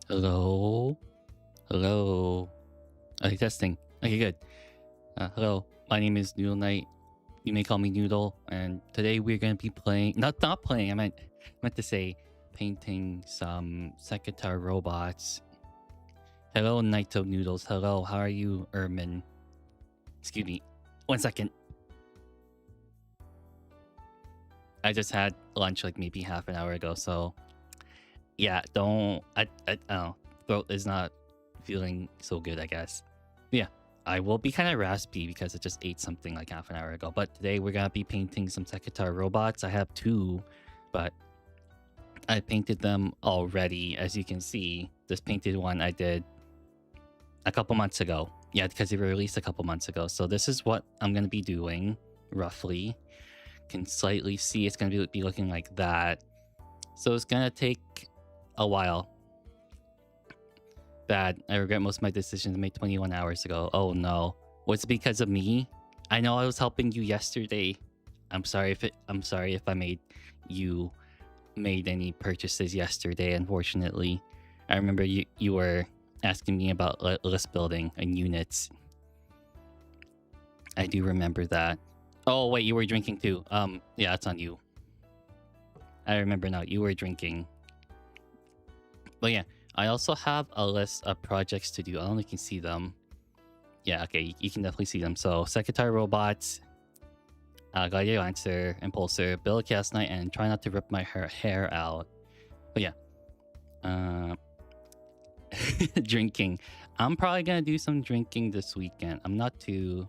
Hello? Hello? Okay, testing. Okay, good. Hello, my name is Noodleknite. You may call me Noodle, and today we're gonna be playing. Not playing. I meant to say painting some Sekhetar robots. Hello, Naito Noodles. Hello, how are you, Ermin? Excuse me. 1 second. I just had lunch like maybe half an hour ago, so yeah. I don't know. Throat is not feeling so good, I guess. Yeah, I will be kind of raspy because I just ate something like half an hour ago. But today we're gonna be painting some Sekhetar robots. I have two, but I painted them already. As you can see, this painted one I did a couple months ago. Yeah, because they were released a couple months ago. So this is what I'm gonna be doing, roughly. Can slightly see it's gonna be looking like that. So it's gonna take a while. Bad. I regret most of my decisions made 21 hours ago. Oh no. Was it because of me? I know I was helping you yesterday. I'm sorry if I made you made any purchases yesterday, unfortunately. I remember you were asking me about list building and units. I do remember that. Oh wait, you were drinking too. Yeah, it's on you. I remember now. You were drinking. But yeah, I also have a list of projects to do. I don't know if you can see them. Yeah, okay, you can definitely see them. So, Sekhetar robots, Guardian Lancer, Impulsor, build a Chaos Knight, and try not to rip my hair out. But yeah, drinking. I'm probably gonna do some drinking this weekend. I'm not too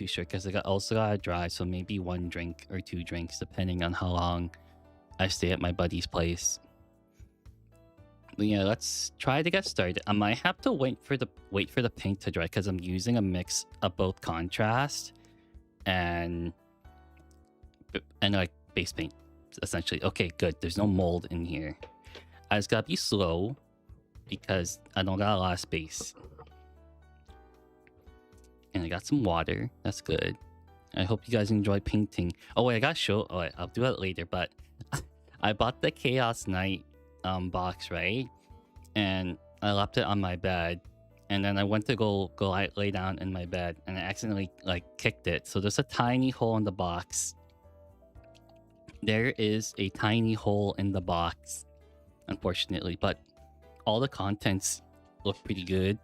sure because I also gotta drive, so maybe 1 drink or 2 drinks depending on how long I stay at my buddy's place. But yeah, let's try to get started. I might have to wait for the paint to dry because I'm using a mix of both contrast and like base paint, essentially. Okay, good. There's no mold in here. I just gotta be slow because I don't got a lot of space. And I got some water. That's good. I hope you guys enjoy painting. Oh wait, I gotta show. Oh wait, I'll do it later. But I bought the Chaos Knight box, right? And I left it on my bed, and then I went to go lay down in my bed, and I accidentally like kicked it. So there's a tiny hole in the box. There is a tiny hole in the box, unfortunately, but all the contents look pretty good.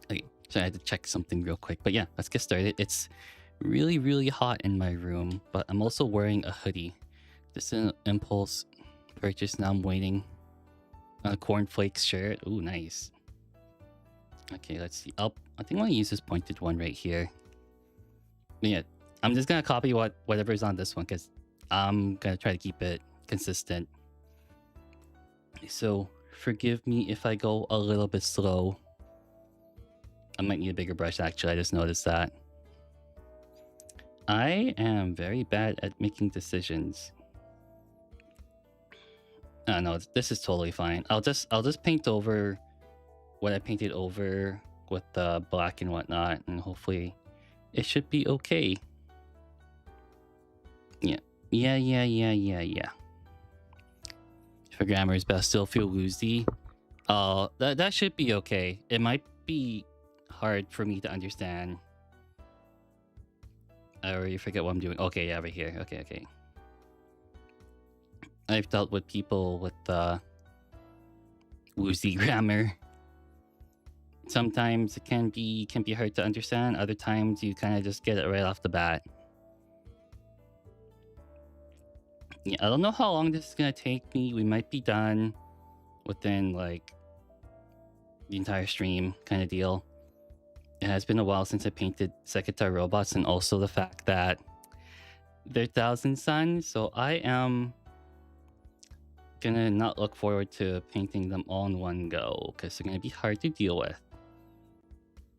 Okay, so I had to check something real quick. But yeah, let's get started. It's really hot in my room, but I'm also wearing a hoodie. This is an impulse purchase. Now I'm waiting on a cornflakes shirt. Ooh, nice. Okay, let's see. I think I'm gonna use this pointed one right here. But yeah, I'm just gonna copy whatever's on this one because I'm gonna try to keep it consistent. So forgive me if I go a little bit slow. I might need a bigger brush, actually. I just noticed that. I am very bad at making decisions. No, this is totally fine. I'll just paint over what I painted over with the black and whatnot, and hopefully it should be okay. Yeah. For grammar is best, still feel woozy. That should be okay. It might be hard for me to understand. I already forget what I'm doing. Okay, yeah, right here. Okay. I've dealt with people with woozy grammar. Sometimes it can be hard to understand. Other times you kind of just get it right off the bat. Yeah, I don't know how long this is gonna take me. We might be done within like the entire stream kind of deal. It has been a while since I painted Sekhetar robots, and also the fact that they're 1,000 suns, so I am gonna not look forward to painting them all in one go because they're gonna be hard to deal with.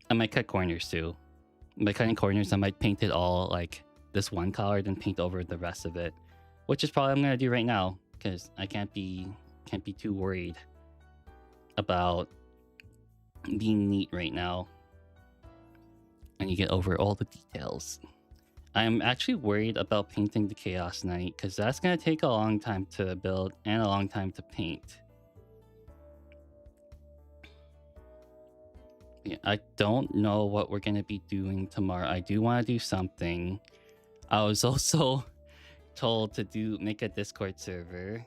I might cut corners too. By cutting corners, I might paint it all like this one color, then paint over the rest of it, which is probably what I'm gonna do right now because I can't be too worried about being neat right now. And you get over all the details. I'm actually worried about painting the Chaos Knight because that's gonna take a long time to build and a long time to paint. Yeah, I don't know what we're gonna be doing tomorrow. I do want to do something. I was also told to make a Discord server.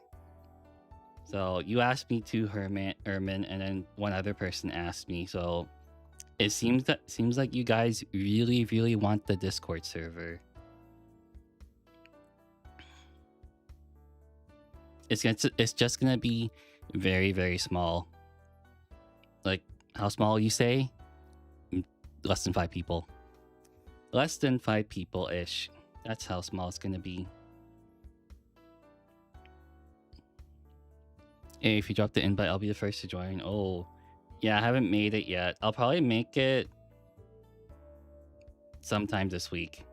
So you asked me to Ermin, and then one other person asked me. So it seems like you guys really want the Discord server. It's just gonna be very small. Like how small you say? Less than 5 people. Less than 5 people ish. That's how small it's gonna be. Hey, if you drop the invite, I'll be the first to join. Oh, yeah, I haven't made it yet. I'll probably make it sometime this week.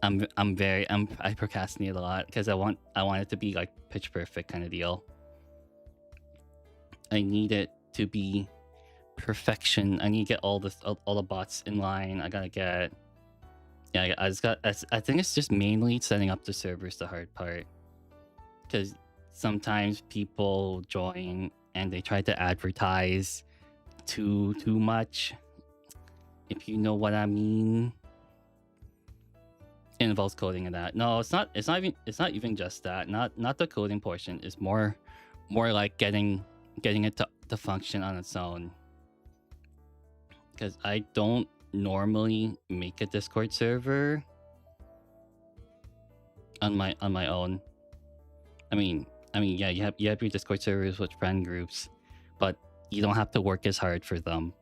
I procrastinate a lot because I want it to be like pitch perfect kind of deal. I need it to be perfection. I need to get all the bots in line. I gotta get. Yeah, I think it's just mainly setting up the servers the hard part, because sometimes people join and they try to advertise too much, if you know what I mean. It involves coding and that. No, it's not even just that. Not the coding portion. It's more like getting it to function on its own. Because I don't normally make a Discord server on my own. I mean, yeah, you have your Discord servers with friend groups, but you don't have to work as hard for them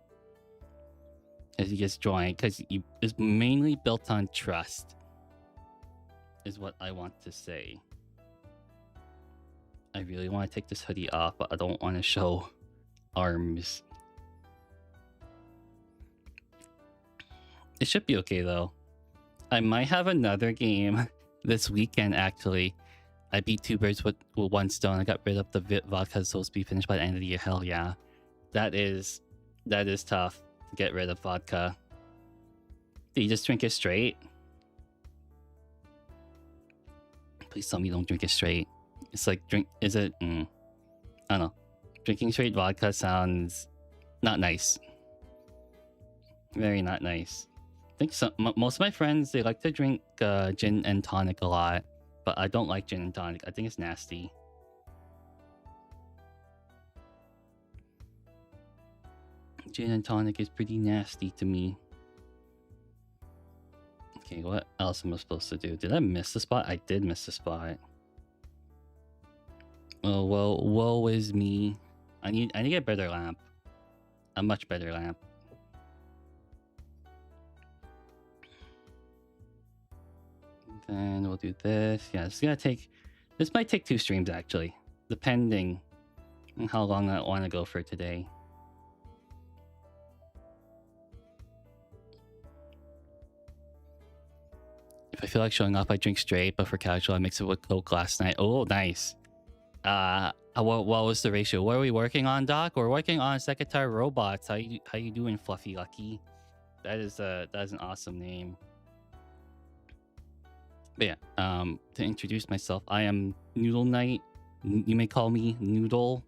as you just join, because it's mainly built on trust, is what I want to say. I really want to take this hoodie off, but I don't want to show arms. It should be okay though. I might have another game this weekend actually. I beat 2 birds with 1 stone. I got rid of the vodka supposed to be finished by the end of the year. Hell yeah. That is tough to get rid of vodka. Do you just drink it straight? Please tell me you don't drink it straight. It's like I don't know. Drinking straight vodka sounds not nice. Very not nice. I think most of my friends, they like to drink gin and tonic a lot, but I don't like gin and tonic. I think it's nasty. Gin and tonic is pretty nasty to me. Okay, what else am I supposed to do? Did I miss the spot? I did miss the spot. Oh, well, woe is me. I need to get a better lamp. A much better lamp. Then we'll do this. Yeah, this might take 2 streams actually, depending on how long I want to go for today. If I feel like showing off, I drink straight, but for casual, I mix it with Coke last night. Oh, nice. What was the ratio? What are we working on, Doc? We're working on Sekhetar robots. How you doing, Fluffy Lucky? That is an awesome name. But yeah, to introduce myself, I am Noodleknite. You may call me Noodle,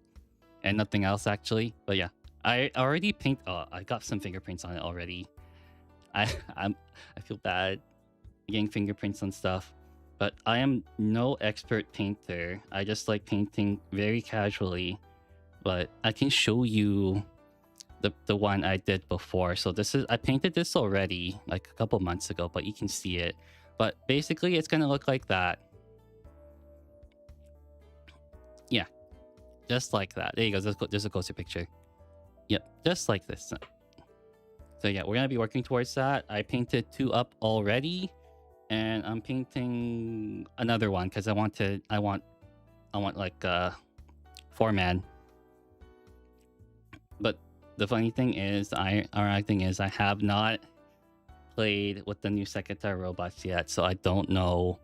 and nothing else actually. But yeah, I already I got some fingerprints on it already. I feel bad getting fingerprints on stuff, but I am no expert painter. I just like painting very casually. But I can show you the one I did before. So I painted this already like a couple months ago, but you can see it. But basically, it's gonna look like that. Yeah, just like that. There you go. There's a closer picture. Yep, just like this. So yeah, we're gonna be working towards that. I painted 2 up already, and I'm painting another one because I want like 4-man. But the funny thing is, I have not played with the new Sekhetar robots yet, so I don't know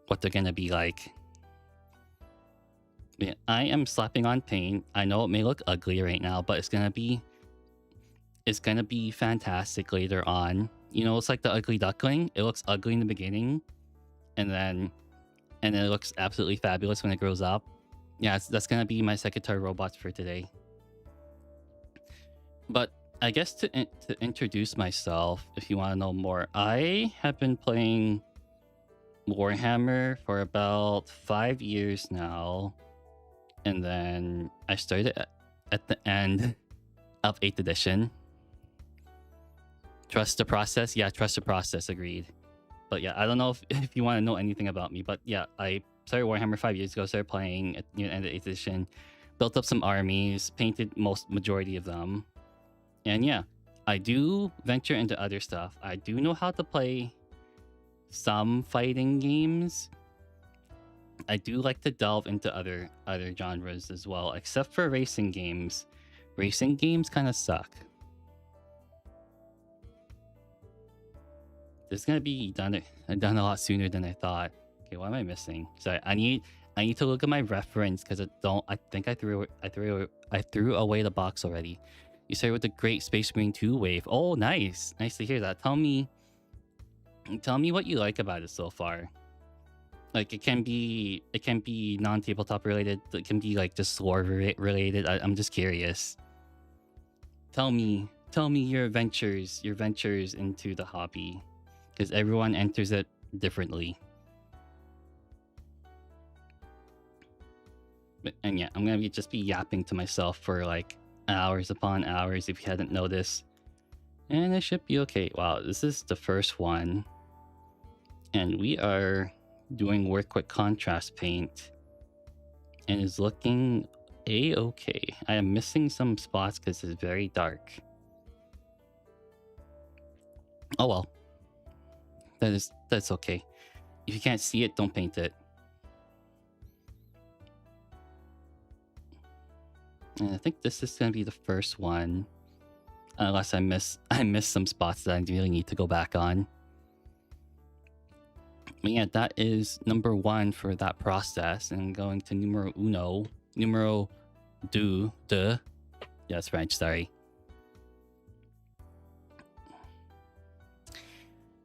what they're gonna be like. Yeah, I am slapping on paint. I know it may look ugly right now, but it's gonna be fantastic later on You know, it's like the ugly duckling. It looks ugly in the beginning, and then it looks absolutely fabulous when it grows up. Yeah, that's gonna be my Sekhetar robots for today. But I guess to introduce myself, if you want to know more, I have been playing Warhammer for about 5 years now, and then I started at the end of 8th edition. Trust the process? Yeah, trust the process, agreed. But yeah, I don't know if you want to know anything about me, but yeah, I started Warhammer 5 years ago, started playing at the end of 8th edition, built up some armies, painted majority of them. And yeah, I do venture into other stuff. I do know how to play some fighting games. I do like to delve into other genres as well, except for racing games. Racing games kind of suck. This is gonna be done a lot sooner than I thought. Okay, what am I missing? Sorry, I need to look at my reference because I think I threw away the box already. You started with the Great Space Marine 2 wave. Oh, nice to hear that. Tell me what you like about it so far. Like, it can be non-tabletop related. It can be like just lore related. I'm just curious. Tell me your ventures into the hobby, because everyone enters it differently. And yeah, I'm gonna just be yapping to myself for like hours upon hours if you hadn't noticed. And it should be okay. Wow, this is the first one. And we are doing work with contrast paint. And it's looking a-okay. I am missing some spots because it's very dark. Oh well. That's okay. If you can't see it, don't paint it. And I think this is gonna be the first one. Unless I miss some spots that I really need to go back on. But yeah, that is number 1 for that process. And going to numero deux. Yeah, it's French, sorry.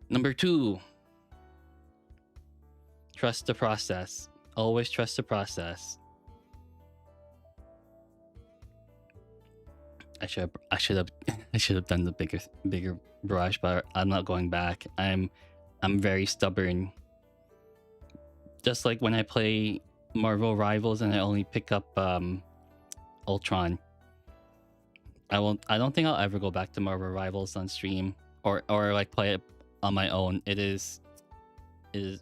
Number 2. Trust the process. Always trust the process. I should have done the bigger brush, but I'm not going back. I'm very stubborn. Just like when I play Marvel Rivals and I only pick up Ultron. I don't think I'll ever go back to Marvel Rivals on stream or like play it on my own. It is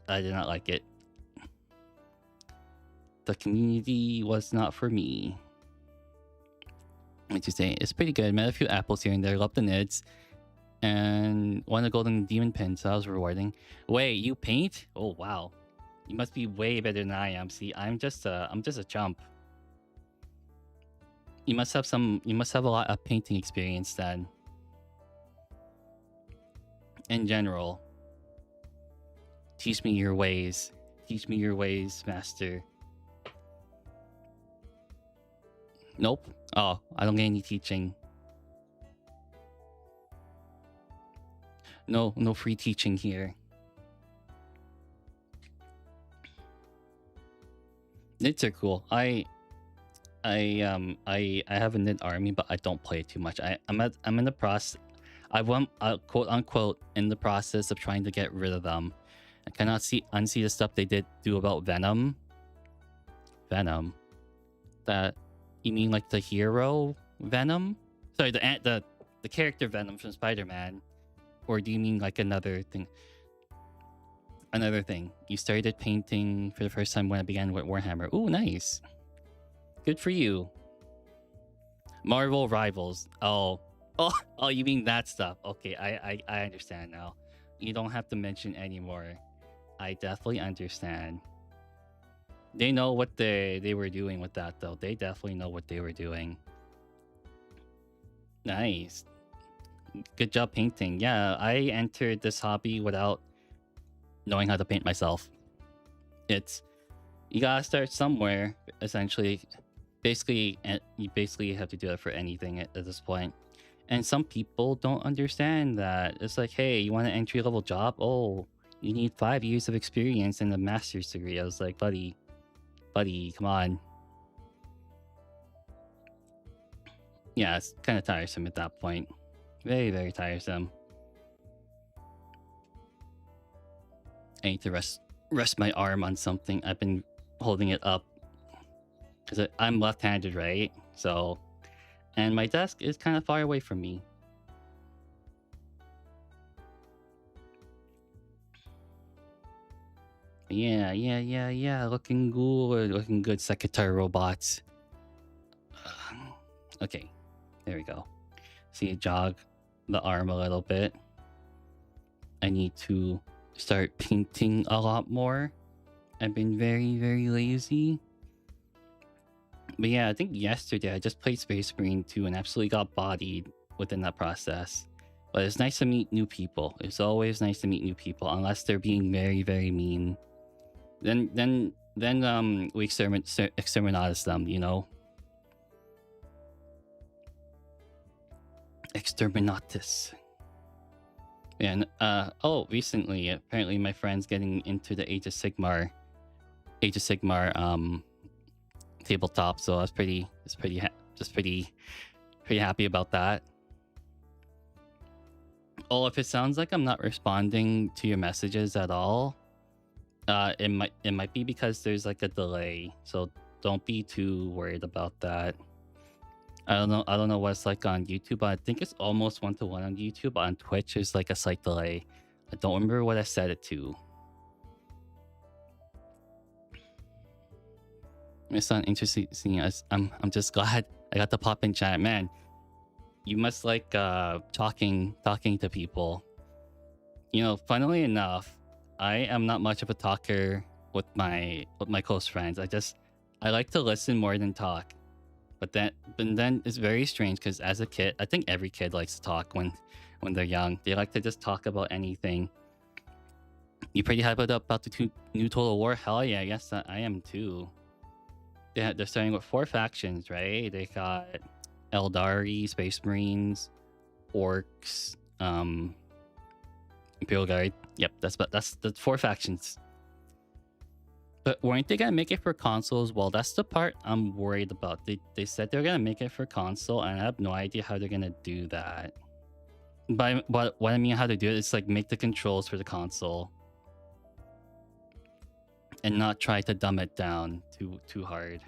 I did not like it. The community was not for me. What you say? It's pretty good. Met a few apples here and there. Love the nids. And won a golden demon pin, so that was rewarding. Wait, you paint? Oh wow. You must be way better than I am. See, I'm just a chump. You must have a lot of painting experience then. In general. Teach me your ways. Teach me your ways, master. Nope. Oh, I don't get any teaching. No free teaching here. Knits are cool. I have a knit army, but I don't play it too much. I'm in the process. I'm quote unquote in the process of trying to get rid of them. I cannot unsee the stuff they did do about Venom. Venom. That you mean like the hero Venom? Sorry, the character Venom from Spider-Man. Or do you mean like another thing? Another thing. You started painting for the first time when I began with Warhammer. Ooh, nice. Good for you. Marvel Rivals. Oh, you mean that stuff. Okay, I understand now. You don't have to mention anymore. I definitely understand. They know what they were doing with that, though. They definitely know what they were doing. Nice. Good job painting. Yeah, I entered this hobby without knowing how to paint myself. You gotta start somewhere, essentially. You basically have to do that for anything at this point. And some people don't understand that. It's like, hey, you want an entry level job? Oh, you need 5 years of experience and a master's degree. I was like, buddy, come on. Yeah, it's kind of tiresome at that point. Very, very tiresome. I need to rest my arm on something. I've been holding it up because I'm left-handed, right? So, and my desk is kind of far away from me. Yeah. Looking good, Sekhetar robots. Okay, there we go. See, jog the arm a little bit. I need to start painting a lot more. I've been very, very lazy. But yeah, I think yesterday I just played Space Marine 2 and absolutely got bodied within that process. But it's nice to meet new people. It's always nice to meet new people, unless they're being very, very mean. Then we exterminatus them, you know? Exterminatus. And recently, apparently my friend's getting into the Age of Sigmar tabletop, so I was pretty happy about that. Oh, if it sounds like I'm not responding to your messages at all, it might be because there's like a delay, so don't be too worried about that. I don't know what it's like on YouTube, but I think it's almost 1-to-1 on YouTube. On Twitch, there's like a slight delay. I don't remember what I set it to. It's not interesting. I'm just glad I got to pop in chat. Man, you must like talking to people. You know, funnily enough, I am not much of a talker with my close friends. I like to listen more than talk. But then it's very strange because as a kid, I think every kid likes to talk when they're young. They like to just talk about anything. You pretty hyped about the new Total War? Hell yeah, yes I am too. They're starting with 4 factions, right? They got Eldari, Space Marines, Orcs, Imperial Guard. Yep, that's the 4 factions. But weren't they gonna make it for consoles? Well, that's the part I'm worried about. They said they're gonna make it for console, and I have no idea how they're gonna do that. But what I mean how to do it is like make the controls for the console, and not try to dumb it down too hard.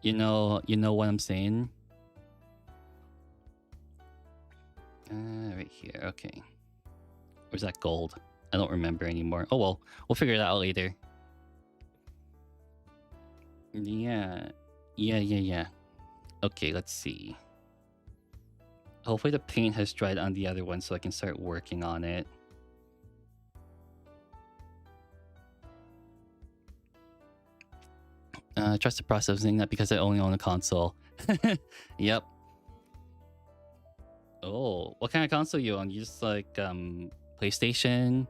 You know what I'm saying? Right here. Okay. Where's that gold? I don't remember anymore. Oh well, we'll figure it out later. Yeah. Okay, let's see. Hopefully the paint has dried on the other one so I can start working on it. Trust the processing, that because I only own a console. Yep. Oh, what kind of console you own? You just like PlayStation,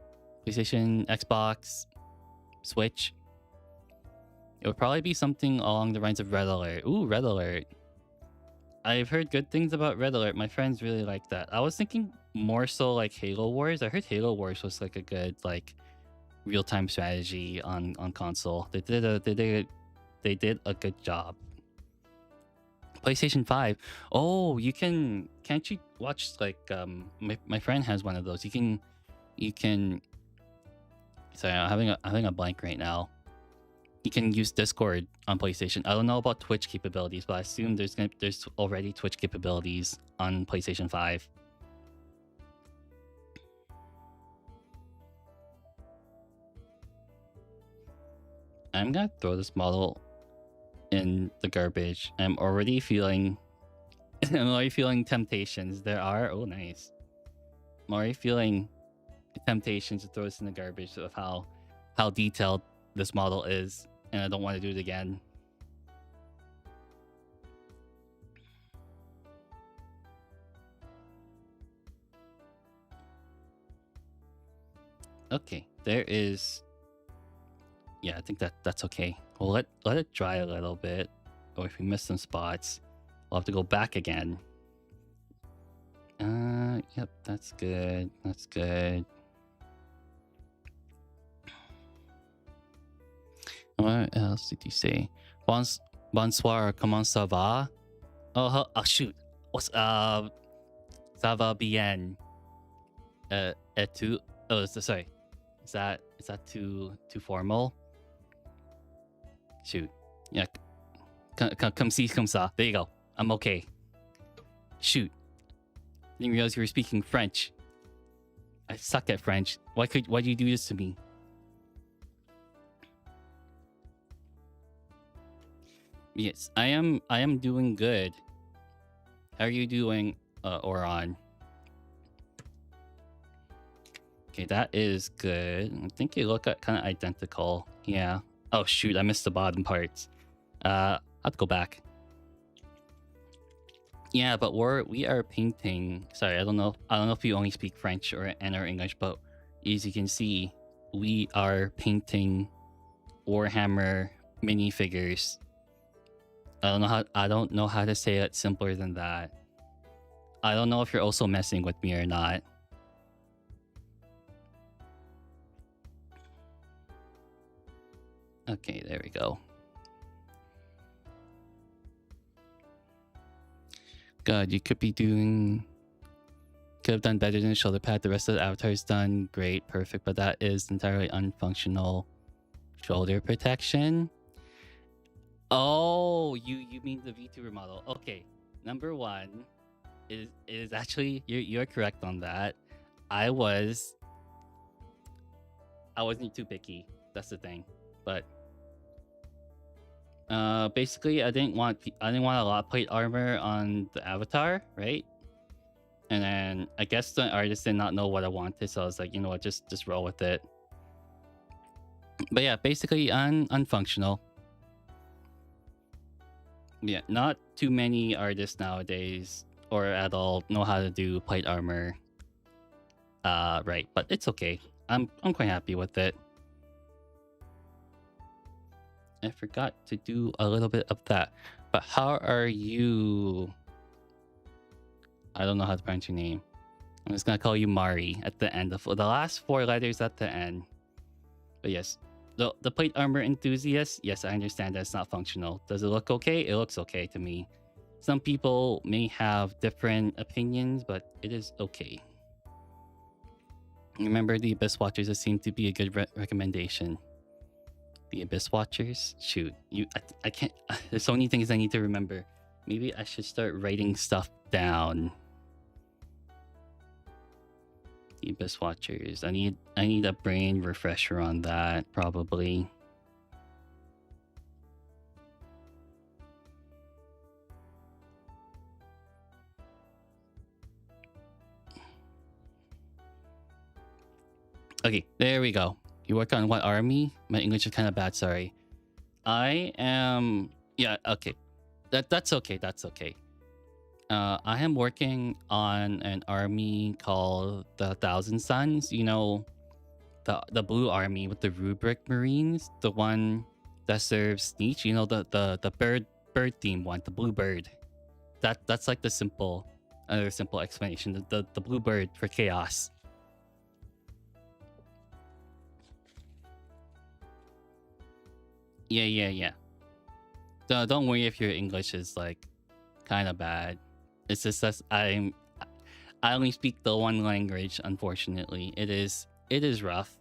Xbox, Switch? It would probably be something along the lines of Red Alert. Ooh, Red Alert. I've heard good things about Red Alert. My friends really like that. I was thinking more so like Halo Wars. I heard Halo Wars was like a good like real-time strategy on console. They did a good job. PlayStation 5. Oh, can't you watch like my friend has one of those. You can sorry, I'm having a blank right now. You can use Discord on PlayStation. I don't know about Twitch capabilities, but I assume there's already Twitch capabilities on PlayStation 5. I'm gonna throw this model in the garbage. I'm already feeling temptations. There are nice. I'm already feeling temptations to throw this in the garbage of how detailed this model is, and I don't want to do it again. Okay, there is. Yeah, I think that's okay. We'll let it dry a little bit, or if we miss some spots, We'll have to go back again. Yep, that's good. That's good. What else did you say? Bonsoir, comment ça va? Oh, shoot. What's ça va bien? Et tu? Oh, sorry. Is that too formal? Shoot. Yeah. Come see, come ça. There you go. I'm okay. Shoot. Didn't realize you were speaking French. I suck at French. Why'd you do this to me? Yes, I am doing good. How are you doing, Oron? Okay, that is good. I think you look kind of identical. Yeah. Oh shoot, I missed the bottom parts. I'll have to go back. Yeah, but we are painting. Sorry, I don't know if you only speak French or English, but as you can see, we are painting Warhammer minifigures. I don't know how to say it simpler than that. I don't know if you're also messing with me or not. Okay, there we go. God, you could have done better than the shoulder pad. The rest of the avatar is done great, perfect, but that is entirely unfunctional shoulder protection. Oh, you mean the VTuber model? Okay, number one is actually you're correct on that. I wasn't too picky. That's the thing, but basically I didn't want a lot of plate armor on the avatar, right? And then I guess the artist did not know what I wanted, so I was like, you know what, just roll with it. But yeah, basically unfunctional. Yeah, not too many artists nowadays or at all know how to do plate armor right, but it's okay. I'm quite happy with it. I forgot to do a little bit of that. But how are you? I don't know how to pronounce your name. I'm just gonna call you Mari at the end of the last 4 letters at the end. But yes, the plate armor enthusiast, yes, I understand that's not functional. Does it look okay? It looks okay to me. Some people may have different opinions, but it is okay. Remember the Abyss Watchers, it seemed to be a good recommendation. The Abyss Watchers? Shoot, I can't. There's so many things I need to remember. Maybe I should start writing stuff down. The Abyss Watchers. I need a brain refresher on that, probably. Okay, there we go. You work on what army? My English is kind of bad, sorry. I am... Yeah, okay. That's okay, that's okay. I am working on an army called the Thousand Suns. You know, the blue army with the rubric marines, the one that serves Sneech. You know, the bird theme one, the blue bird. That's like the simple explanation. The blue bird for chaos. Yeah. Don't worry if your English is like kind of bad. It's just that I only speak the one language, unfortunately. It is rough.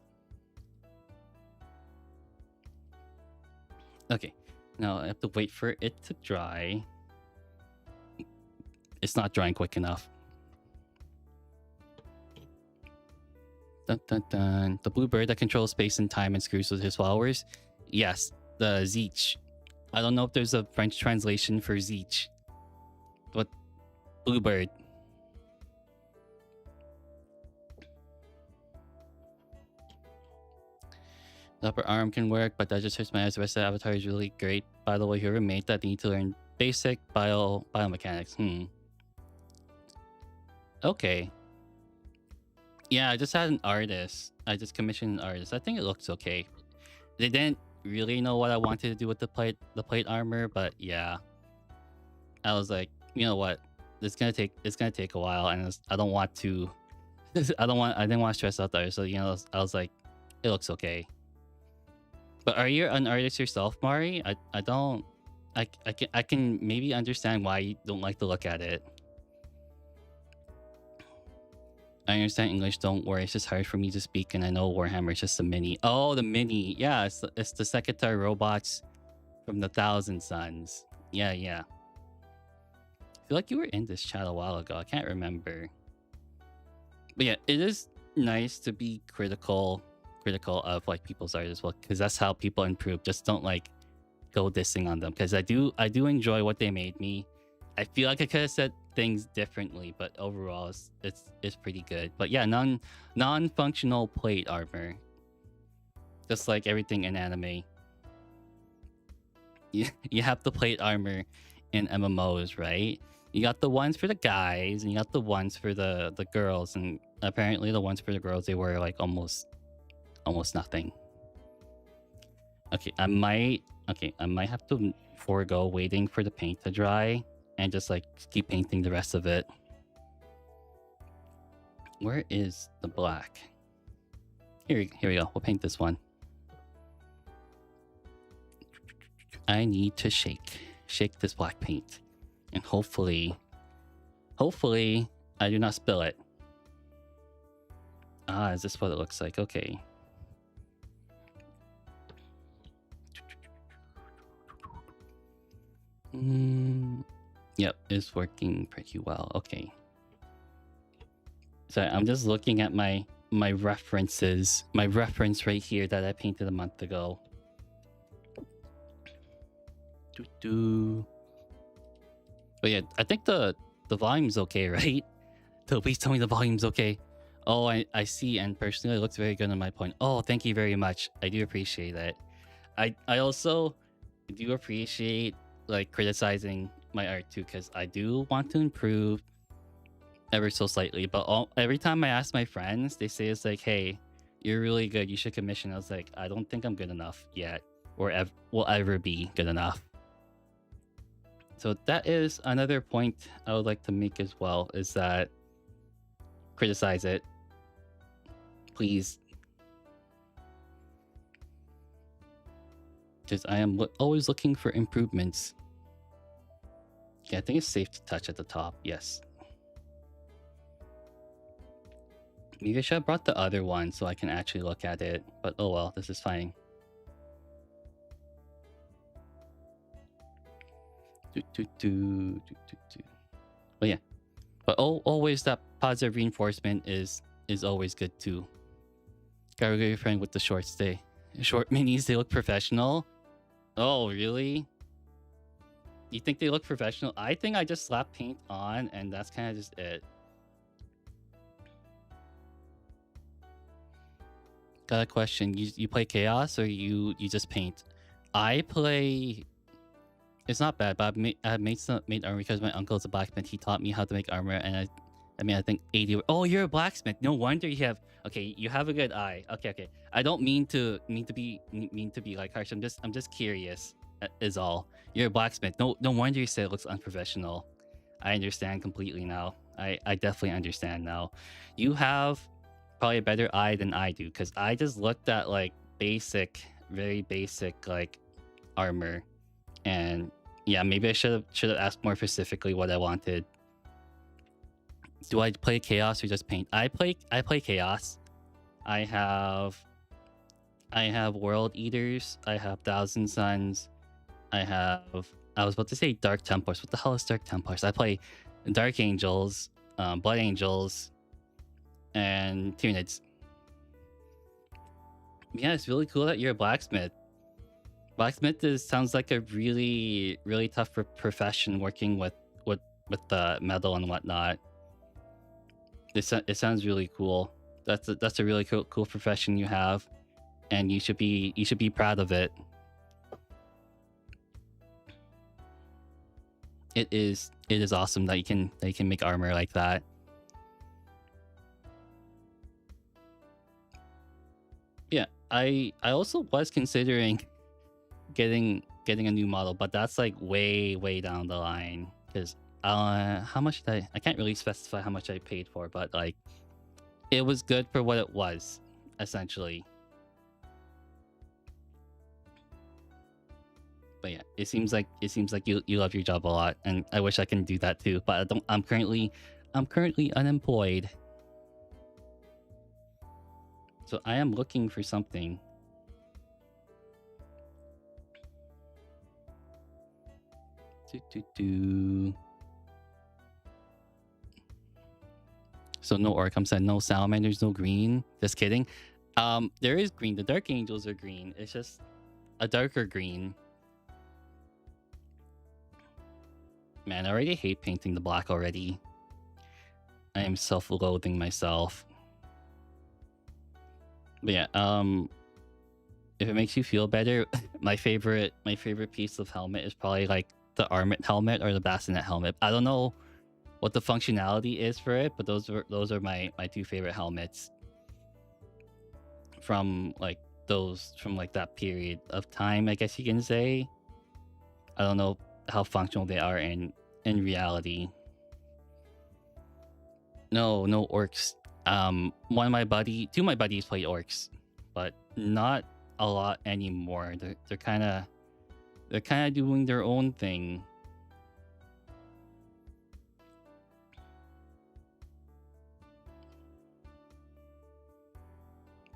Okay, now I have to wait for it to dry. It's not drying quick enough. Dun, dun, dun. The blue bird that controls space and time and screws with his followers. Yes, the Zeech. I don't know if there's a French translation for Zeech, but Bluebird. The upper arm can work, but that just hurts my eyes. The rest of the avatar is really great. By the way, whoever made that, they need to learn basic biomechanics. Okay. Yeah, I just had an artist. I just commissioned an artist. I think it looks okay. They didn't really know what I wanted to do with the plate armor, but yeah. I was like, you know what? It's gonna take a while, and I don't want to. I didn't want to stress out there. So I was like, it looks okay. But are you an artist yourself, Mari? I don't. I can maybe understand why you don't like to look at it. I understand English, don't worry. It's just hard for me to speak, and I know Warhammer is just a mini. Oh, the mini. Yeah, it's the Sekhetar robots from the Thousand Suns. Yeah. I feel like you were in this chat a while ago. I can't remember. But yeah, it is nice to be critical of like people's art as well, because that's how people improve. Just don't like go dissing on them, because I do enjoy what they made me. I feel like I could have said things differently, but overall it's pretty good. But yeah, non-functional plate armor, just like everything in anime. You have the plate armor in MMOs, right? You got the ones for the guys, and you got the ones for the girls, and apparently the ones for the girls, they were like almost nothing. Okay, I might have to forego waiting for the paint to dry and just like keep painting the rest of it. Where is the black? Here we go. We'll paint this one. I need to shake this black paint, and hopefully I do not spill it. Ah, is this what it looks like? Okay. Yep, it's working pretty well. Okay. So I'm just looking at my references, my reference right here that I painted a month ago. But yeah, I think the volume's okay, right? So please tell me the volume's okay. Oh, I see, and personally it looks very good on my point. Oh, thank you very much. I do appreciate that. I also do appreciate like criticizing my art too, because I do want to improve ever so slightly. But every time I ask my friends, they say it's like, hey, you're really good, you should commission. I was like, I don't think I'm good enough yet, or will ever be good enough. So that is another point I would like to make as well, is that criticize it, please. Because I am always looking for improvements. Yeah, I think it's safe to touch at the top. Yes. Maybe I should have brought the other one so I can actually look at it. But oh well, this is fine. But yeah. But always that positive reinforcement is always good too. Gotta get your friend with the short minis, they look professional. Oh, really? You think they look professional? I think I just slap paint on and that's kind of just it. Got a question. You play Chaos or you just paint? I play... It's not bad, but I made armor because my uncle is a blacksmith. He taught me how to make armor, and I think 80... Oh, you're a blacksmith. No wonder you have... Okay, you have a good eye. Okay. I don't mean to be like harsh. I'm just curious, is all. You're a blacksmith. No wonder you said it looks unprofessional. I understand completely now. I definitely understand now. You have probably a better eye than I do, because I just looked at like very basic like armor, and yeah, maybe I should have asked more specifically what I wanted. Do I play Chaos or just paint? I play Chaos. I have World Eaters. I have Thousand Suns. I was about to say Dark Templars. What the hell is Dark Templars? I play Dark Angels, Blood Angels, and Tyranids. Yeah, it's really cool that you're a blacksmith. Blacksmith sounds like a really, really tough profession, working with the metal and whatnot. It sounds really cool. That's a really cool profession you have, and you should be proud of it. It is awesome that you can make armor like that. Yeah, I also was considering getting a new model, but that's like way down the line, because how much did I can't really specify how much I paid for, but like it was good for what it was, essentially. But yeah, it seems like you love your job a lot, and I wish I can do that too. But I don't. I'm currently unemployed, so I am looking for something. So no Orcam said no salamanders, no green. Just kidding. There is green. The Dark Angels are green. It's just a darker green. Man, I already hate painting the black already. I am self-loathing myself. But yeah, if it makes you feel better, my favorite piece of helmet is probably like the Armit helmet or the Bassinet helmet. I don't know what the functionality is for it, but those are my two favorite helmets from like that period of time, I guess you can say. I don't know how functional they are in reality. No orcs. Two of my buddies played orcs, but not a lot anymore. They're kind of doing their own thing.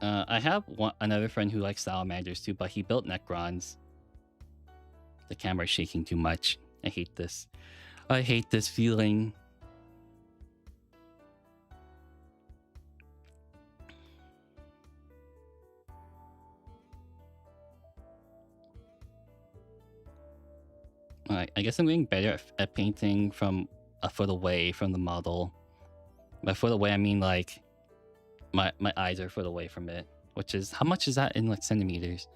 I have another friend who likes salamanders too, but he built Necrons. The camera's shaking too much. I hate this. I hate this feeling. I guess I'm getting better at painting from a foot away from the model. By foot away, I mean like my eyes are a foot away from it, which is, how much is that in like centimeters?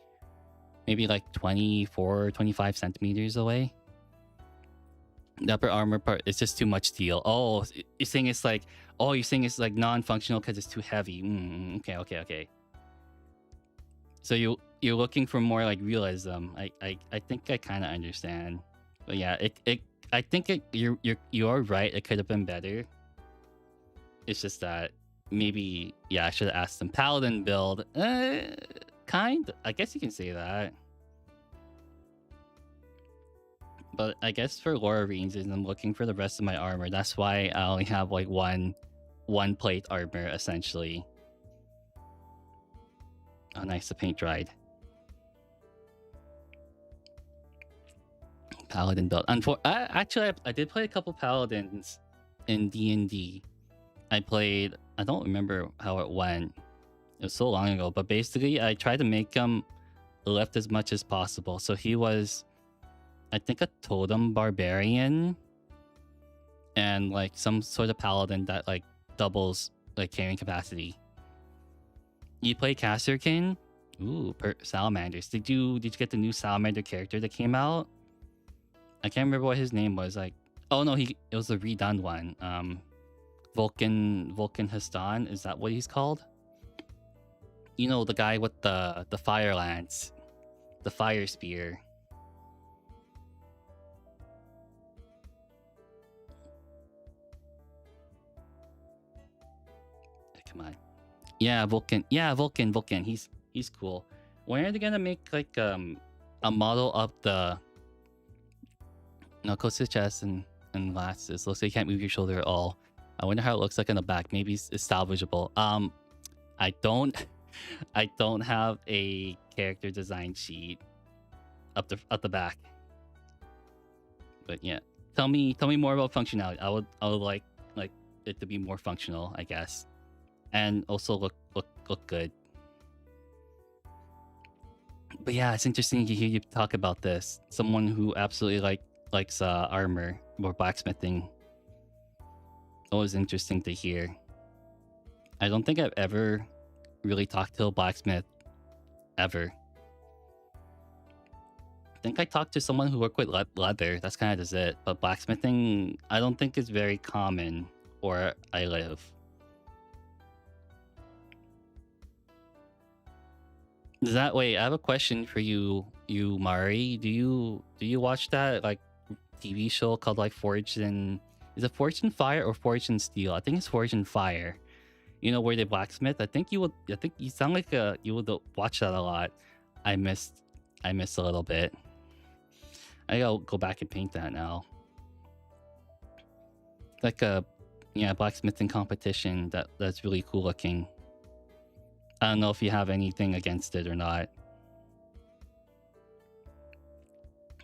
Maybe like 24, 25 centimeters away. The upper armor part is just too much steel. Oh, you're saying it's like, non-functional because it's too heavy. Okay. So you're looking for more like realism. I think I kind of understand. But yeah, I think you're right. It could have been better. It's just that maybe, yeah, I should have asked them paladin build. Kind. I guess you can say that. But I guess for lore reasons, I'm looking for the rest of my armor. That's why I only have like one plate armor essentially. Oh, nice. The paint dried. Paladin build. Actually, I did play a couple paladins in D&D. I don't remember how it went. It was so long ago, but basically I tried to make him lift as much as possible. So he was, I think, a totem barbarian and like some sort of paladin that like doubles like carrying capacity. You play Casterkin? Ooh, salamanders. Did you get the new salamander character that came out? I can't remember what his name was. Like, oh no, it was a redone one. Vulcan Hastan, is that what he's called? You know, the guy with the fire lance, the fire spear. Come on. Yeah, Vulcan. He's cool. When are they gonna make like a model of the close to the chest and glasses? Looks like you can't move your shoulder at all. I wonder how it looks like in the back. Maybe it's salvageable. I don't have a character design sheet up the back. But yeah, tell me more about functionality. I would like it to be more functional, I guess, and also look good. But yeah, it's interesting to hear you talk about this. Someone who absolutely likes armor or blacksmithing. Always interesting to hear. I don't think I've ever really talked to a blacksmith ever. I think I talked to someone who worked with leather. That's kind of just it. But blacksmithing, I don't think is very common where I live. Wait, I have a question for you, Mari. Do you watch that like TV show called like Forged in... Is it Forged in Fire or Forged in Steel? I think it's Forged in Fire. You know, where they blacksmith? I think you sound like you would watch that a lot. I missed a little bit. I gotta go back and paint that now. Like a blacksmithing competition that's really cool looking. I don't know if you have anything against it or not.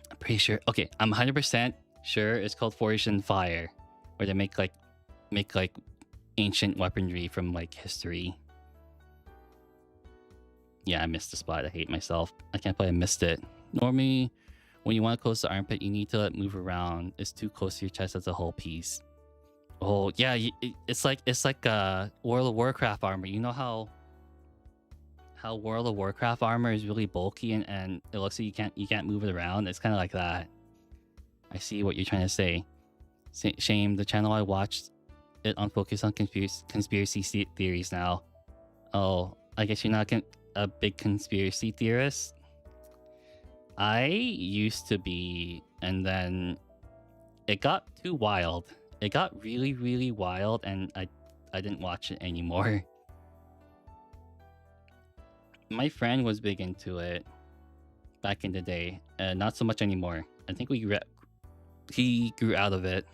I'm pretty sure. Okay, I'm 100% sure it's called Forged in Fire, where they make like ancient weaponry from like history. Yeah, I missed the spot. I hate myself. I can't believe I missed it. Normally, when you want to close the armpit, you need to move around. It's too close to your chest as a whole piece. Oh yeah, it's like World of Warcraft armor. You know how World of Warcraft armor is really bulky and it looks like you can't move it around. It's kind of like that. I see what you're trying to say. Shame, the channel I watched it on focus on conspiracy theories now. Oh, I guess you're not a big conspiracy theorist. I used to be, and then it got too wild. It got really, really wild, and I didn't watch it anymore. My friend was big into it back in the day, and not so much anymore. I think he grew out of it.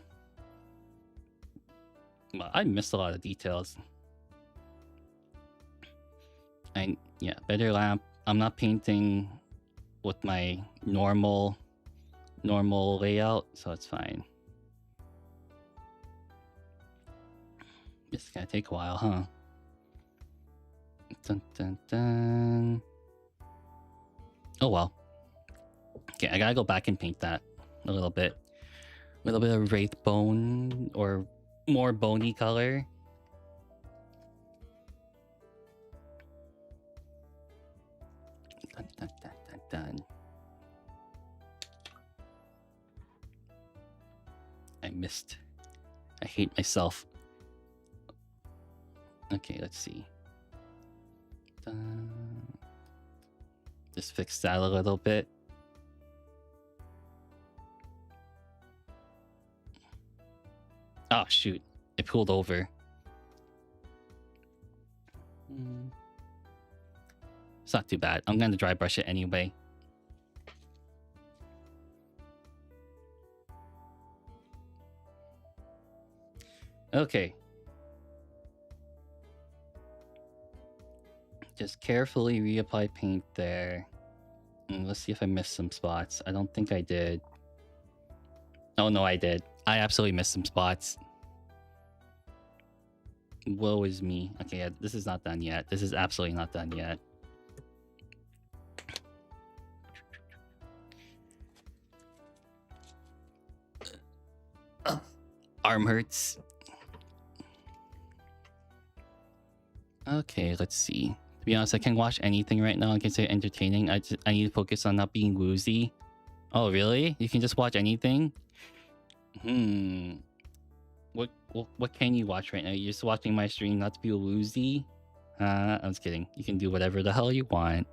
Well, I missed a lot of details. And yeah, better lamp. I'm not painting with my normal layout, so it's fine. It's gonna take a while, huh? Dun, dun, dun. Oh well. Okay, I gotta go back and paint that a little bit. A little bit of wraith bone or more bony color. Dun, dun, dun, dun, dun. I missed. I hate myself. Okay, let's see. Just fix that a little bit. Oh shoot, it pulled over. It's not too bad. I'm gonna dry brush it anyway. Okay. Just carefully reapply paint there. And let's see if I missed some spots. I don't think I did. Oh no, I did. I absolutely missed some spots. Woe is me. Okay, this is not done yet. This is absolutely not done yet. Arm hurts. Okay, let's see. To be honest, I can't watch anything right now. I can say entertaining. I need to focus on not being woozy. Oh, really? You can just watch anything? What can you watch right now? You're just watching my stream not to be woozy? I'm just kidding. You can do whatever the hell you want.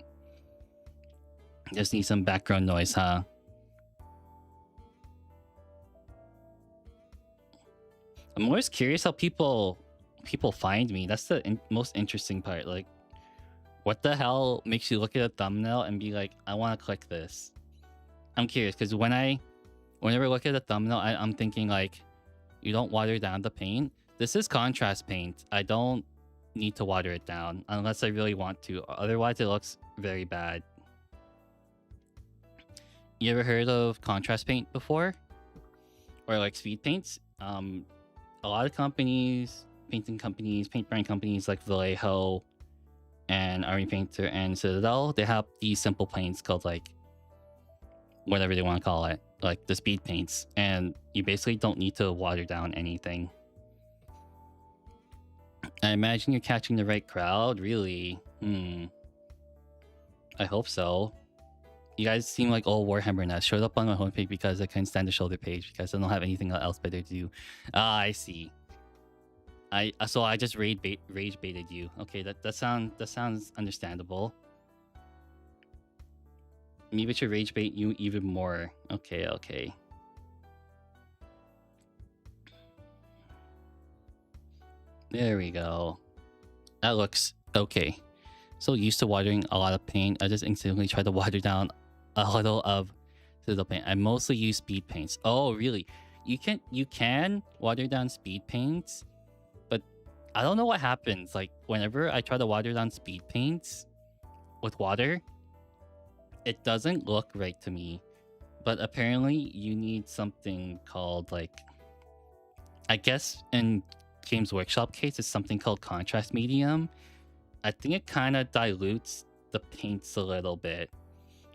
Just need some background noise, huh? I'm always curious how people find me. That's the most interesting part. Like, what the hell makes you look at a thumbnail and be like, I want to click this? I'm curious because whenever I look at a thumbnail, I'm thinking like, you don't water down the paint. This is contrast paint. I don't need to water it down unless I really want to. Otherwise, it looks very bad. You ever heard of contrast paint before? Or like speed paints? A lot of companies, painting companies, paint brand companies like Vallejo and Army Painter and Citadel, they have these simple paints called like whatever they want to call it, like the speed paints, and you basically don't need to water down anything. I imagine you're catching the right crowd, really. I hope so. You guys seem like old Warhammer nuts. Showed up on my homepage because I couldn't stand the shoulder page because I don't have anything else better to do. Ah, I see. So I just rage baited you. Okay, that sounds understandable. Maybe I should rage bait you even more. Okay. There we go. That looks okay. So used to watering a lot of paint, I just instantly try to water down a little of the paint. I mostly use speed paints. Oh, really? You can water down speed paints, but I don't know what happens. Like whenever I try to water down speed paints with water, it doesn't look right to me. But apparently you need something called like, I guess in Games Workshop case, it's something called contrast medium. I think it kind of dilutes the paints a little bit,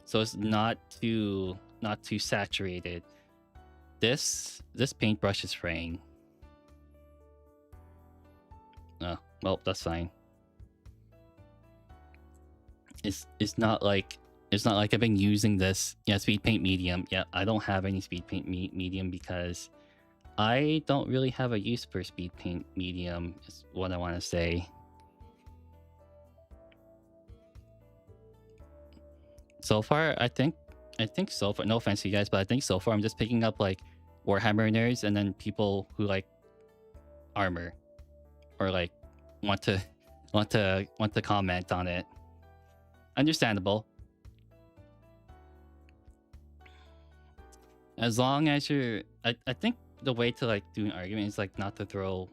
so it's not too saturated. This paintbrush is fraying. Oh, well, that's fine. It's not like I've been using this. Yeah, speed paint medium. Yeah, I don't have any speed paint medium because I don't really have a use for speed paint medium. Is what I want to say. So far, I think so far, no offense to you guys, but I think so far I'm just picking up like Warhammer nerds and then people who like armor or like want to comment on it. Understandable. As long as you're, I think the way to like do an argument is like not to throw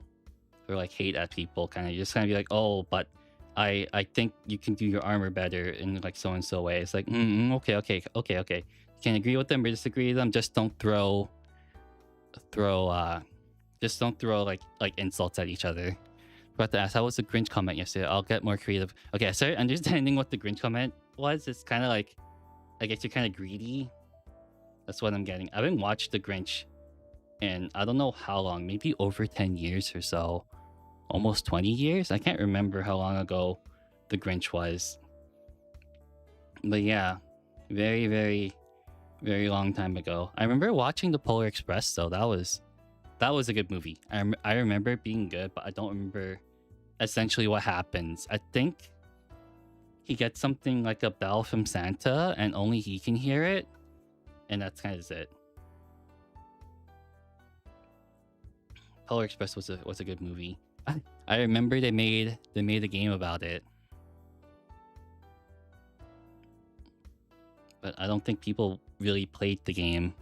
like hate at people. Kind of just kind of be like, oh, but I think you can do your armor better in like so and so way. It's like, okay. You can agree with them or disagree with them. Just don't throw like insults at each other. Forgot to ask, how was the Grinch comment yesterday? I'll get more creative. Okay, I started understanding what the Grinch comment was. It's kind of like, I guess you're kind of greedy. That's what I'm getting. I haven't watched the Grinch in I don't know how long, maybe over 10 years or so. Almost 20 years? I can't remember how long ago the Grinch was. But yeah, very, very, very long time ago. I remember watching The Polar Express though. That was a good movie. I remember it being good, but I don't remember essentially what happens. I think he gets something like a bell from Santa and only he can hear it. And that's kind of it. Polar Express was a good movie. I remember they made a game about it. But I don't think people really played the game.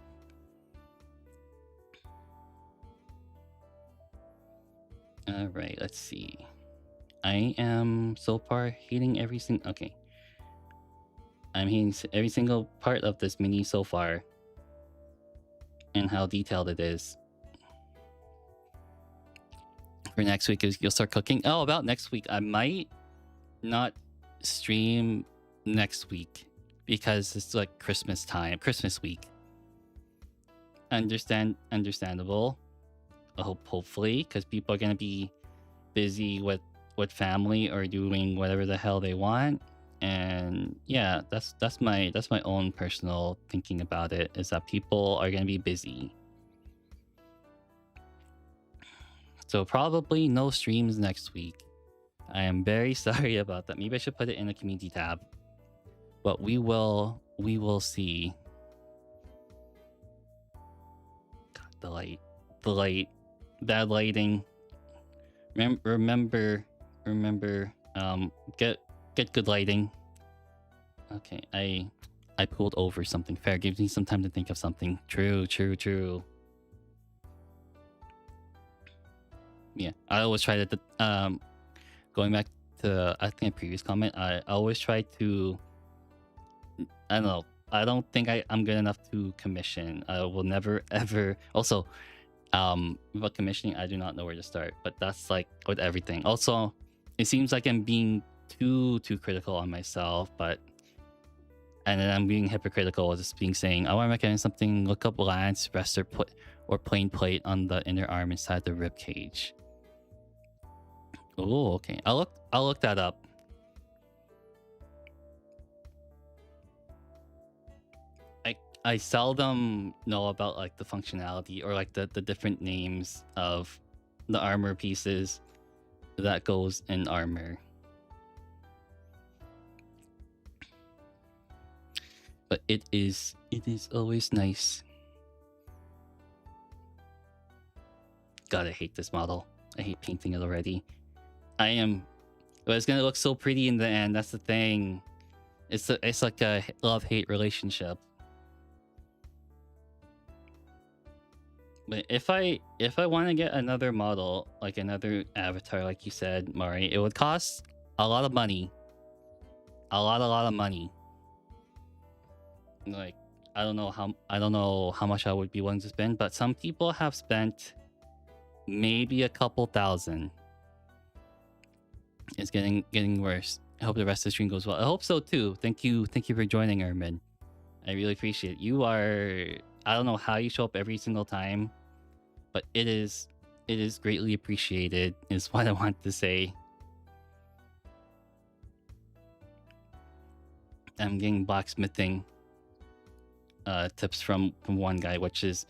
All right, let's see. I am so far hating every single... Okay. I'm hating every single part of this mini so far. And how detailed it is. For next week, you'll start cooking. Oh, about next week, I might not stream next week because it's like Christmas time, Christmas week. Understandable. Hopefully, because people are gonna be busy with family or doing whatever the hell they want. And yeah, that's my own personal thinking about it, is that people are gonna be busy. So probably no streams next week. I am very sorry about that. Maybe I should put it in the community tab. But we will see. God, the light, bad lighting. Remember. Get good lighting. Okay, I pulled over something. Fair, gives me some time to think of something. True. Yeah, I always try to going back to I think a previous comment. I always try to. I don't know. I don't think I'm good enough to commission. I will never ever. Also, about commissioning, I do not know where to start. But that's like with everything. Also, it seems like I'm being too critical on myself, and then I'm being hypocritical, just saying, "Oh, I'm recommending something. Look up lance, rest, or plain plate on the inner arm inside the rib cage." Oh, okay. I'll look that up. I seldom know about like the functionality or like the different names of the armor pieces that goes in armor. But it is always nice. God, I hate this model. I hate painting it already. But it's gonna look so pretty in the end. That's the thing. It's like a love-hate relationship. But if I want to get another model, like another avatar, like you said, Mari, it would cost a lot of money. A lot of money. Like I don't know how much I would be willing to spend, but some people have spent maybe a couple thousand. It's getting worse. I hope the rest of the stream goes well. I hope so too. Thank you for joining, Ermin. I really appreciate it. You are, I don't know how you show up every single time, but it is greatly appreciated, is what I want to say. I'm getting blacksmithing tips from one guy, which is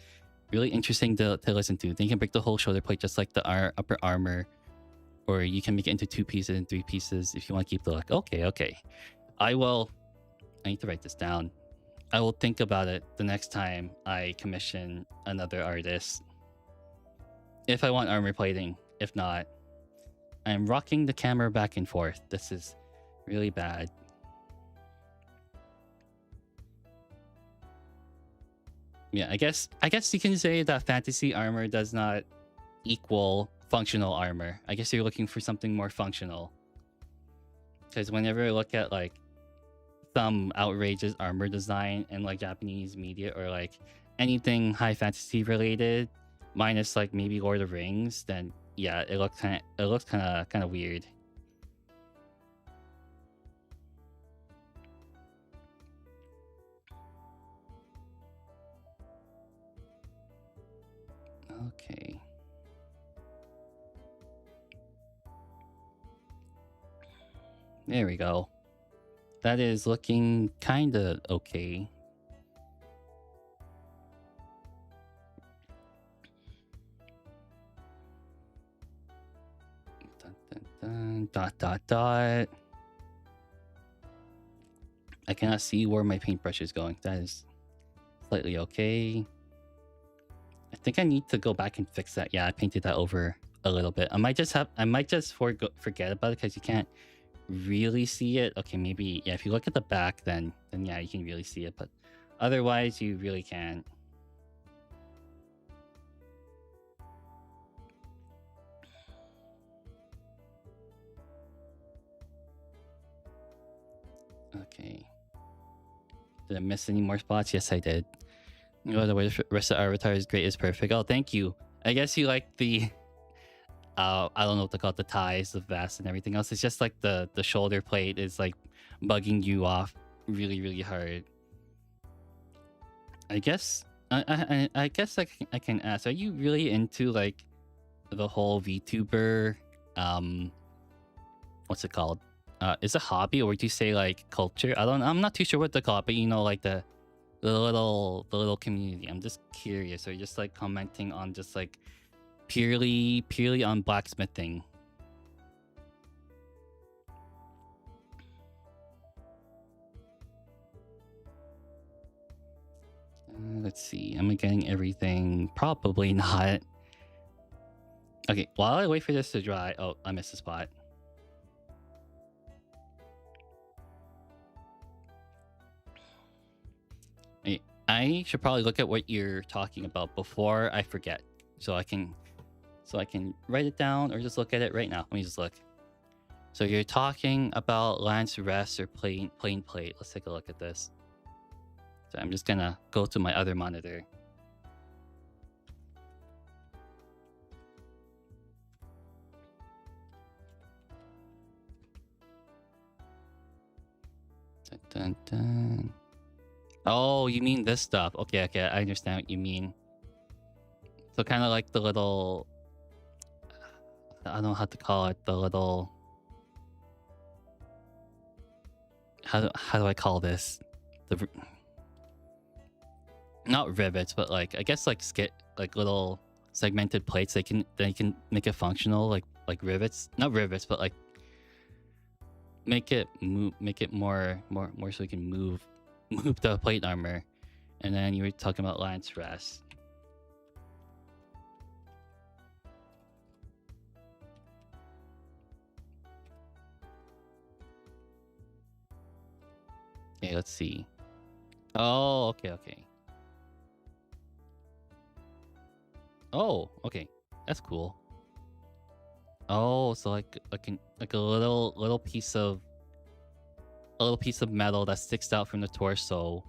really interesting to listen to. They can break the whole shoulder plate just like the upper armor, or you can make it into 2 pieces and 3 pieces if you want to keep the look. Okay. I need to write this down. I will think about it the next time I commission another artist. If I want armor plating. If not, I'm rocking the camera back and forth. This is really bad. Yeah, I guess you can say that fantasy armor does not equal functional armor. I guess you're looking for something more functional. Because whenever I look at like some outrageous armor design in like Japanese media or like anything high fantasy related, minus like maybe Lord of the Rings, then yeah, it looks kind of weird. Okay. There we go. That is looking kind of okay. Dot. I cannot see where my paintbrush is going. That is slightly okay. I think I need to go back and fix that. Yeah, I painted that over a little bit. I might just forget about it because you can't really see it. Okay, maybe yeah, if you look at the back then yeah, you can really see it, but otherwise you really can't. Okay. Did I miss any more spots? Yes, I did. Oh, the rest of our avatar is great, is perfect. Oh, thank you. I guess you like the I don't know what to call it, the ties, the vest and everything else. It's just like the shoulder plate is like bugging you off really hard. I guess I guess I can ask, are you really into like the whole VTuber what's it called? Is a hobby, or would you say like culture? I'm not too sure what to call it, but you know, like the little community. I'm just curious. Or just like commenting on just like purely on blacksmithing. Let's see. Am I getting everything? Probably not. Okay, while I wait for this to dry. Oh, I missed a spot. I should probably look at what you're talking about before I forget, so I can write it down or just look at it right now. Let me just look. So you're talking about lance rest or plain plate. Let's take a look at this. So I'm just gonna go to my other monitor. Dun, dun, dun. Oh, you mean this stuff? Okay, I understand what you mean. So kind of like the little, I don't know how to call it, the little, how do I call this? The not rivets, but like I guess like little segmented plates. They can make it functional, like rivets, not rivets, but like make it more so we can move the plate armor. And then you were talking about lance rest. Okay, let's see. Oh, okay. Oh, okay. That's cool. Oh, so like a little piece of metal that sticks out from the torso,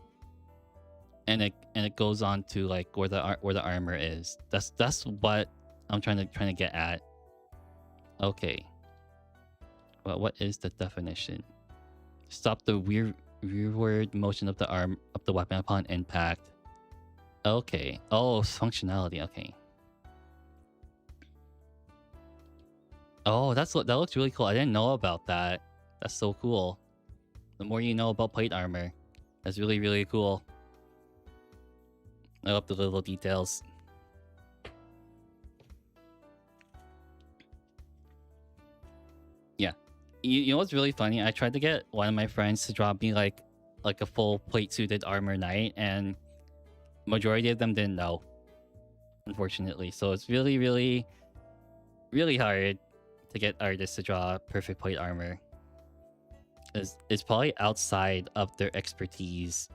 and it goes on to like where the armor is. That's what I'm trying to get at. Okay. Well, what is the definition? Stop the rearward motion of the weapon upon impact. Okay. Oh, functionality. Okay. Oh, that looks really cool. I didn't know about that. That's so cool. The more you know about plate armor, that's really, really cool. I love the little details. Yeah. You know what's really funny? I tried to get one of my friends to drop me like a full plate suited armor knight, and majority of them didn't know, unfortunately. So it's really, really, really hard to get artists to draw perfect plate armor. It's probably outside of their expertise.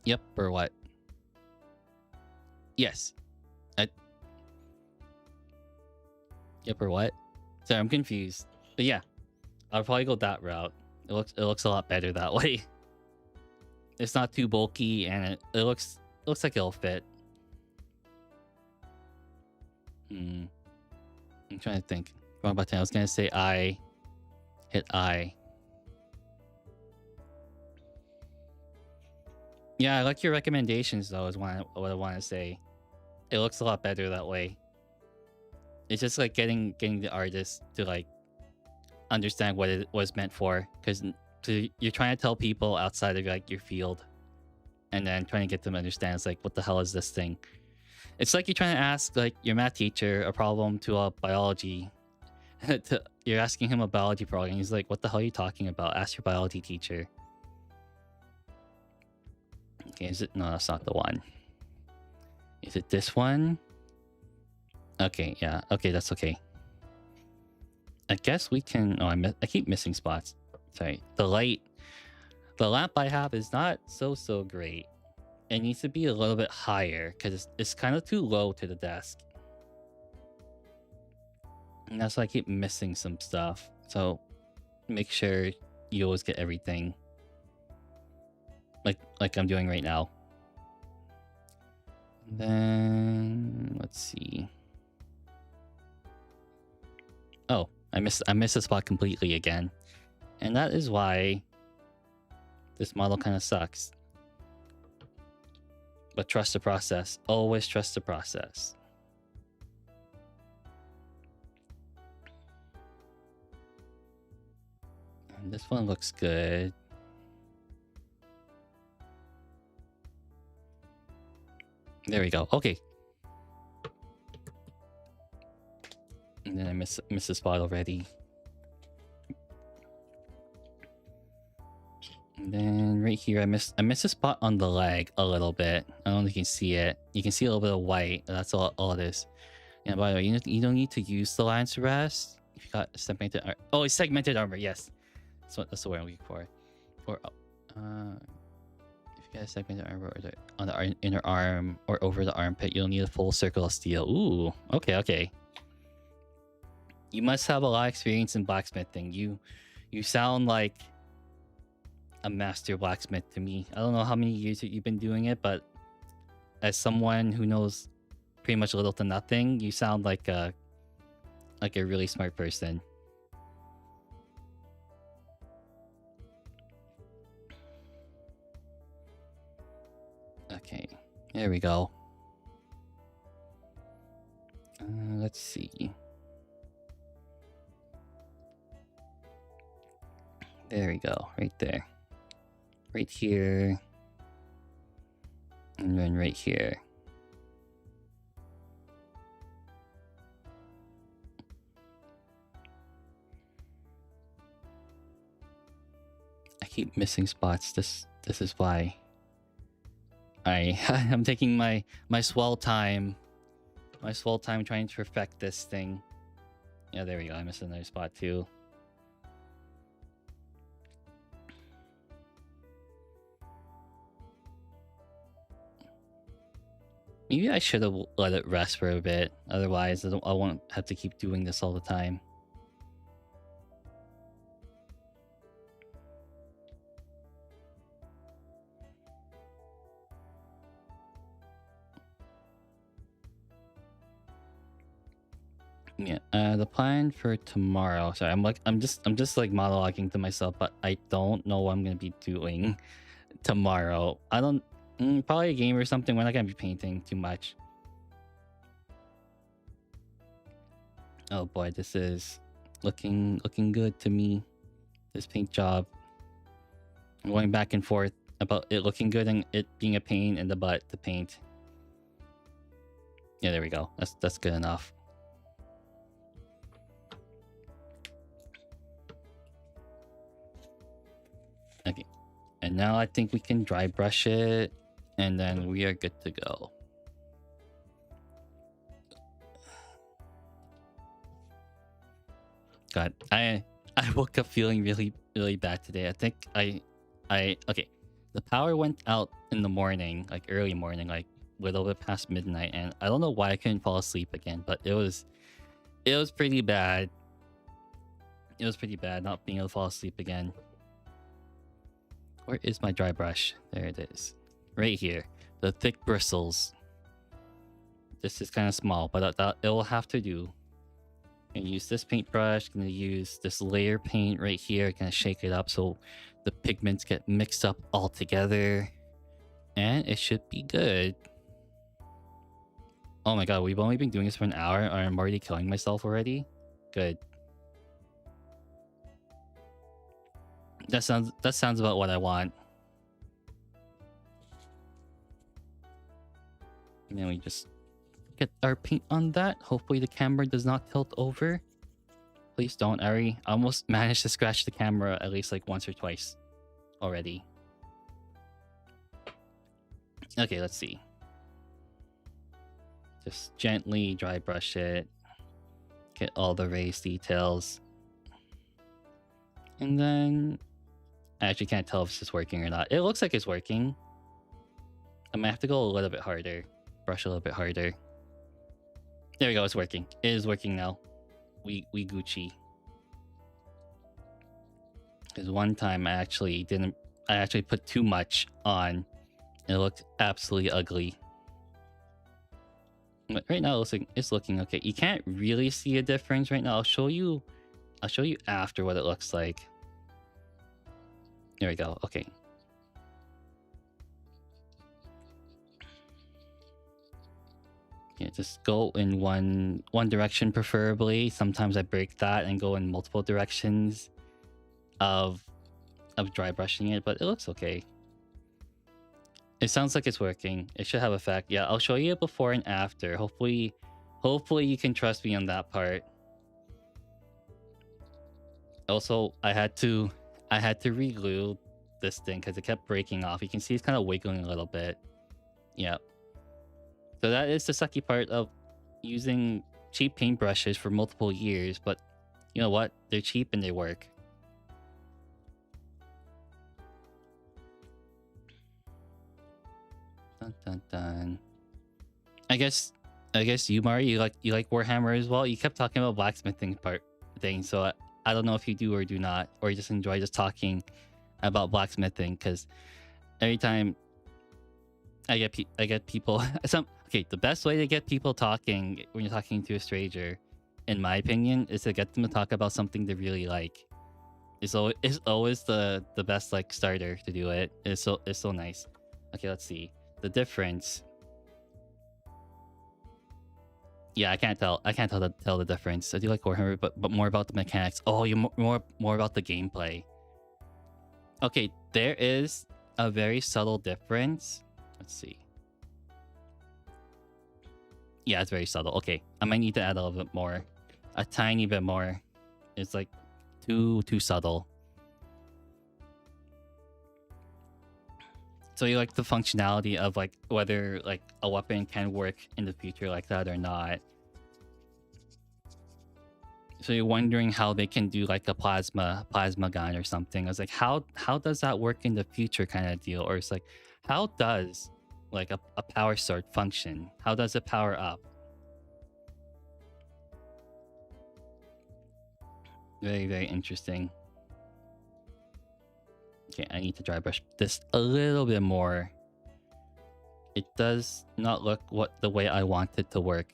Yep, or what? Yes. Yep, or what? Sorry, I'm confused. But yeah, I'll probably go that route. It looks a lot better that way. It's not too bulky, and it looks like it'll fit. I'm trying to think. Wrong button. I was gonna say I. Hit I. Yeah, I like your recommendations though, is what I want to say. It looks a lot better that way. It's just like getting the artist to like understand what it was meant for, because you're trying to tell people outside of like your field, and then trying to get them to understand. It's like, what the hell is this thing? It's like you're trying to ask like your math teacher a problem to a biology. You're asking him a biology problem. He's like, what the hell are you talking about? Ask your biology teacher. Okay, is it? No, that's not the one. Is it this one? Okay, yeah. Okay, that's okay. I guess we can... Oh, I keep missing spots. Sorry. The lamp I have is not so great. It needs to be a little bit higher, because it's kind of too low to the desk. And that's why I keep missing some stuff. So make sure you always get everything. Like I'm doing right now. And then let's see. Oh, I missed a spot completely again. And that is why this model kind of sucks. But trust the process. Always trust the process. And this one looks good. There we go. Okay. And then I miss a spot already. And then right here, I missed a spot on the leg a little bit. I don't know if you can see it. You can see a little bit of white. That's all it is. And by the way, you don't need to use the lines rest if you got segmented armor. Oh, it's segmented armor. Yes, that's the word I'm looking for. Or if you got segmented armor on the inner arm or over the armpit, you'll need a full circle of steel. Ooh, okay. You must have a lot of experience in blacksmithing. You sound like a master blacksmith to me. I don't know how many years you've been doing it, but as someone who knows pretty much little to nothing, you sound like a really smart person. Okay, there we go. Let's see. There we go, right there. Right here. And then right here. I keep missing spots. This is why I'm taking my swell time my full time trying to perfect this thing. Yeah, there we go. I missed another spot too. Maybe I should have let it rest for a bit. Otherwise, I won't have to keep doing this all the time. Yeah, the plan for tomorrow. Sorry, I'm just like monologuing to myself, but I don't know what I'm gonna be doing tomorrow. I don't probably a game or something. We're not gonna be painting too much. Oh boy, this is looking good to me. This paint job. I'm going back and forth about it looking good and it being a pain in the butt to paint. Yeah, there we go. That's good enough. Okay, and now I think we can dry brush it, and then we are good to go. God, I woke up feeling really bad today. I think okay. The power went out in the morning, like early morning, like a little bit past midnight, and I don't know why I couldn't fall asleep again, but it was pretty bad. It was pretty bad not being able to fall asleep again. Where is my dry brush? There it is. Right here. The thick bristles. This is kind of small, but it will have to do. Gonna use this paintbrush. Gonna use this layer paint right here. Gonna shake it up so the pigments get mixed up all together. And it should be good. Oh my god, we've only been doing this for an hour and I'm already killing myself already? Good. That sounds about what I want. And then we just get our paint on that. Hopefully the camera does not tilt over. Please don't, Ari. I almost managed to scratch the camera at least like once or twice already. Okay, let's see. Just gently dry brush it. Get all the raised details. And then I actually can't tell if this is working or not. It looks like it's working. I might have to go a little bit harder. Brush a little bit harder. There we go, it's working. It is working now. We Gucci. Because one time I actually put too much on. And it looked absolutely ugly. But right now it's looking okay. You can't really see a difference right now. I'll show you after what it looks like. There we go. Okay. Yeah, just go in one direction preferably. Sometimes I break that and go in multiple directions of dry brushing it, but it looks okay. It sounds like it's working. It should have effect. Yeah, I'll show you before and after. Hopefully you can trust me on that part. Also, I had to re-glue this thing because it kept breaking off. You can see it's kind of wiggling a little bit. Yeah. So that is the sucky part of using cheap paintbrushes for multiple years, but you know what? They're cheap and they work. Dun, dun, dun. I guess you, Mari, you like Warhammer as well. You kept talking about blacksmithing thing, so I don't know if you do or do not, or you just enjoy just talking about blacksmithing. Because every time I get people the best way to get people talking when you're talking to a stranger, in my opinion, is to get them to talk about something they really like. It's always the best like starter to do it. It's so nice. Okay, let's see the difference. Yeah, I can't tell the difference. I do like Warhammer, but more about the mechanics. Oh, you're more about the gameplay. Okay, there is a very subtle difference. Let's see. Yeah, it's very subtle. Okay, I might need to add a little bit more. A tiny bit more. It's like too subtle. So you like the functionality of like whether like a weapon can work in the future like that or not. So you're wondering how they can do like a plasma gun or something. I was like, how does that work in the future kind of deal? Or it's like, how does like a power sword function? How does it power up? Very, very interesting. Okay, I need to dry brush this a little bit more. It does not look the way I want it to work.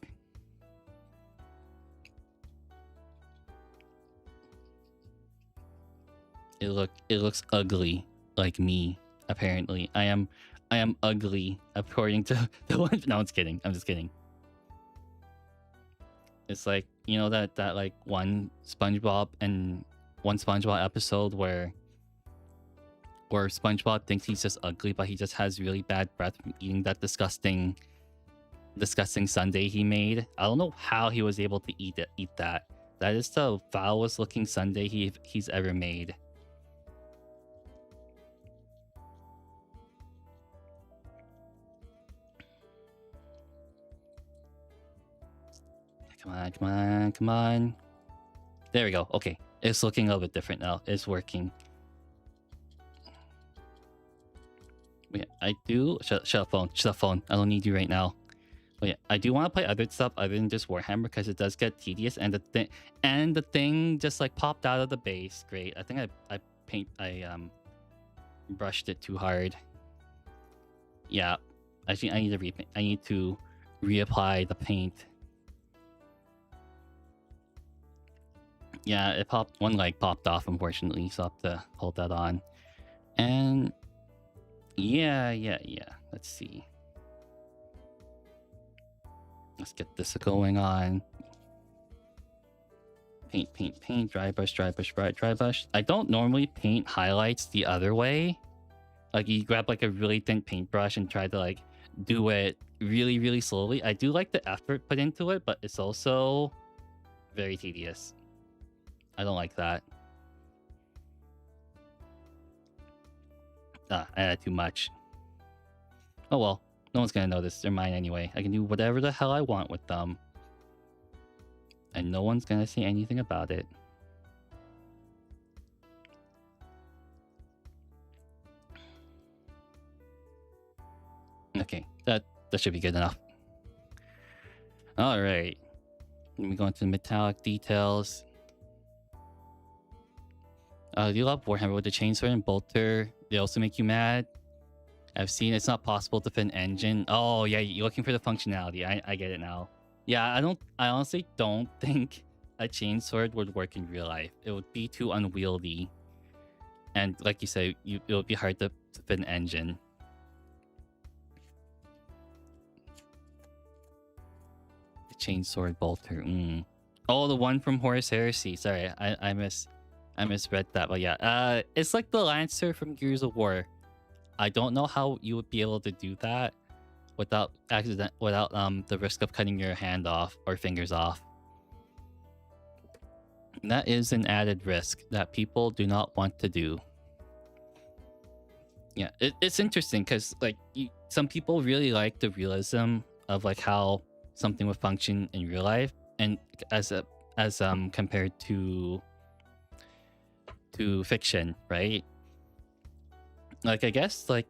It looks ugly, like me. Apparently, I am ugly according to the one. No, I'm just kidding. I'm just kidding. It's like, you know, that like one SpongeBob episode where SpongeBob thinks he's just ugly, but he just has really bad breath from eating that disgusting sundae he made. I don't know how he was able to eat that. That is the foulest looking sundae he's ever made. Come on. There we go. Okay. It's looking a little bit different now. It's working. Yeah, I do. Shut up, phone. I don't need you right now. But yeah, I do want to play other stuff other than just Warhammer because it does get tedious, and the thing just like popped out of the base. Great. I think I brushed it too hard. Yeah. I think I need to repaint. I need to reapply the paint. Yeah, it popped. One leg popped off, unfortunately, so I have to hold that on. And yeah. Let's see. Let's get this going on. Paint, dry brush. I don't normally paint highlights the other way. Like you grab like a really thin paintbrush and try to like do it really, really slowly. I do like the effort put into it, but it's also very tedious. I don't like that. I added too much. Oh well, no one's gonna notice. They're mine anyway. I can do whatever the hell I want with them. And no one's gonna say anything about it. Okay, that should be good enough. Alright. Let me go into the metallic details. Do you love Warhammer with the chainsword and bolter? They also make you mad? I've seen it's not possible to fit an engine. Oh yeah, you're looking for the functionality. I get it now. Yeah, I honestly don't think a chainsword would work in real life. It would be too unwieldy. And like you said, it would be hard to fit an engine. The chainsword bolter. Oh, the one from Horus Heresy. Sorry, I misread that. But yeah, it's like the Lancer from Gears of War. I don't know how you would be able to do that without the risk of cutting your hand off or fingers off. That is an added risk that people do not want to do. Yeah, it's interesting because like some people really like the realism of like how something would function in real life, and as compared to fiction, right? Like I guess like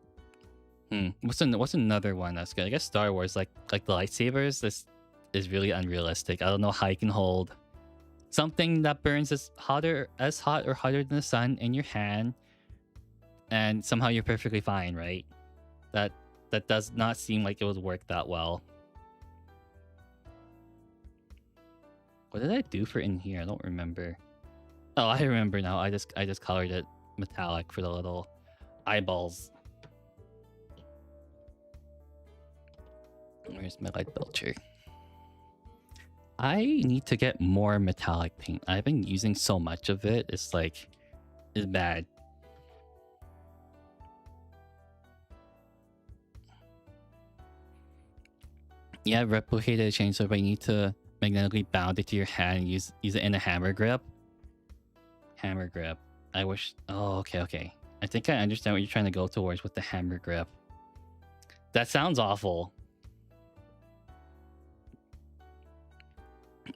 what's another one that's good? I guess Star Wars, like the lightsabers. This is really unrealistic. I don't know how you can hold something that burns as hot or hotter than the sun in your hand, and somehow you're perfectly fine, right? That does not seem like it would work that well. What did I do for in here? I don't remember. Oh, I remember now. I just colored it metallic for the little eyeballs. Where's my light belcher? I need to get more metallic paint. I've been using so much of it. It's bad. Yeah, replicated chainsaw, but you need to magnetically bound it to your hand and use it in a hammer grip. Hammer grip. I wish. Oh, okay. I think I understand what you're trying to go towards with the hammer grip. That sounds awful.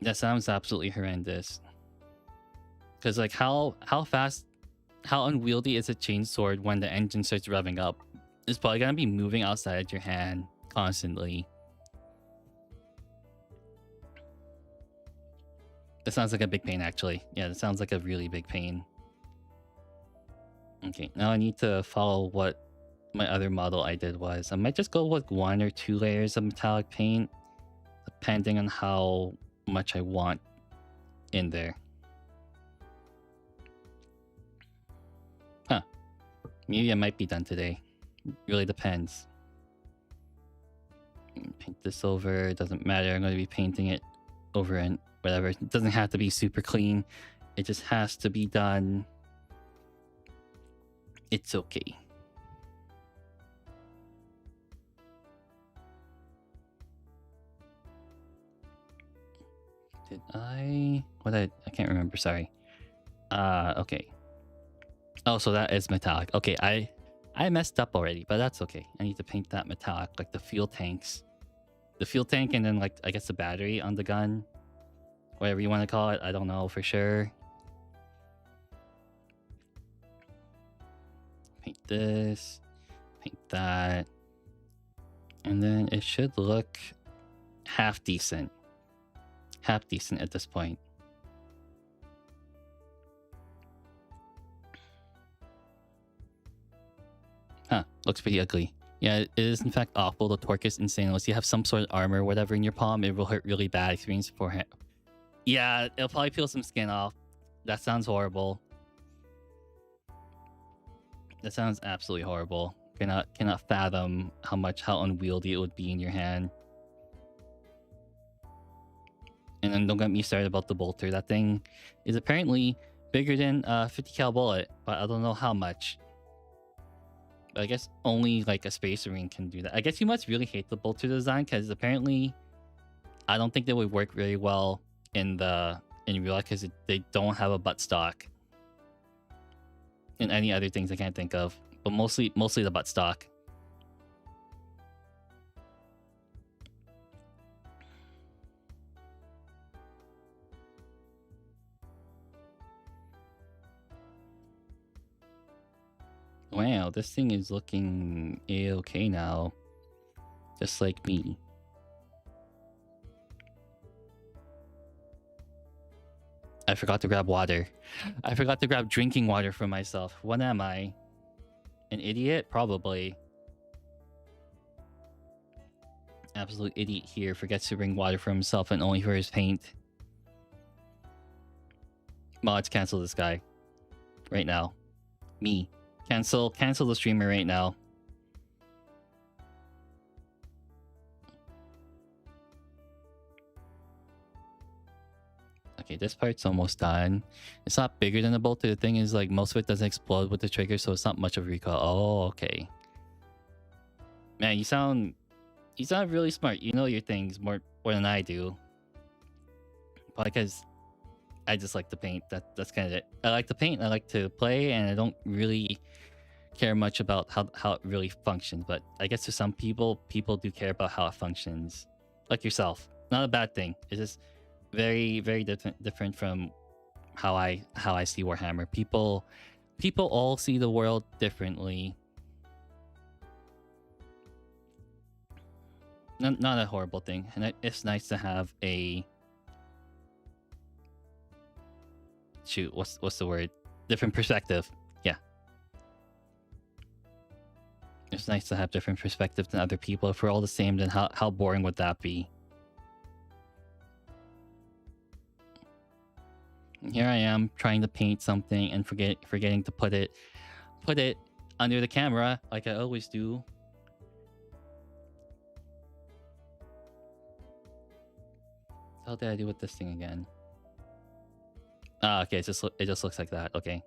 That sounds absolutely horrendous. Because like how fast, how unwieldy is a chainsword when the engine starts revving up? It's probably gonna be moving outside your hand constantly. That sounds like a big pain, actually. Yeah, that sounds like a really big pain. Okay, now I need to follow what my other model I did was. I might just go with 1 or 2 layers of metallic paint, depending on how much I want in there. Huh. Maybe I might be done today. Really depends. Paint this over. It doesn't matter. I'm going to be painting it over and whatever. It doesn't have to be super clean. It just has to be done. It's okay. Did I... What I can't remember, sorry. Okay. Oh, so that is metallic. Okay, I messed up already, but that's okay. I need to paint that metallic, like the fuel tanks. The fuel tank and then, like, I guess the battery on the gun. Whatever you want to call it. I don't know for sure. Paint this. Paint that. And then it should look half decent. Half decent at this point. Huh, looks pretty ugly. Yeah, it is in fact awful. The torque is insane. Unless you have some sort of armor or whatever in your palm, it will hurt really bad. Experience beforehand. Yeah, it'll probably peel some skin off. That sounds horrible. That sounds absolutely horrible. Cannot fathom how unwieldy it would be in your hand. And then don't get me started about the bolter. That thing is apparently bigger than a 50 cal bullet, but I don't know how much. But I guess only like a space marine can do that. I guess you must really hate the bolter design because apparently I don't think they would work very well in real life because they don't have a buttstock. And any other things I can't think of, but mostly the buttstock. Wow, this thing is looking a-okay now. Just like me. I forgot to grab water. I forgot to grab drinking water for myself. What am I? An idiot? Probably. Absolute idiot here. Forgets to bring water for himself and only for his paint. Mods, cancel this guy. Right now. Me. Cancel the streamer right now. Okay, this part's almost done. It's not bigger than the bolter. The thing is, like, most of it doesn't explode with the trigger, so it's not much of a recoil. Oh, okay. Man, you sound really smart. You know your things more than I do. Probably because I just like to paint. That's kind of it. I like to paint. I like to play, and I don't really care much about how it really functions. But I guess to some people do care about how it functions. Like yourself. Not a bad thing. It's just very, very different from how I see Warhammer. People all see the world differently. Not a horrible thing, and it's nice to have a shoot. What's the word? Different perspective. Yeah, it's nice to have different perspective than other people. If we're all the same, then how boring would that be? Here I am trying to paint something and forgetting to put it under the camera like I always do. What did I do with this thing again? Ah, okay, it just looks like that. Okay.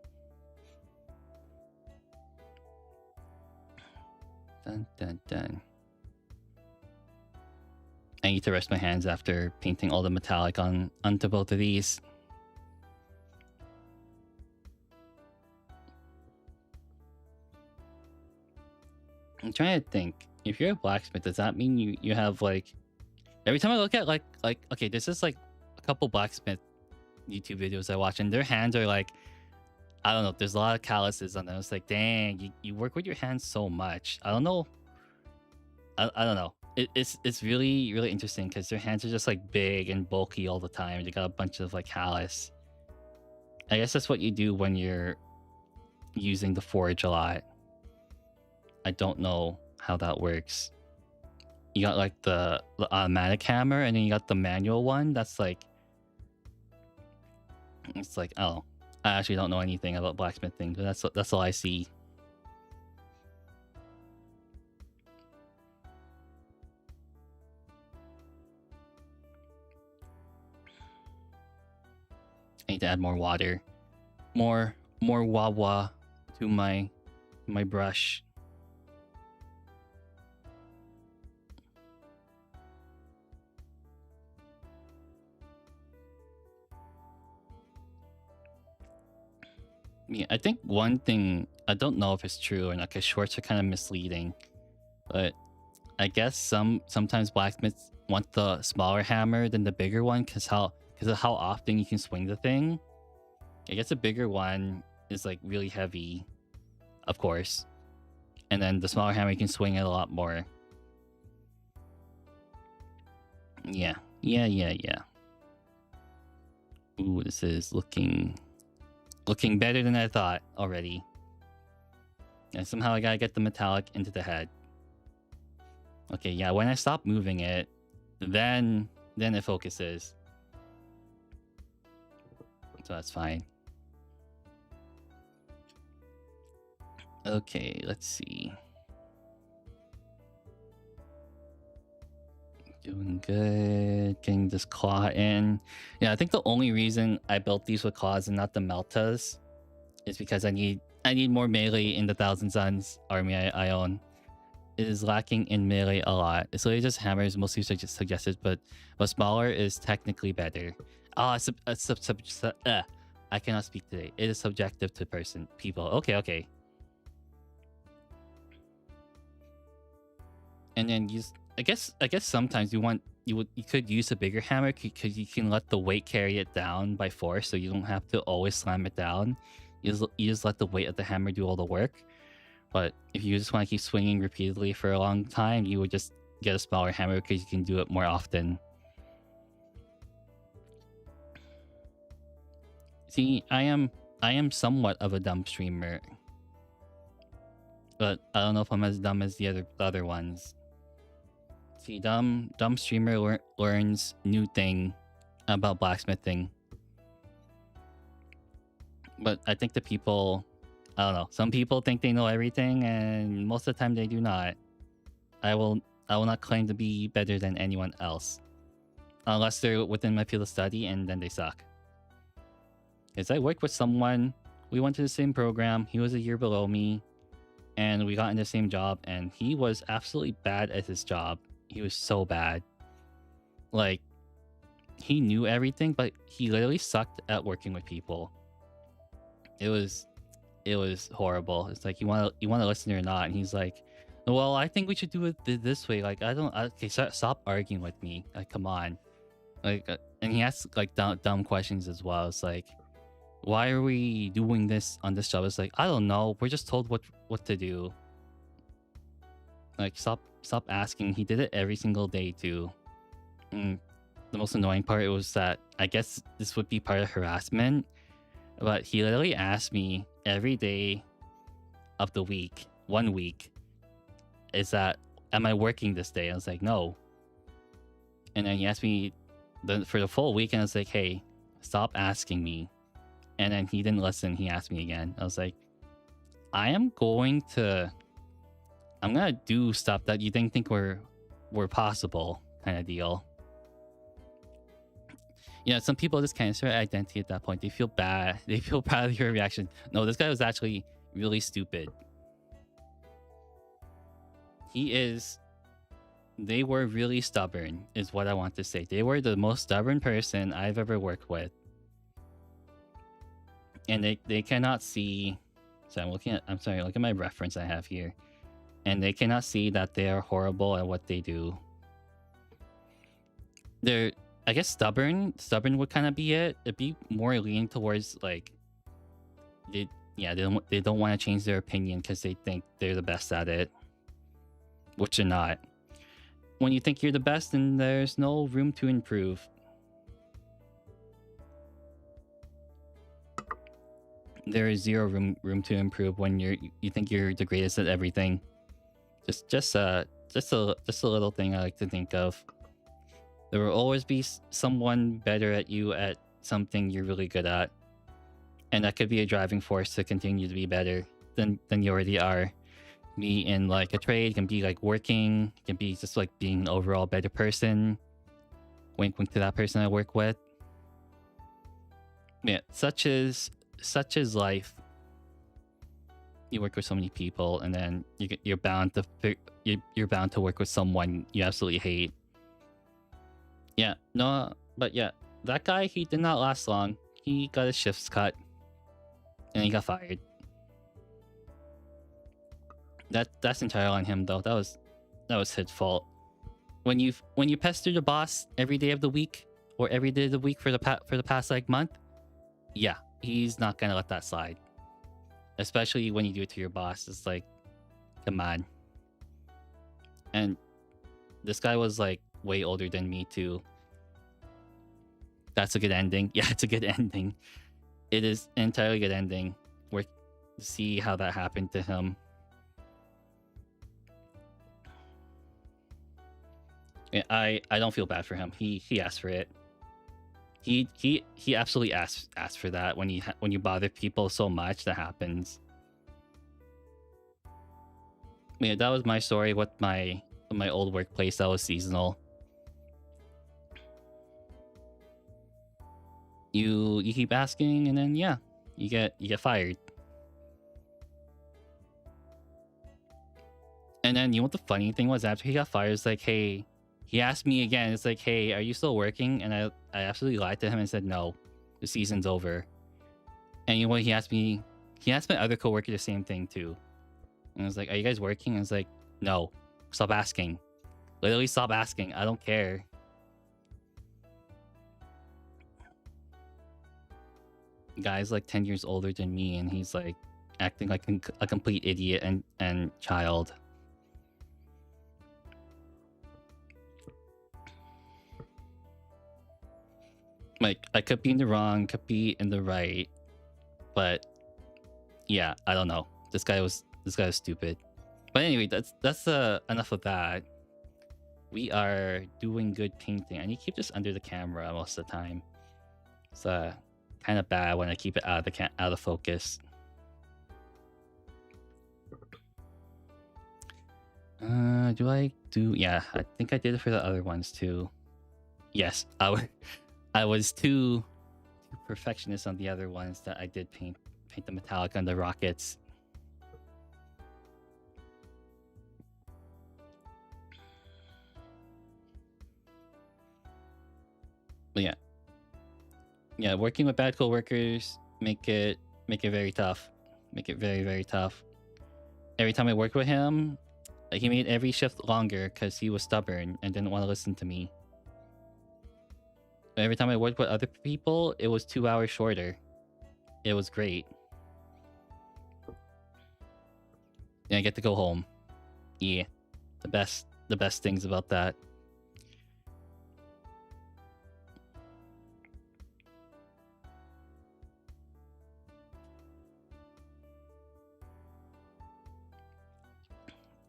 Dun dun dun. I need to rest my hands after painting all the metallic onto both of these. I'm trying to think. if you're a blacksmith, does that mean you have like, every time I look at like okay, this is like a couple blacksmith YouTube videos I watch, and their hands are like, I don't know, there's a lot of calluses on them. It's like, dang, you work with your hands so much. I don't know. I don't know. It's really, really interesting because their hands are just like big and bulky all the time. They got a bunch of like callus. I guess that's what you do when you're using the forge a lot. I don't know how that works. You got like the automatic hammer, and then you got the manual one. That's like, it's like, oh, I actually don't know anything about blacksmithing, but that's all I see. I need to add more water, more wawa to my brush. Yeah, I think one thing, I don't know if it's true or not, because shorts are kind of misleading, but I guess sometimes blacksmiths want the smaller hammer than the bigger one because of how often you can swing the thing. I guess a bigger one is like really heavy, of course, and then the smaller hammer you can swing it a lot more. Yeah. Ooh, this is looking better than I thought already. And somehow I gotta get the metallic into the head. Okay, yeah, when I stop moving it, then it focuses. So that's fine. Okay, let's see. Doing good. Getting this claw in. Yeah, I think the only reason I built these with claws and not the meltas is because I need more melee in the Thousand Suns army I own. It is lacking in melee a lot. It's literally just hammers, mostly suggested, but smaller is technically better. I cannot speak today. It is subjective to people. Okay. And then I guess sometimes you could use a bigger hammer because you can let the weight carry it down by force, so you don't have to always slam it down. You just let the weight of the hammer do all the work. But if you just want to keep swinging repeatedly for a long time, you would just get a smaller hammer because you can do it more often. See, I am somewhat of a dumb streamer, but I don't know if I'm as dumb as the other ones. See, dumb streamer learns new thing about blacksmithing. But I think the people, I don't know, some people think they know everything, and most of the time they do not. I will not claim to be better than anyone else, unless they're within my field of study, and then they suck. Because I worked with someone, we went to the same program, he was a year below me, and we got in the same job, and he was absolutely bad at his job. He was so bad. Like, he knew everything, but he literally sucked at working with people. It was horrible. It's like, you want to listen or not? And he's like, well, I think we should do it this way. Like, okay, stop arguing with me. Like, come on. Like, and he asks like dumb questions as well. It's like, why are we doing this on this job? It's like, I don't know. We're just told what to do. Like, stop asking. He did it every single day too. And the most annoying part was that, I guess this would be part of harassment, but he literally asked me every day of the week, 1 week, is that, am I working this day? I was like, no. And then he asked me for the full week, and I was like, hey, stop asking me. And then he didn't listen. He asked me again. I was like, I'm gonna do stuff that you didn't think were possible, kind of deal. Yeah, some people just kind of start identity at that point. They feel bad. They feel proud of your reaction. No, this guy was actually really stupid. They were really stubborn, is what I want to say. They were the most stubborn person I've ever worked with. And they cannot see. So look at my reference I have here. and they cannot see that they are horrible at what they do. They're, I guess, stubborn. Stubborn would kind of be it. It'd be more leaning towards like they don't want to change their opinion because they think they're the best at it, which they're not. When you think you're the best, then there's no room to improve. There is zero room to improve when you think you're the greatest at everything. Just a little thing I like to think of. There will always be someone better at you at something you're really good at, and that could be a driving force to continue to be better than you already are. Be in like a trade, can be like working, can be just like being an overall better person. Wink wink to that person I work with. Yeah, such is life. You work with so many people, and then you're bound to work with someone you absolutely hate. Yeah, no, but yeah, that guy, he did not last long. He got his shifts cut, and he got fired. That's entirely on him though. That was his fault. When you pester the boss every day of the week or every day of the week for the past like month, yeah, he's not gonna let that slide. Especially when you do it to your boss. It's like, come on. And this guy was like way older than me too. That's a good ending. Yeah, it's a good ending. It is an entirely good ending. We're to see how that happened to him. Yeah, I don't feel bad for him. He asked for it. He absolutely asked for that. When you bother people so much, that happens. Yeah, that was my story with my old workplace that was seasonal. You keep asking, and then yeah, you get fired. And then you know what the funny thing was? After he got fired, it's like, hey, he asked me again. It's like, hey, are you still working? And I absolutely lied to him and said, no, the season's over. And you know what he asked me? He asked my other coworker the same thing too. And I was like, are you guys working? And I was like, no, stop asking. Literally stop asking. I don't care. The guy's like 10 years older than me, and he's like acting like a complete idiot and child. Like, I could be in the wrong, could be in the right, but yeah, I don't know. This guy was stupid. But anyway, that's enough of that. We are doing good painting. I need to keep this under the camera most of the time. It's kind of bad when I keep it out of focus. Do I do? Yeah, I think I did it for the other ones too. Yes, I was too perfectionist on the other ones that I did paint the metallic on the rockets. But yeah, working with bad coworkers make it very tough. Make it very, very tough. Every time I worked with him, he made every shift longer because he was stubborn and didn't want to listen to me. Every time I worked with other people, it was 2 hours shorter. It was great. And I get to go home. Yeah, the best things about that.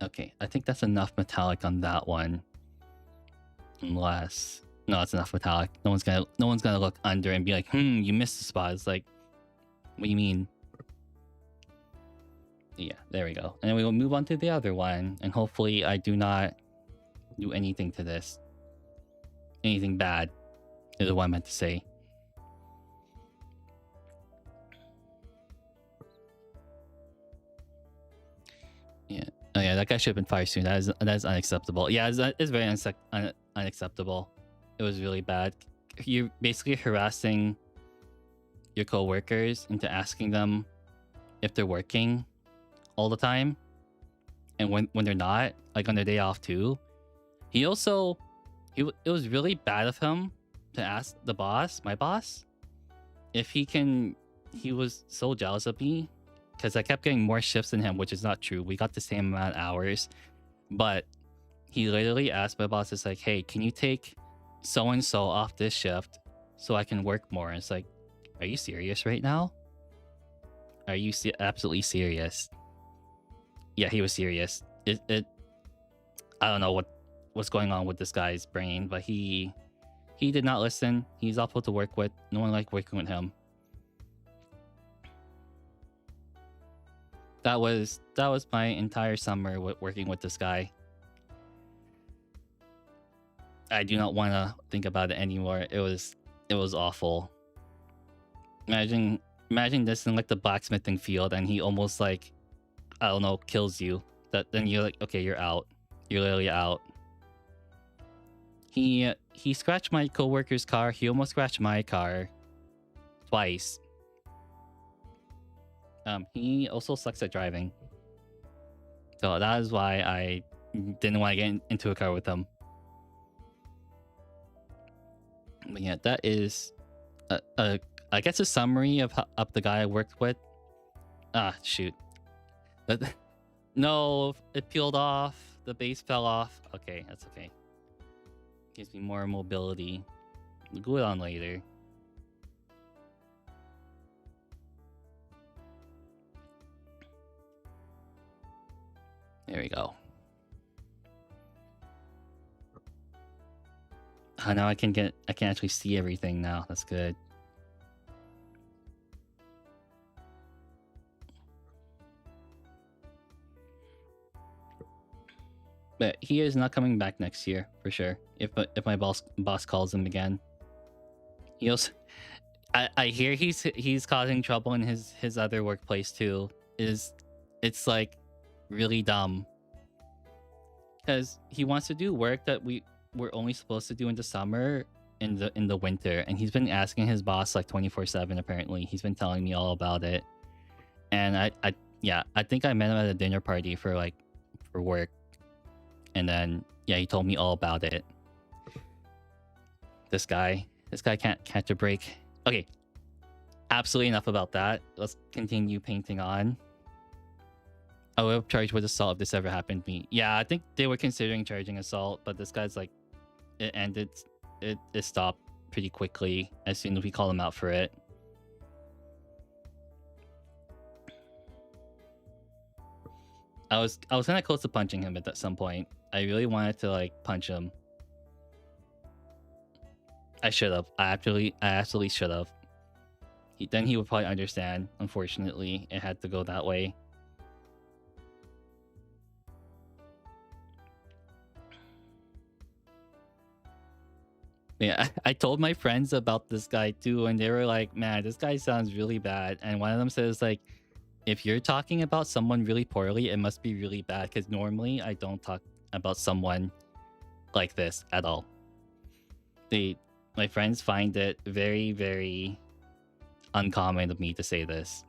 Okay, I think that's enough metallic on that one. Unless, no, it's enough metallic. No one's gonna look under and be like, you missed the spot. It's like, what do you mean? Yeah, there we go. And we will move on to the other one, and hopefully I do not do anything to this. Anything bad is what I meant to say. Yeah. Oh yeah, that guy should have been fired soon. That is unacceptable. Yeah, it's very unacceptable. It was really bad. You're basically harassing your coworkers into asking them if they're working all the time, and when they're not, like on their day off too. He also, it was really bad of him to ask the boss, my boss, if he can. He was so jealous of me because I kept getting more shifts than him, which is not true. We got the same amount of hours, but he literally asked my boss, "It's like, hey, can you take so and so off this shift so I can work more?" And it's like, are you serious right now? Are you absolutely serious? Yeah, he was serious. I don't know what's going on with this guy's brain, but he did not listen. He's awful to work with. No one liked working with him. That was my entire summer working with this guy. I do not want to think about it anymore. It was awful. Imagine this in like the blacksmithing field, and he almost like, I don't know, kills you. Then you're like, okay, you're out. You're literally out. He scratched my coworker's car. He almost scratched my car twice. He also sucks at driving. So that is why I didn't want to get into a car with him. But yeah, that is I guess a summary of the guy I worked with. Ah, shoot. No, it peeled off. The base fell off. Okay, that's okay. Gives me more mobility. We'll glue it on later. There we go. Now I can actually see everything now. That's good. But he is not coming back next year for sure. If my boss calls him again. He also, I hear he's causing trouble in his other workplace too. It's like really dumb because he wants to do work that we're only supposed to do in the summer, in the winter, and he's been asking his boss like 24/7. Apparently, he's been telling me all about it, and I think I met him at a dinner party for work, and then he told me all about it. This guy can't catch a break. Okay, absolutely enough about that. Let's continue painting on. I would have charged with assault if this ever happened to me. Yeah, I think they were considering charging assault, but this guy's like, it ended. It stopped pretty quickly as soon as we called him out for it. I was kind of close to punching him at some point. I really wanted to like punch him. I should have. I absolutely should have. Then he would probably understand. Unfortunately, it had to go that way. Yeah, I told my friends about this guy too, and they were like, "Man, this guy sounds really bad." And one of them says, "Like, if you're talking about someone really poorly, it must be really bad, because normally I don't talk about someone like this at all." My friends find it very, very uncommon of me to say this.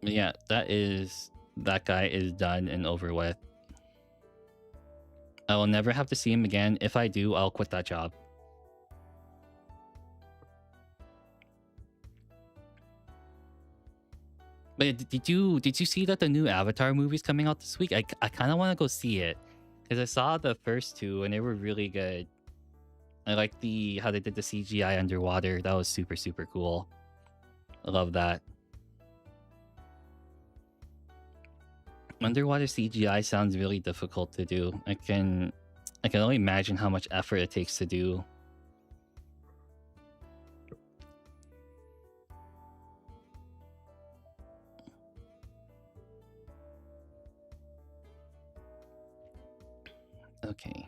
But yeah, that guy is done and over with. I will never have to see him again. If I do, I'll quit that job. But did you see that the new Avatar movie's coming out this week? I kind of want to go see it because I saw the first two and they were really good. I like how they did the CGI underwater. That was super, super cool. I love that. Underwater CGI sounds really difficult to do. I can only imagine how much effort it takes to do. Okay.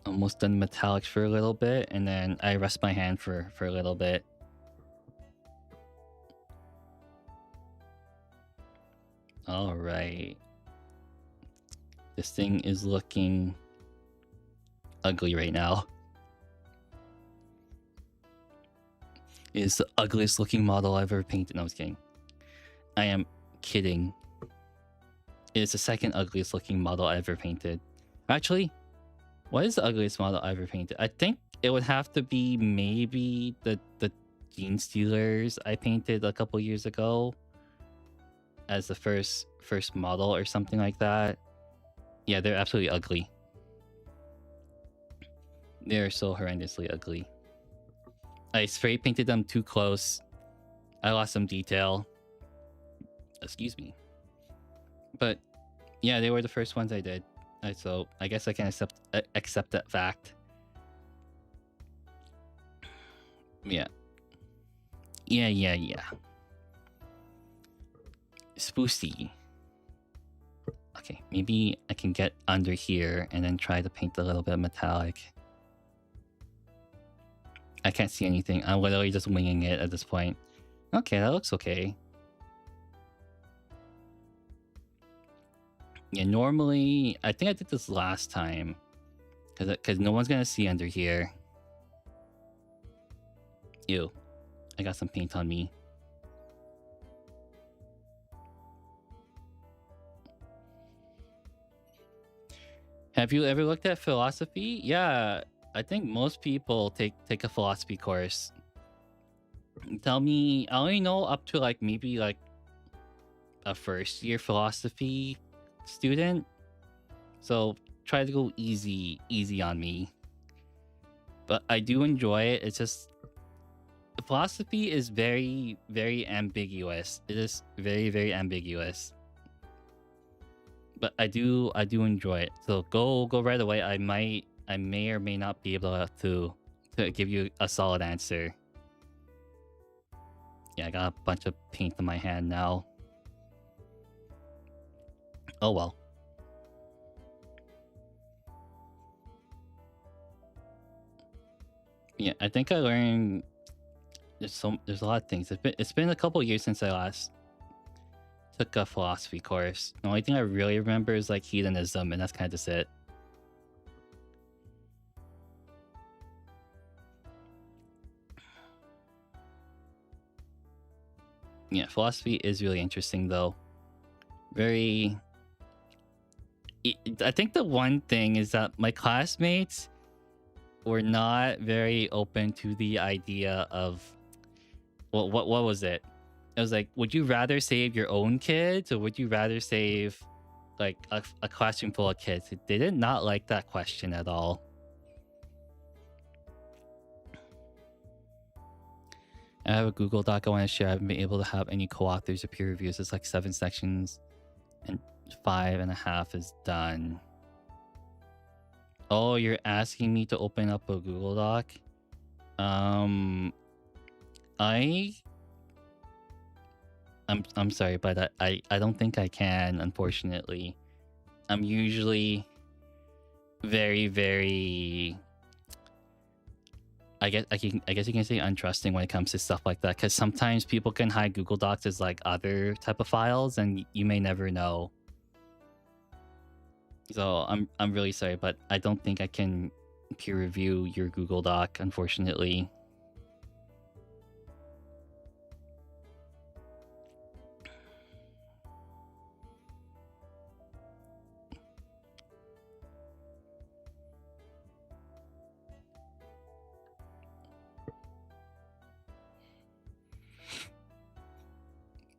Almost done metallics for a little bit, and then I rest my hand for a little bit. All right. This thing is looking ugly right now. is the ugliest looking model I've ever painted. No, I was kidding. I am kidding. It is the second ugliest looking model I ever painted. Actually, what is the ugliest model I ever painted? I think it would have to be maybe the Gene Stealers I painted a couple years ago as the first model or something like that. Yeah, they're absolutely ugly. They're so horrendously ugly. I spray painted them too close. I lost some detail. Excuse me. But yeah, they were the first ones I did. So I guess I can accept that fact. Yeah. Yeah. Spoosy. Okay, maybe I can get under here and then try to paint a little bit of metallic. I can't see anything. I'm literally just winging it at this point. Okay, that looks okay. Yeah, normally, I think I did this last time. Because no one's gonna see under here. Ew. I got some paint on me. Have you ever looked at philosophy? Yeah, I think most people take a philosophy course. Tell me, I only know up to like maybe like a first year philosophy student. So try to go easy on me. But I do enjoy it. It's just philosophy is very, very ambiguous. It is very, very ambiguous. But I do enjoy it. So go right away. I may or may not be able to give you a solid answer. Yeah, I got a bunch of paint in my hand now. Oh well. Yeah, I think I learned there's a lot of things. It's been a couple years since I last took a philosophy course. The only thing I really remember is like hedonism, and that's kind of just it. Yeah, philosophy is really interesting though. I think the one thing is that my classmates were not very open to the idea of what was it? It was like, would you rather save your own kids or would you rather save like a classroom full of kids? They did not like that question at all. I have a Google Doc I want to share. I haven't been able to have any co-authors or peer reviews. It's like 7 sections and 5.5 is done. Oh, you're asking me to open up a Google Doc? I'm sorry, but I don't think I can, unfortunately. I'm usually very, very, I guess you can say untrusting when it comes to stuff like that, because sometimes people can hide Google Docs as like other type of files and you may never know. So I'm really sorry, but I don't think I can peer review your Google Doc, unfortunately.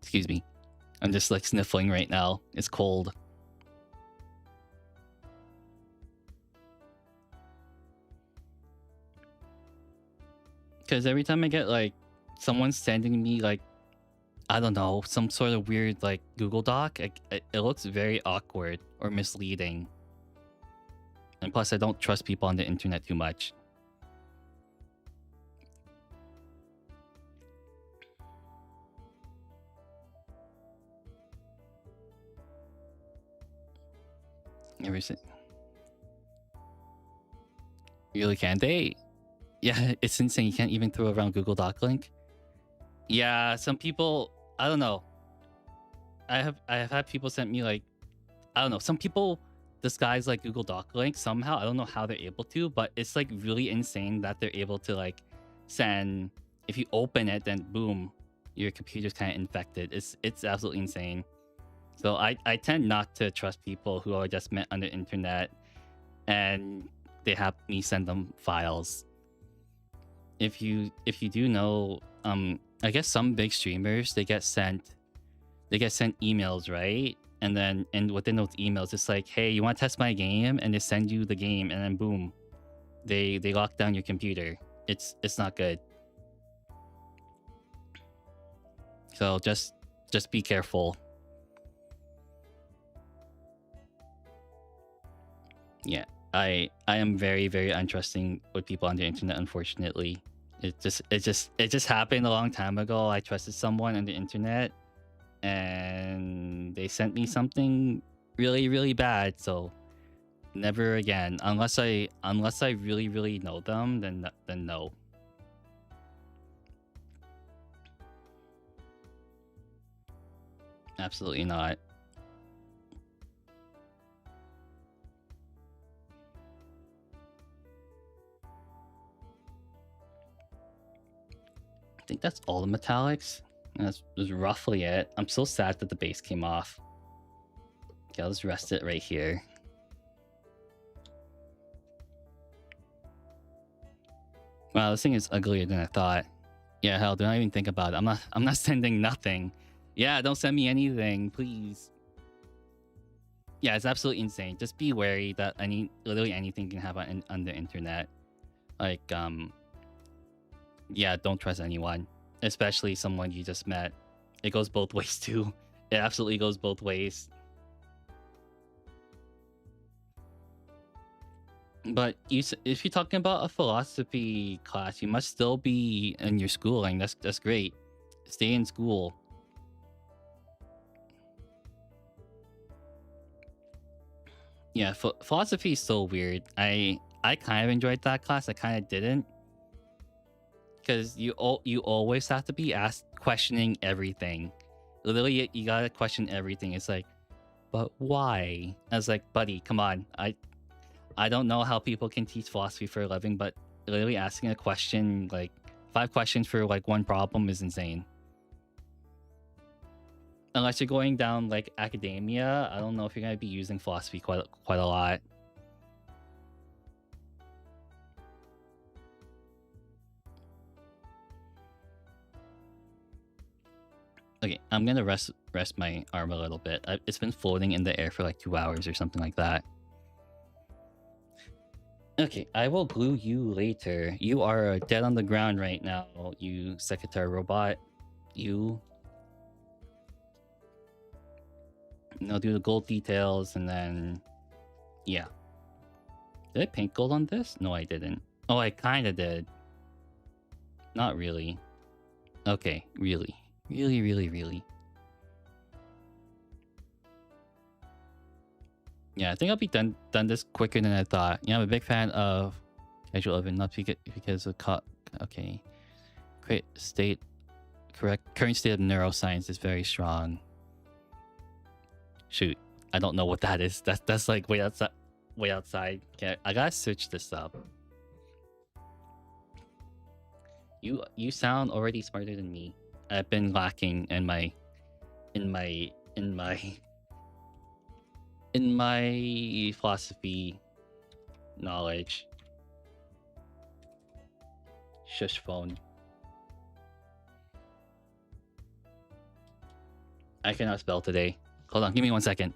Excuse me. I'm just like sniffling right now. It's cold. Because every time I get like someone sending me like, I don't know, some sort of weird like Google Doc, it looks very awkward or misleading. And plus I don't trust people on the internet too much. Ever since. Really can they? Yeah, it's insane. You can't even throw around Google Doc link. Yeah, some people, I don't know. I have had people send me like, I don't know, some people disguise like Google Doc link somehow. I don't know how they're able to, but it's like really insane that they're able to like send if you open it, then boom, your computer's kind of infected. It's absolutely insane. So I tend not to trust people who are just met on the internet and they have me send them files. If you do know, I guess some big streamers, they get sent emails, right? And then within those emails, it's like, hey, you want to test my game? And they send you the game, and then boom, they lock down your computer. It's not good. So just be careful. Yeah, I am very, very untrusting with people on the internet, unfortunately. It just happened a long time ago. I trusted someone on the internet and they sent me something really, really bad. So never again. Unless I really, really know them, then no. Absolutely not. I think that's all the metallics. That's roughly it. I'm so sad that the base came off. Okay, I'll just rest it right here. Wow, this thing is uglier than I thought. Yeah, hell, do not even think about it. I'm not sending nothing. Yeah, don't send me anything, please. Yeah, it's absolutely insane. Just be wary that literally anything can happen on the internet. Like, yeah, don't trust anyone, especially someone you just met. It goes both ways too. It absolutely goes both ways. But if you're talking about a philosophy class, you must still be in your schooling. That's great. Stay in school. Yeah, philosophy is so weird. I kind of enjoyed that class. I kind of didn't, because you always have to be questioning everything. Literally, you gotta question everything. It's like, but why? I was like, buddy, come on. I don't know how people can teach philosophy for a living, but literally asking a question, like 5 questions for like one problem, is insane. Unless you're going down like academia, I don't know if you're gonna be using philosophy quite a lot. Okay, I'm gonna rest my arm a little bit. It's been floating in the air for like 2 hours or something like that. Okay, I will glue you later. You are dead on the ground right now, you Sekhetar robot. You. I'll do the gold details and then... Yeah. Did I paint gold on this? No, I didn't. Oh, I kind of did. Not really. Okay, really. Really, really, really. Yeah, I think I'll be done this quicker than I thought. Yeah, I'm a big fan of casual oven, not because of okay. Current state of neuroscience is very strong. Shoot, I don't know what that is. That's like way outside. Okay, I gotta search this up. You sound already smarter than me. I've been lacking in my philosophy knowledge. Shush phone. I cannot spell today. Hold on, give me 1 second.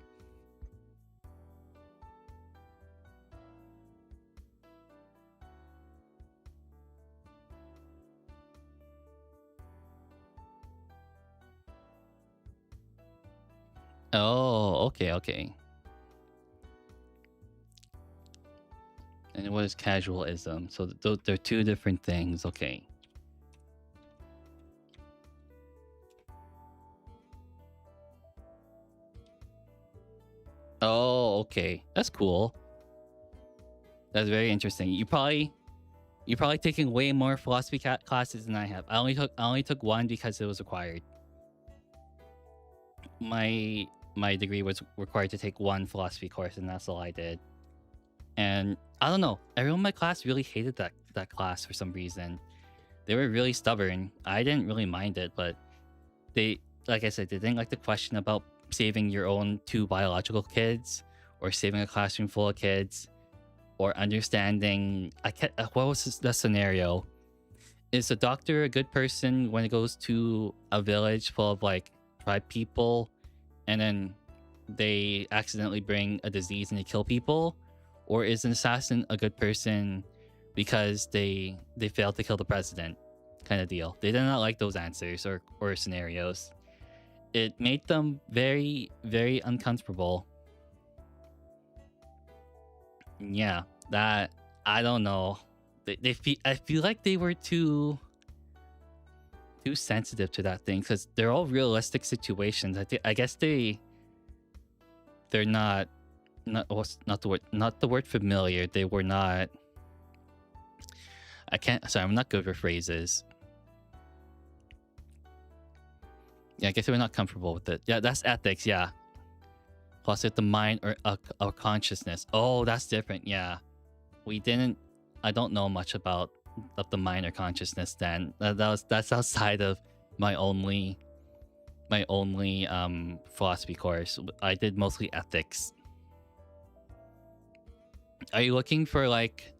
Oh, okay. And what is casualism? So they're 2 different things. Okay. Oh, okay. That's cool. That's very interesting. You're probably taking way more philosophy classes than I have. I only took 1 because it was required. My degree was required to take 1 philosophy course, and that's all I did. And I don't know, everyone in my class really hated that class for some reason. They were really stubborn. I didn't really mind it, but they, like I said, they didn't like the question about saving your own 2 biological kids, or saving a classroom full of kids, or understanding. What was the scenario? Is a doctor a good person when it goes to a village full of like tribe people, and then they accidentally bring a disease and they kill people? Or is an assassin a good person because they failed to kill the president, kind of deal? They did not like those answers or scenarios. It made them very, very uncomfortable. Yeah, that, I don't know. I feel like they were too sensitive to that thing, because they're all realistic situations. I guess they're not the word familiar. They were not. Sorry, I'm not good with phrases. Yeah, I guess they were not comfortable with it. Yeah, that's ethics. Yeah, plus with the mind or consciousness. Oh, that's different. Yeah, we didn't. I don't know much about the mind or consciousness. Then that's outside of my only philosophy course. I did mostly ethics. Are you looking for like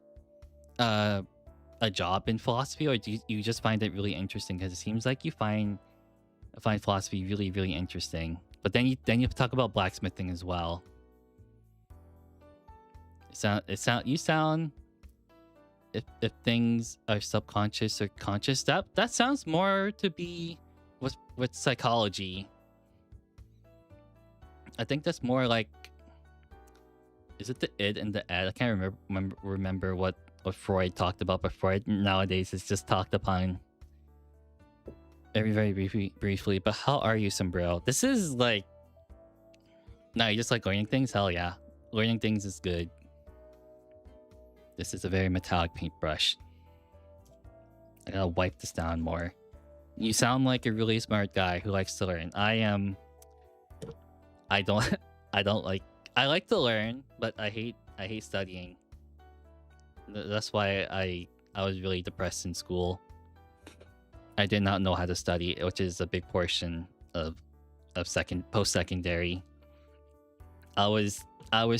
a job in philosophy, or do you just find it really interesting? Because it seems like you find philosophy really, really interesting. But then you talk about blacksmithing as well. You sound, if things are subconscious or conscious, that sounds more to be with psychology. I think that's more like, is it the id and the ed? I can't remember what Freud talked about, but Freud nowadays is just talked upon very briefly. But how are you, Sombrero? This is like, no, you just like learning things? Hell yeah. Learning things is good. This is a very metallic paintbrush. I gotta wipe this down more. You sound like a really smart guy who likes to learn. I like to learn, but I hate studying. That's why I was really depressed in school. I did not know how to study, which is a big portion of post-secondary. I was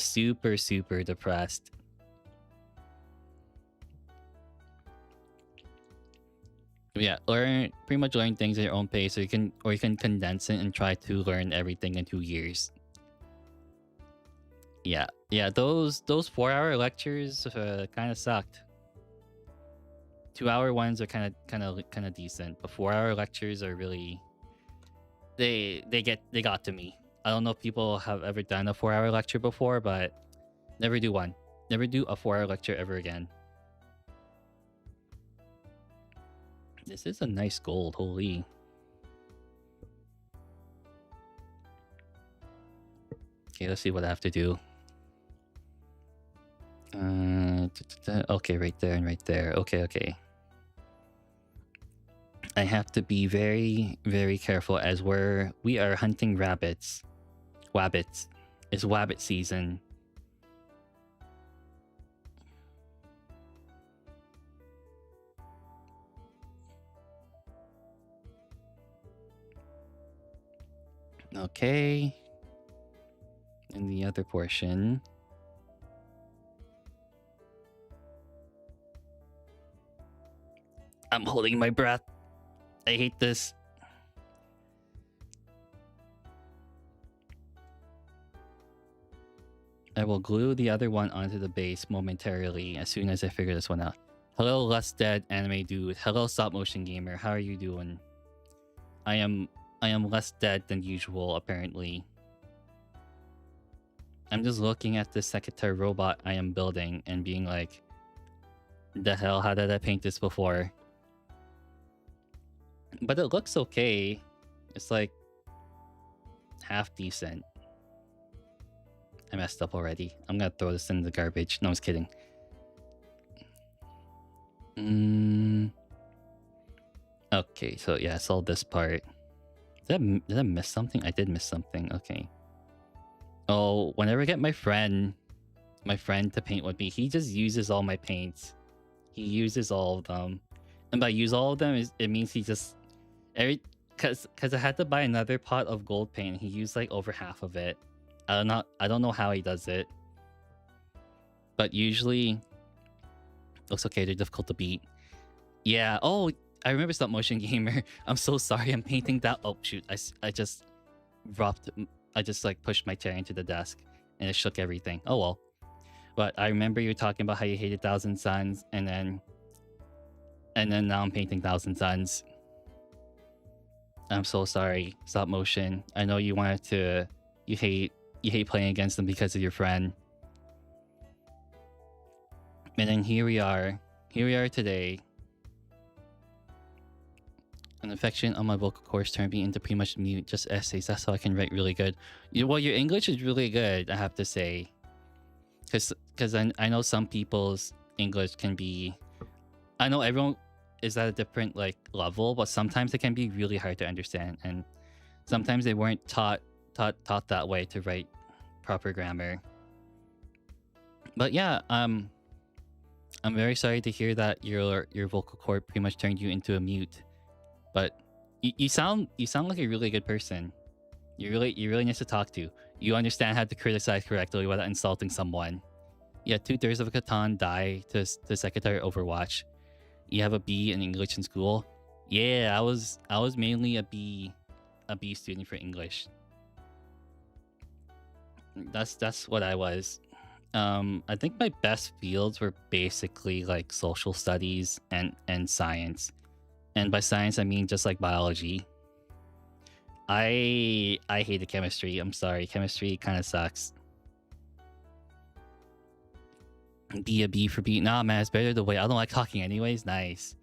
super depressed. Yeah, pretty much learn things at your own pace, or you can condense it and try to learn everything in 2 years. Yeah, those 4-hour lectures kind of sucked. 2-hour ones are kind of decent, but 4-hour lectures are really, they got to me. I don't know if people have ever done a 4-hour lecture before, but never do one. Never do a 4-hour lecture ever again. This is a nice gold, holy. Okay, let's see what I have to do. Okay, right there and right there. Okay. I have to be very careful, as we are hunting rabbits. Wabbits. It's wabbit season. Okay. And the other portion. I'm holding my breath. I hate this. I will glue the other one onto the base momentarily as soon as I figure this one out. Hello, Less Dead Anime Dude. Hello, Stop Motion Gamer. How are you doing? I am less dead than usual, apparently. I'm just looking at the Sekhetar robot I am building and being like, the hell, how did I paint this before? But it looks okay. It's like half decent. I messed up already. I'm gonna throw this in the garbage. No, I was kidding. Okay, so yeah, I saw this part. Did I miss something? I did miss something. Okay. Oh, whenever I get my friend to paint with me, he just uses all my paints. He uses all of them. And by use all of them, it means he just because I had to buy another pot of gold paint. He used like over half of it. I don't know how he does it, but usually looks okay. They're difficult to beat. Yeah. Oh, I remember Stop Motion Gamer. I'm so sorry. I'm painting that. Oh shoot! I just dropped. I just like pushed my chair into the desk and it shook everything. Oh well. But I remember you talking about how you hated Thousand Suns, and then now I'm painting Thousand Suns. I'm so sorry, Stop Motion. I know you wanted to. You hate playing against them because of your friend. And then here we are. Here we are today. An infection on my vocal cords turned me into pretty much mute. Just essays. That's how I can write really good. Well, your English is really good, I have to say. Because I know some people's English can be. I know everyone is at a different like level, but sometimes it can be really hard to understand, and sometimes they weren't taught that way to write proper grammar. But yeah, I'm very sorry to hear that your vocal cord pretty much turned you into a mute. But you sound like a really good person. You're really nice to talk to. You understand how to criticize correctly without insulting someone. Yeah, 2/3 of a Catan die to Sekhetar Overwatch. You have a B in English in school. Yeah, I was mainly a B student for English. That's what I was. I think my best fields were basically like social studies and science. And by science I mean just like biology. I hated chemistry. I'm sorry. Chemistry kind of sucks. Be a B for B. Nah, man, it's better the way. I don't like talking anyways. Nice.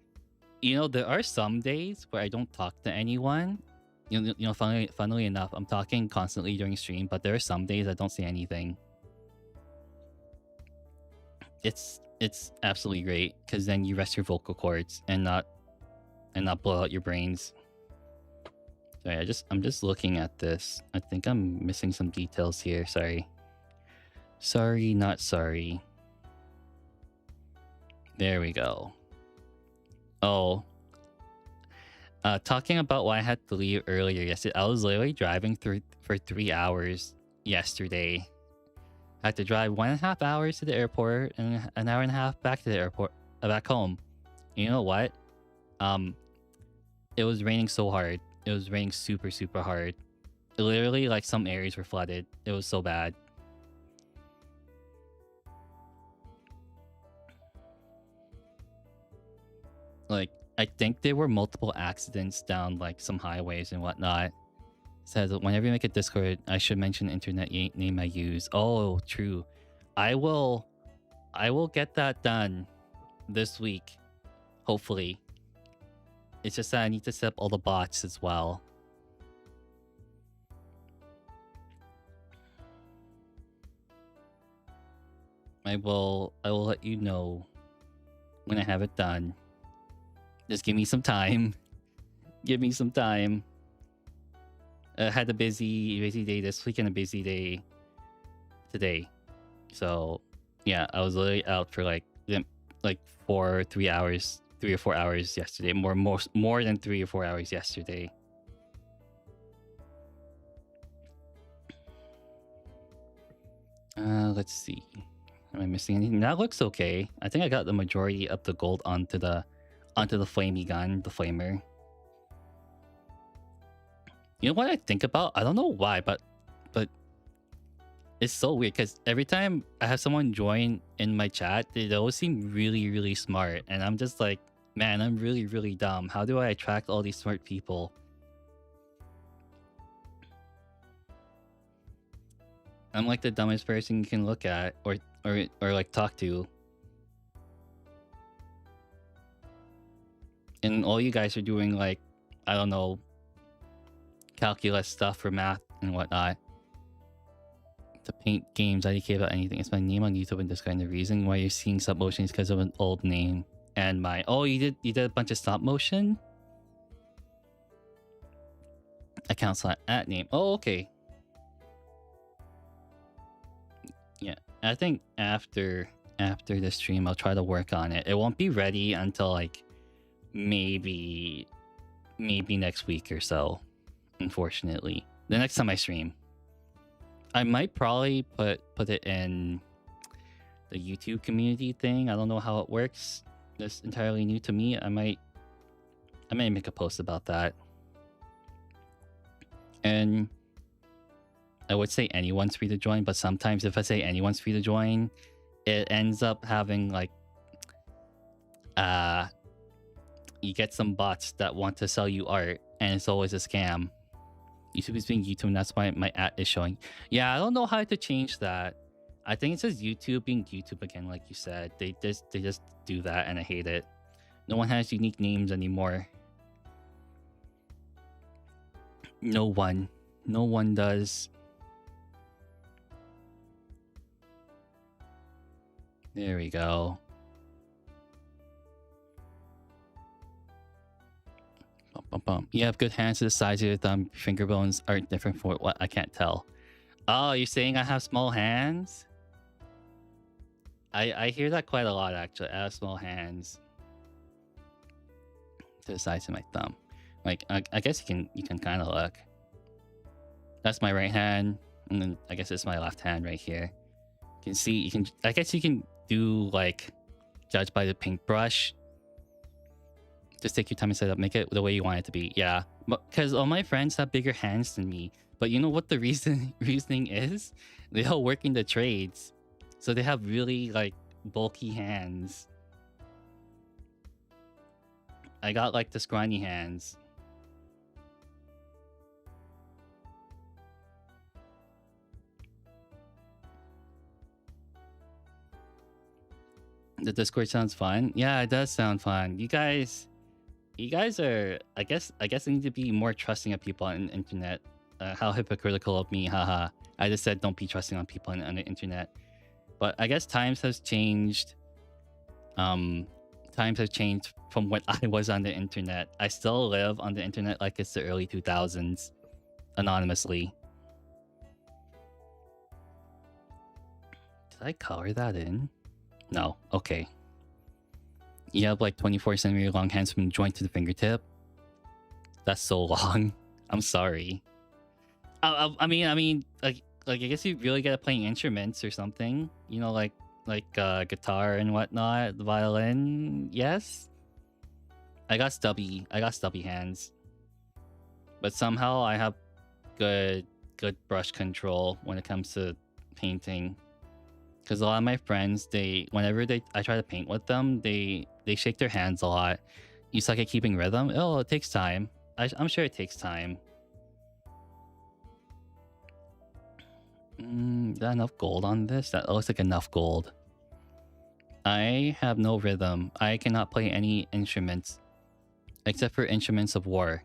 You know, there are some days where I don't talk to anyone. You know, funnily enough, I'm talking constantly during stream, but there are some days I don't say anything. It's absolutely great because then you rest your vocal cords and not blow out your brains. Sorry, I'm just looking at this. I think I'm missing some details here. Sorry. Sorry, not sorry. There we go. Oh. Talking about why I had to leave earlier yesterday. I was literally driving for 3 hours yesterday. I had to drive 1.5 hours to the airport and an hour and a half back to the airport, back home. You know what? It was raining so hard. It was raining super, super hard. Literally, like, some areas were flooded. It was so bad. Like, I think there were multiple accidents down, like, some highways and whatnot. It says, whenever you make a Discord, I should mention the internet name I use. Oh, true. I will get that done this week, hopefully. It's just that I need to set up all the bots as well. I will let you know when I have it done. Just give me some time. Give me some time. I had a busy day this week and a busy day today. So yeah, I was literally out for like 3 hours, 3 or 4 hours yesterday. More than 3 or 4 hours yesterday. Let's see. Am I missing anything? That looks okay. I think I got the majority of the gold onto the flamey gun, the flamer. You know what I think about? I don't know why, but it's so weird because every time I have someone join in my chat, they always seem really, really smart. And I'm just like, man, I'm really, really dumb. How do I attract all these smart people? I'm like the dumbest person you can look at or like talk to. And all you guys are doing like, I don't know, calculus stuff for math and whatnot. To paint games, I don't care about anything. It's my name on YouTube and Discord, and the reason why you're seeing stop motion is because of an old name and my. Oh, you did a bunch of stop motion. Account slot at name. Oh, okay. Yeah, I think after the stream, I'll try to work on it. It won't be ready until like maybe next week or so. Unfortunately, the next time I stream, I might probably put it in the YouTube community thing. I don't know how it works. That's entirely new to me. I might make a post about that. And I would say anyone's free to join, but sometimes if I say anyone's free to join, it ends up having like you get some bots that want to sell you art, and it's always a scam. YouTube is being YouTube, and that's why my ad is showing. Yeah, I don't know how to change that. I think it says YouTube being YouTube again, like you said. They just do that, and I hate it. No one has unique names anymore. No one does. There we go. You have good hands to the size of your thumb. Finger bones aren't different for what? I can't tell. Oh, you're saying I have small hands? I hear that quite a lot, actually. I have small hands to the size of my thumb. Like, I guess you can kind of look. That's my right hand, and then I guess it's my left hand right here. You can see, I guess you can do like judge by the paintbrush. Just take your time and set up, make it the way you want it to be. Yeah, because all my friends have bigger hands than me. But you know what the reasoning is? They all work in the trades, so they have really like bulky hands. I got like the scrawny hands. The Discord sounds fun. Yeah, it does sound fun. You guys are, I guess I need to be more trusting of people on the internet. How hypocritical of me, haha. I just said don't be trusting on people on the internet. But I guess times has changed. Times have changed from when I was on the internet. I still live on the internet like it's the early 2000s, anonymously. Did I color that in? No. Okay. You have like 24 centimeter long hands from joint to the fingertip. That's so long. I'm sorry. I mean, like I guess you really gotta play instruments or something. You know, like guitar and whatnot, the violin. Yes. I got stubby hands, but somehow I have good brush control when it comes to painting. Because a lot of my friends, whenever I try to paint with them, they shake their hands a lot. You suck at keeping rhythm. Oh, it takes time. I'm sure it takes time. Is that enough gold on this? That looks like enough gold. I have no rhythm. I cannot play any instruments except for instruments of war.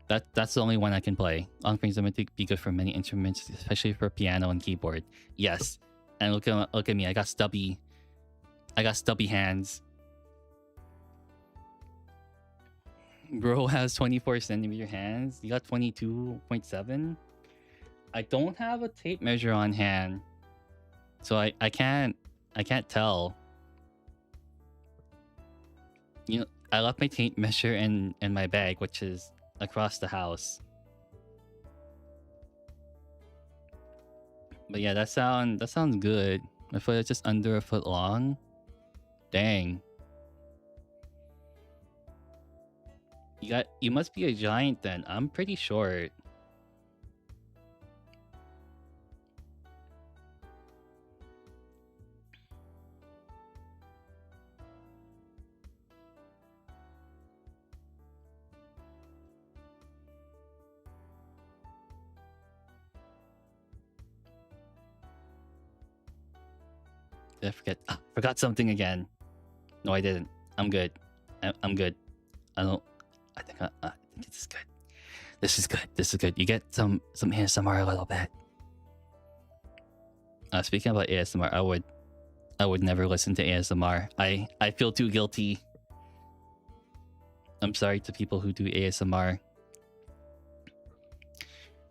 That's the only one I can play. Long range limit to be good for many instruments, especially for piano and keyboard. Yes, and look at me. I got stubby hands. Bro has 24 centimeter hands. You got 22.7. I don't have a tape measure on hand, so I can't tell. You know, I left my tape measure in my bag, which is across the house. But yeah, that sounds good. My foot is just under a foot long. Dang. You must be a giant then. I'm pretty short. Did I forgot something again? No, I didn't. I'm good. I'm good. I think this is good. This is good. You get some ASMR a little bit. Speaking about ASMR, I would never listen to ASMR. I feel too guilty. I'm sorry to people who do ASMR.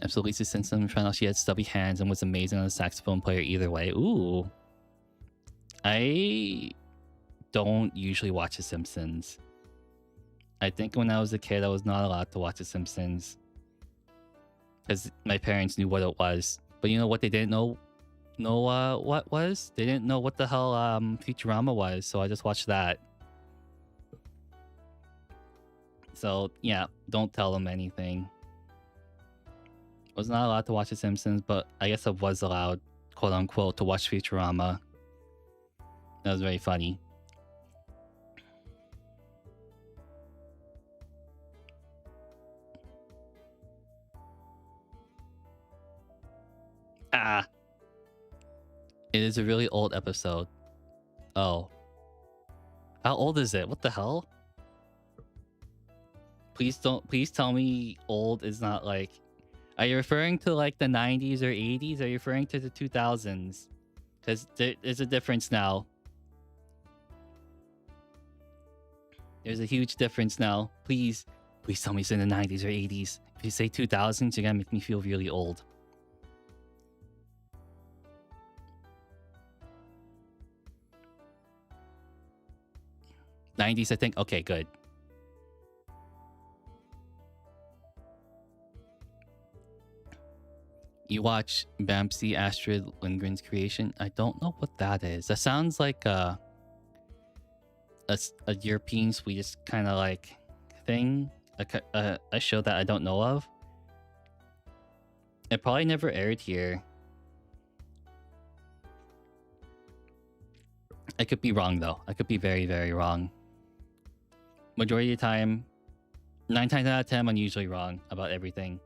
Absolutely, since I'm trying out, she had stubby hands and was amazing on a saxophone player either way. Ooh. I don't usually watch The Simpsons. I think when I was a kid, I was not allowed to watch The Simpsons because my parents knew what it was. But you know what they didn't know? What was? They didn't know what the hell Futurama was, so I just watched that. So yeah, don't tell them anything. Was not allowed to watch The Simpsons, but I guess I was allowed, quote unquote, to watch Futurama. That was very funny. Ah. It is a really old episode. Oh. How old is it? What the hell? Please tell me old is not like... Are you referring to like the 90s or 80s? Are you referring to the 2000s? Because there's a difference now. There's a huge difference now. Please tell me it's in the 90s or 80s. If you say 2000s, you're gonna make me feel really old. '90s, I think. Okay, good. You watch Bamsi Astrid Lindgren's Creation? I don't know what that is. That sounds like a European Swedish kind of like thing, a show that I don't know of. It probably never aired here. I could be wrong though. I could be very, very wrong. Majority of the time, 9 times out of 10, I'm usually wrong about everything.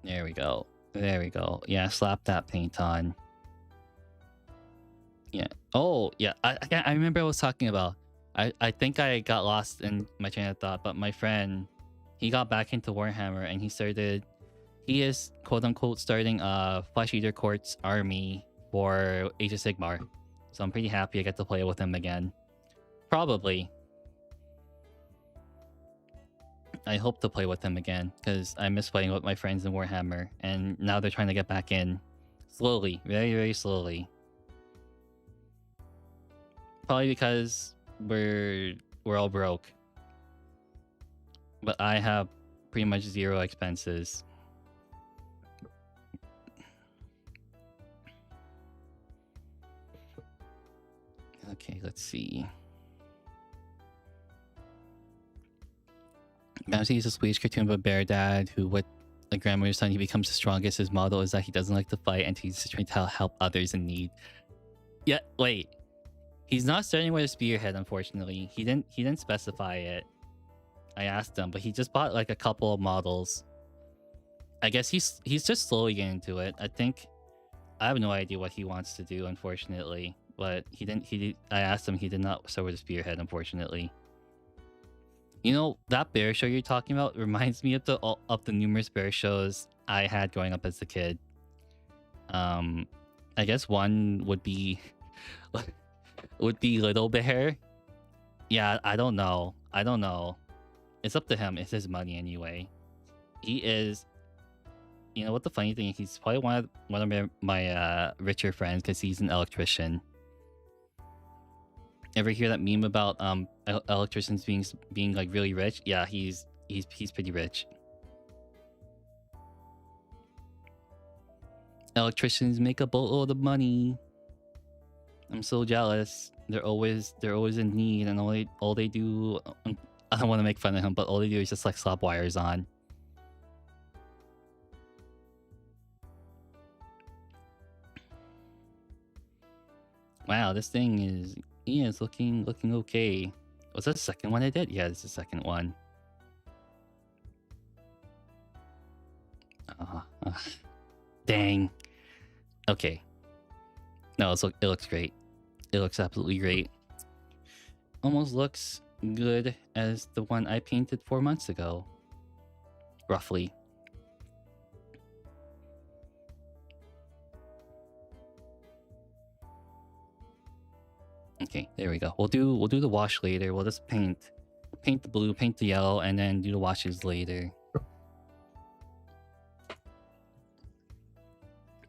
There we go. There we go. Yeah, slap that paint on. Yeah. Oh, yeah. I remember I was talking about. I think I got lost in my train of thought, but my friend, he got back into Warhammer and he is quote unquote starting a Flesh Eater Court's army for Age of Sigmar. So I'm pretty happy I get to play with him again. Probably. I hope to play with him again because I miss playing with my friends in Warhammer, and now they're trying to get back in slowly, very, very slowly. Probably because we're all broke, but I have pretty much zero expenses. Okay, let's see. Bamsi is a Swedish cartoon about a bear dad who, with a grandmother's son, he becomes the strongest. His motto is that he doesn't like to fight and he's trying to help others in need. Yeah, wait. He's not starting with a spearhead, unfortunately. He didn't specify it. I asked him, but he just bought like a couple of models. I guess he's just slowly getting into it. I have no idea what he wants to do, unfortunately. But I asked him, he did not start with a spearhead, unfortunately. You know, that bear show you're talking about reminds me of the numerous bear shows I had growing up as a kid. I guess one would be Little Bear. Yeah, I don't know. It's up to him. It's his money anyway. He is. You know what the funny thing is? He's probably one of my richer friends because he's an electrician. Ever hear that meme about electricians being like really rich? Yeah, he's pretty rich. Electricians make a boatload of money. I'm so jealous. They're always in need, and all they do. I don't want to make fun of him, but all they do is just like slap wires on. Wow, this thing is looking okay. Was that the second one I did? Yeah, this is the second one. Dang. Okay. No, it looks great. It looks absolutely great. Almost looks good as the one I painted 4 months ago. Roughly. Okay, there we go. We'll do the wash later. We'll just paint the blue, paint the yellow, and then do the washes later.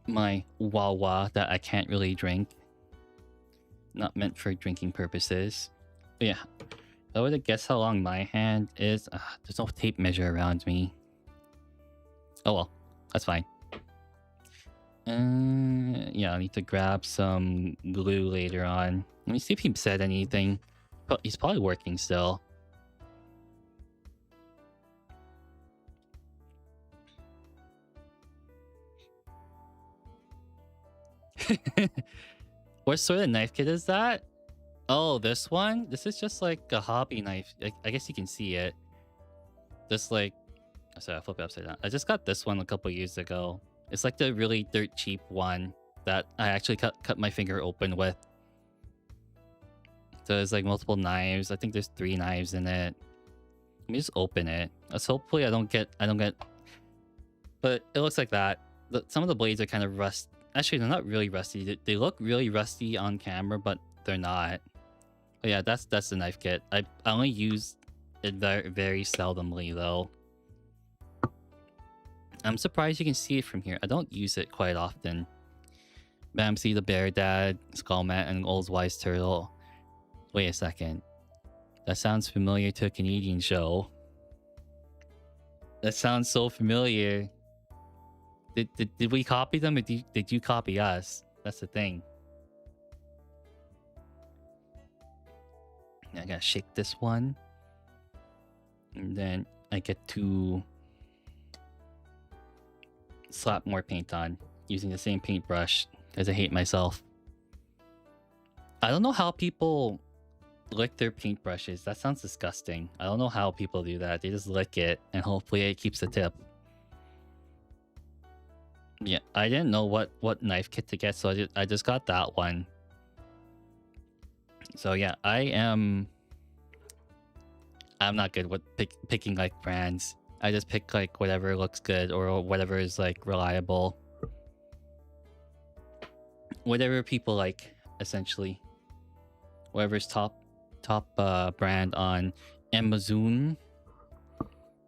My Wawa that I can't really drink. Not meant for drinking purposes. But yeah, I would have guessed how long my hand is. There's no tape measure around me. Oh well, that's fine. Yeah, I need to grab some glue later on. Let me see if he said anything. But he's probably working still. What sort of knife kit is that? Oh, this one? This is just like a hobby knife. I guess you can see it. Just like... Sorry, I'll flip it upside down. I just got this one a couple years ago. It's like the really dirt cheap one that I actually cut my finger open with. So there's like multiple knives. I think there's 3 knives in it. Let me just open it. Let's hopefully I don't get... But it looks like that. Some of the blades are kind of rust. Actually, they're not really rusty. They look really rusty on camera, but they're not. But yeah, that's the knife kit. I only use it very, very seldomly though. I'm surprised you can see it from here. I don't use it quite often. Bamsey the Bear Dad, Skullmat, and Old Wise Turtle. Wait a second. That sounds familiar to a Canadian show. That sounds so familiar. Did we copy them, or did you copy us? That's the thing. I gotta shake this one. And then I get to slap more paint on using the same paintbrush because I hate myself. I don't know how people lick their paintbrushes. That sounds disgusting. I don't know how people do that. They just lick it and hopefully it keeps the tip. Yeah, I didn't know what knife kit to get, so I just got that one. So yeah, I'm not good with picking like brands. I just pick like whatever looks good or whatever is like reliable. Whatever people like, essentially. Whatever's top brand on Amazon.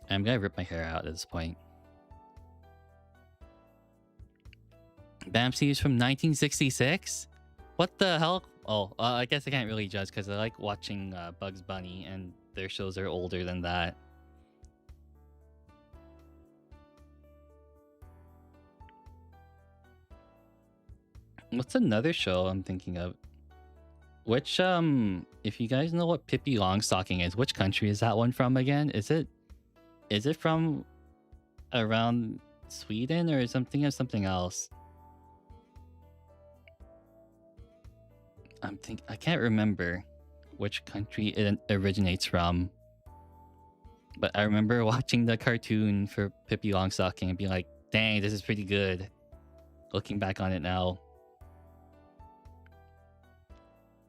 I'm gonna rip my hair out at this point. Bamsey is from 1966? What the hell? Oh, I guess I can't really judge because I like watching Bugs Bunny and their shows are older than that. What's another show I'm thinking of? Which, if you guys know what Pippi Longstocking is, which country is that one from again? Is it from around Sweden or something else? I can't remember which country it originates from. But I remember watching the cartoon for Pippi Longstocking and being like, dang, this is pretty good. Looking back on it now.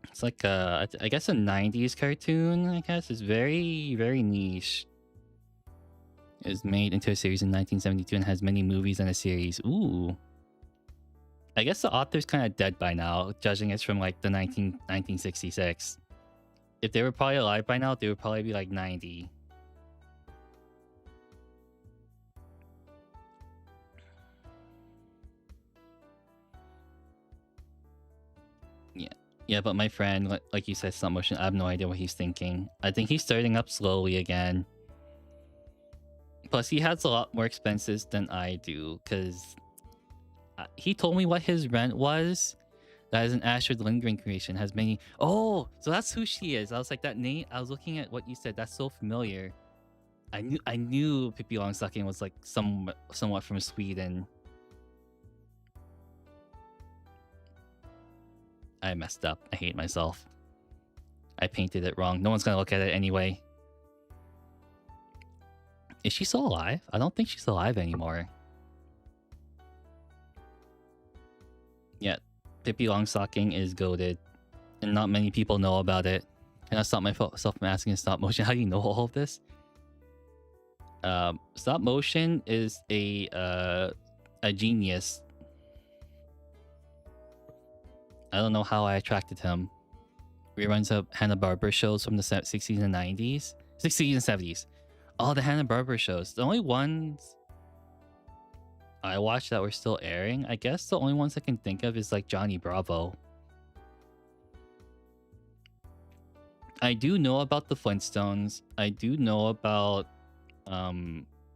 It's like I guess a 90s cartoon, I guess. It's very, very niche. It was made into a series in 1972 and has many movies and a series. Ooh. I guess the author's kind of dead by now, judging it from like the 1966. If they were probably alive by now, they would probably be like 90. Yeah, but my friend, like you said, stop motion, I have no idea what he's thinking. I think he's starting up slowly again. Plus, he has a lot more expenses than I do, because he told me what his rent was. That is an Astrid Lindgren creation, has many... Oh, so that's who she is. I was like, that name... I was looking at what you said. That's so familiar. I knew Pippi Longstocking was like somewhat from Sweden. I messed up. I hate myself. I painted it wrong. No one's gonna look at it anyway. Is she still alive? I don't think she's alive anymore. Yeah, Pippi Longstocking is goated, and not many people know about it. Can I stop myself from asking in stop motion? How do you know all of this? Stop motion is a genius. I don't know how I attracted him. Reruns of Hanna-Barbera shows from the 60s and 90s. 60s and 70s. All the Hanna-Barbera shows. The only ones I watched that were still airing, I guess the only ones I can think of is like Johnny Bravo. I do know about the Flintstones. I do know about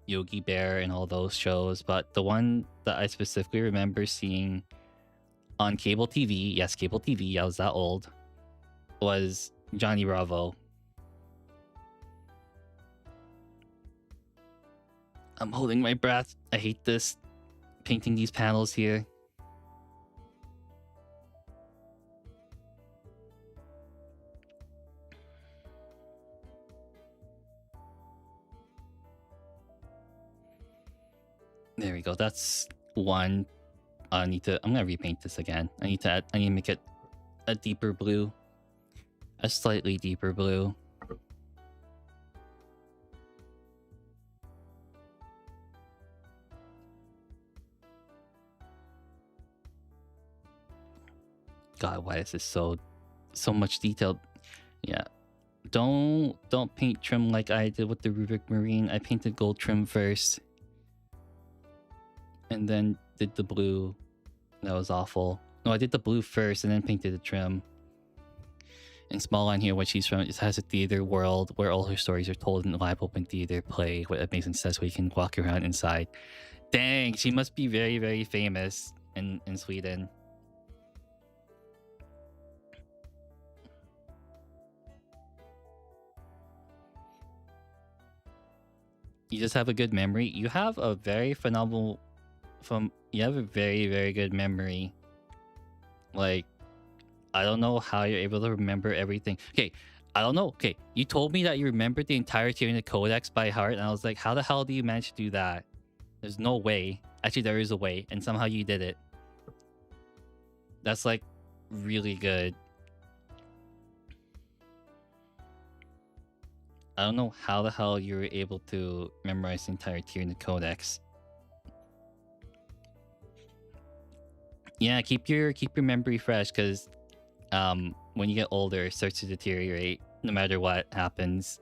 Yogi Bear and all those shows, but the one that I specifically remember seeing on cable TV, yes, cable TV, I was that old, was Johnny Bravo. I'm holding my breath. I hate this, painting these panels here. There we go. That's one. I'm gonna repaint this again. I need to make it a deeper blue. A slightly deeper blue. God, why is this so much detailed? Yeah. Don't paint trim like I did with the Rubik Marine. I painted gold trim first. And then did the blue. That was awful. No, I did the blue first and then painted the trim. And Small Line here, what she's from, it has a theater world where all her stories are told in live open theater play with amazing sets where you can walk around inside. Dang, she must be very, very famous in Sweden. You just have a good memory. You have a very phenomenal you have a very, very good memory. Like, I don't know how you're able to remember everything. Okay, I don't know. Okay, you told me that you remembered the entire Tyranid Codex by heart, and I was like, how the hell do you manage to do that? There's no way. Actually, there is a way, and somehow you did it. That's like really good. I don't know how the hell you were able to memorize the entire Tyranid Codex. Yeah, keep your memory fresh, because when you get older, it starts to deteriorate no matter what happens.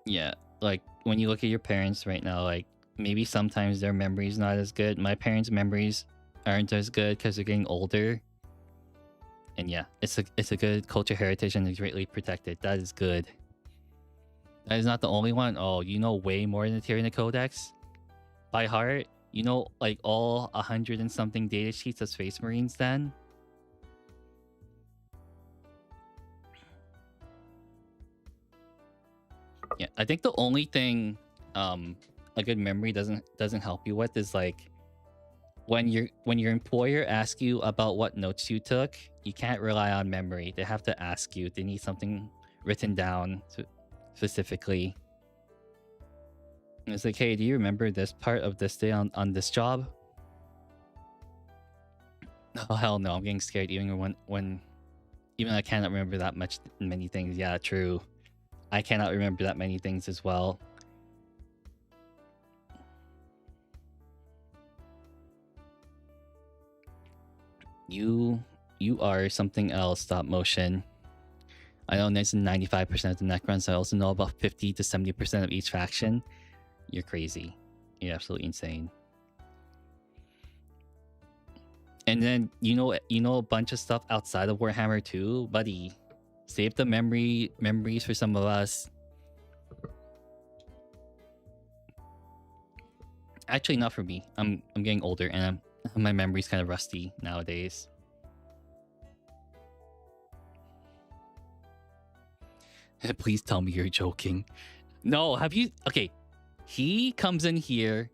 Yeah, like when you look at your parents right now, like maybe sometimes their memory's not as good. My parents' memories aren't as good because they're getting older. And yeah, it's a good culture heritage and it's greatly protected. That is good. That is not the only one. Oh, you know way more than the Tyranid Codex by heart. You know, like all 100 and something data sheets of Space Marines then? Yeah, I think the only thing a good memory doesn't help you with is like when your employer asks you about what notes you took, you can't rely on memory. They have to ask you. They need something written down specifically. And it's like, hey, do you remember this part of this day on this job? Oh hell no, I'm getting scared even when I cannot remember that many things. Yeah, true. I cannot remember that many things as well. You are something else, stop motion. I know there's 95% of the Necrons. I also know about 50 to 70% of each faction. You're crazy. You're absolutely insane. And then you know a bunch of stuff outside of Warhammer too, buddy. Save the memories for some of us. Actually, not for me. I'm getting older and my memory's kind of rusty nowadays. Please tell me you're joking. No, have you? Okay, he comes in here,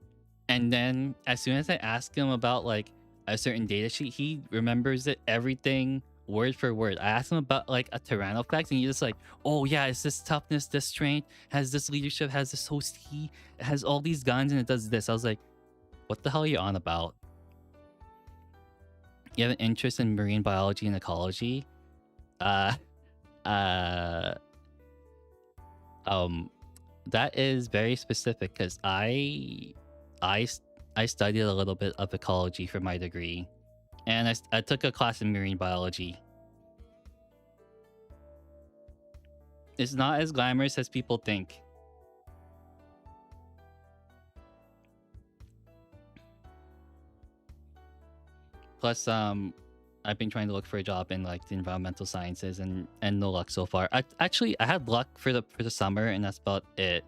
and then as soon as I ask him about like a certain data sheet, he remembers it everything word for word. I asked him about like a Tyrannoflex, and he's just like, oh yeah, it's this toughness, this strength, has this leadership, has this host key, it has all these guns, and it does this. I was like, what the hell are you on about? You have an interest in marine biology and ecology? That is very specific because I studied a little bit of ecology for my degree, and I took a class in marine biology. It's not as glamorous as people think. Plus, I've been trying to look for a job in like the environmental sciences, and no luck so far. I had luck for the summer, and that's about it.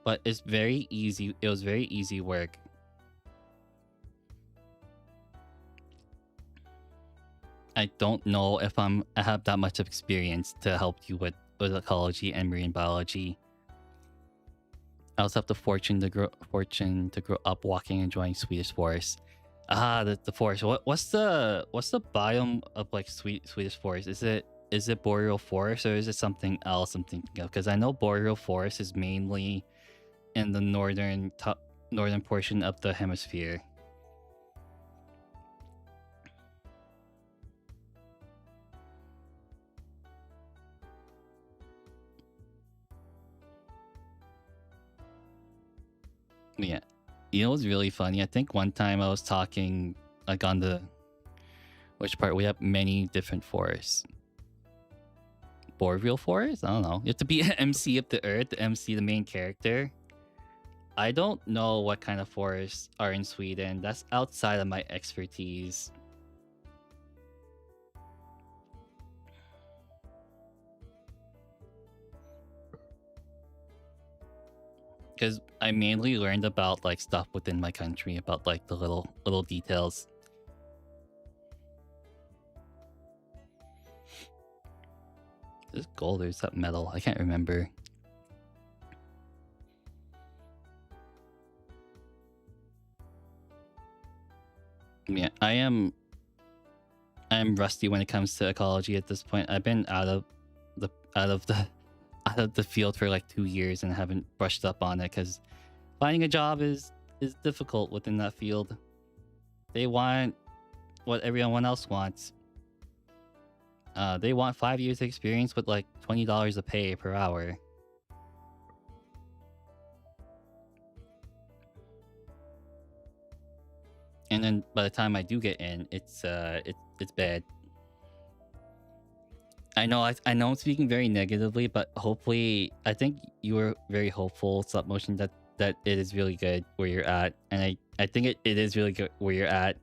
But it's very easy. It was very easy work. I don't know if I have that much of experience to help you with ecology and marine biology. I also have the fortune to grow up walking and enjoying Swedish forests. Ah, the forest. What's the biome of like Swedish forest? Is it boreal forest, or is it something else I'm thinking of? Because I know boreal forest is mainly in the northern portion of the hemisphere. Yeah. You know what's really funny? I think one time I was talking like on the which part we have many different forests. Boreal forest? I don't know. You have to be an MC of the earth, the MC, the main character. I don't know what kind of forests are in Sweden. That's outside of my expertise. Because I mainly learned about like stuff within my country, about like the little details. Is this gold or is that metal? I can't remember. Yeah, I am rusty when it comes to ecology at this point. I've been out of the field for like 2 years and haven't brushed up on it because finding a job is difficult within that field. They want what everyone else wants. They want 5 years experience with like $20 a pay per hour. And then by the time I do get in, it's bad. I know I'm speaking very negatively, but hopefully I think you were very hopeful, Stop Motion, that it is really good where you're at. And I think it is really good where you're at.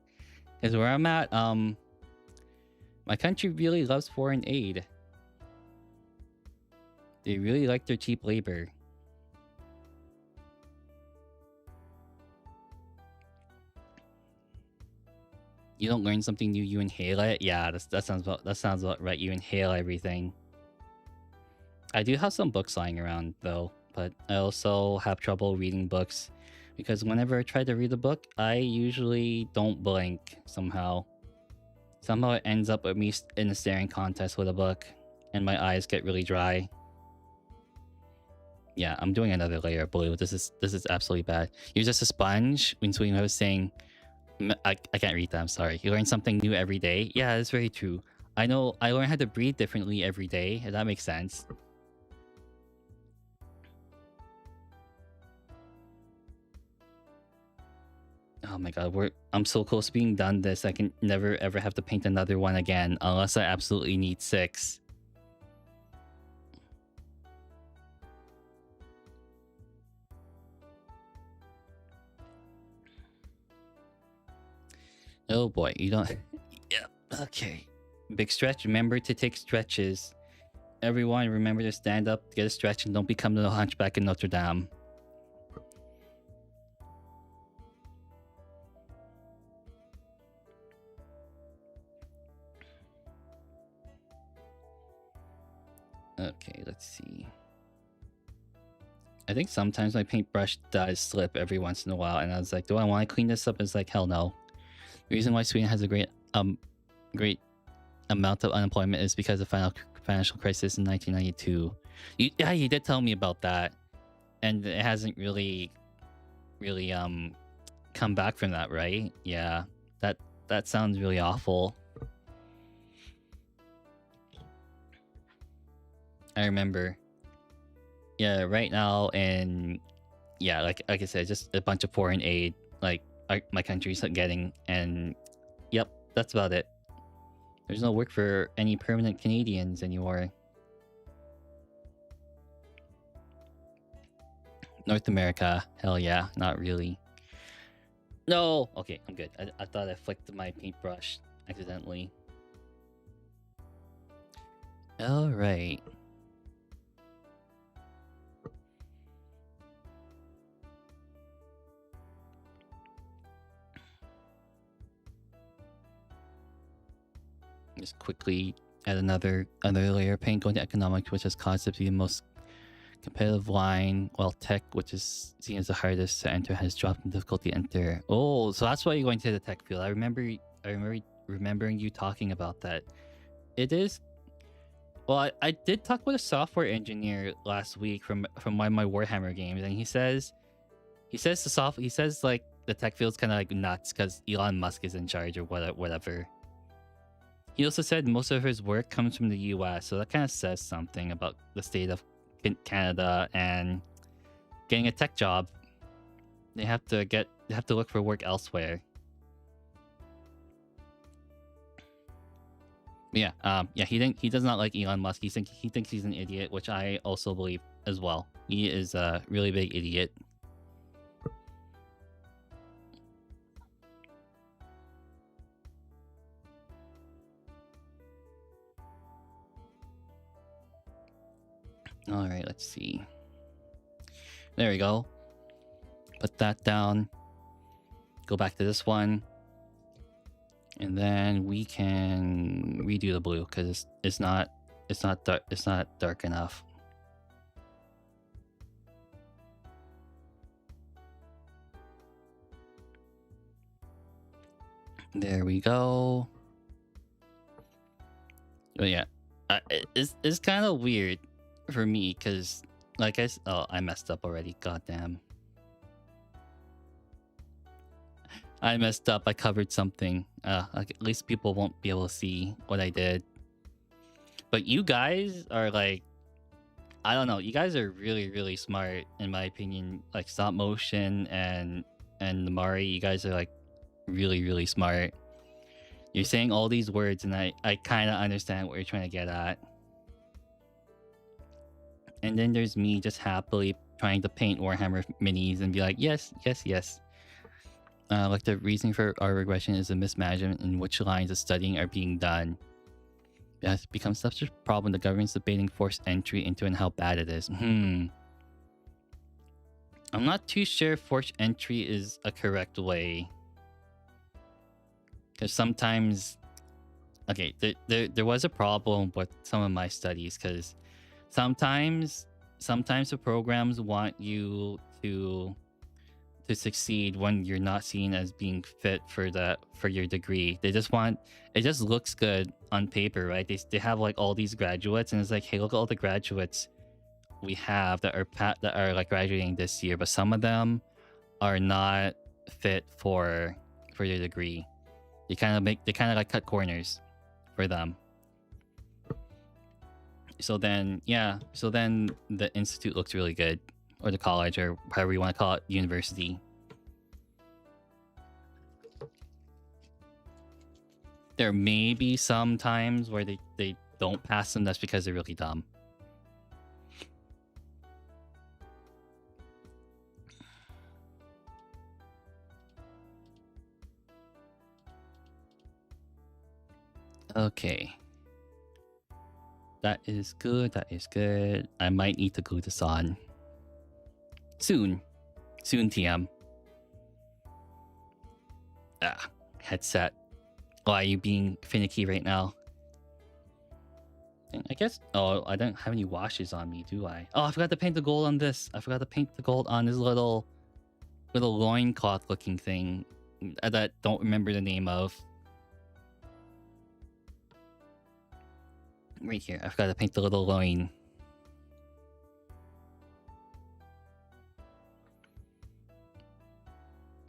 Because where I'm at, my country really loves foreign aid. They really like their cheap labor. You don't learn something new, you inhale it. Yeah, that sounds about right. You inhale everything. I do have some books lying around though, but I also have trouble reading books because whenever I try to read a book, I usually don't blink somehow. Somehow it ends up with me in a staring contest with a book, and my eyes get really dry. Yeah, I'm doing another layer of blue. This is absolutely bad. You're just a sponge. When I was saying, I can't read that. I'm sorry. You learn something new every day. Yeah, that's very true. I know. I learn how to breathe differently every day. If that makes sense. Oh my god, I'm so close to being done this. I can never ever have to paint another one again unless I absolutely need 6. Oh boy, you don't. Yeah, okay. Big stretch. Remember to take stretches. Everyone, remember to stand up, get a stretch, and don't become the hunchback in Notre Dame. Okay, let's see. I think sometimes my paintbrush does slip every once in a while, and I was like, do I want to clean this up? It's like, hell no. The reason why Sweden has a great amount of unemployment is because of financial crisis in 1992. Yeah, you did tell me about that, and it hasn't really come back from that, right? Yeah, that sounds really awful. I remember. Yeah, right now, and yeah, like I said, just a bunch of foreign aid, like my country's getting, and yep, that's about it. There's no work for any permanent Canadians anymore. North America, hell yeah, not really. No, okay, I'm good. I thought I flicked my paintbrush accidentally. All right. Just quickly add another layer of paint going to economics, which has caused it to be the most competitive line, while tech, which is seen as the hardest to enter, has dropped in difficulty to enter. Oh, so that's why you're going to the tech field. I remember remembering you talking about that. It is. Well, I did talk with a software engineer last week from one of my Warhammer games, and he says like the tech field's kind of like nuts because Elon Musk is in charge or whatever. He also said most of his work comes from the U.S., so that kind of says something about the state of Canada and getting a tech job. They have to look for work elsewhere. Yeah, he does not like Elon Musk. He thinks he's an idiot, which I also believe as well. He is a really big idiot. All right, let's see. There we go. Put that down. Go back to this one. And then we can redo the blue because it's not dark enough. There we go. But yeah, it's kind of weird for me because like I messed up already. Goddamn. I messed up. I covered something. Like at least people won't be able to see what I did. But you guys are like, I don't know. You guys are really, really smart in my opinion. Like stop motion and the Mari, you guys are like really, really smart. You're saying all these words, and I kind of understand what you're trying to get at. And then there's me just happily trying to paint Warhammer minis and be like, yes, yes, yes. Like the reason for our regression is a mismanagement in which lines of studying are being done. It has become such a problem the government's debating forced entry into and how bad it is. I'm not too sure forced entry is a correct way. Because sometimes... Okay, there was a problem with some of my studies because sometimes the programs want you to succeed when you're not seen as being fit for your degree. They just want, it just looks good on paper, right? They have like all these graduates and it's like, hey, look at all the graduates we have that are like graduating this year, but some of them are not fit for your degree. They kind of like cut corners for them. So then the institute looks really good, or the college, or however you want to call it, university. There may be some times where they don't pass them. That's because they're really dumb. Okay. That is good. That is good. I might need to glue this on. Soon, TM. Headset. Why are you being finicky right now? I guess... Oh, I don't have any washes on me, do I? Oh, I forgot to paint the gold on this. I forgot to paint the gold on this little loincloth looking thing that I don't remember the name of. Right here. I forgot to paint the little loin.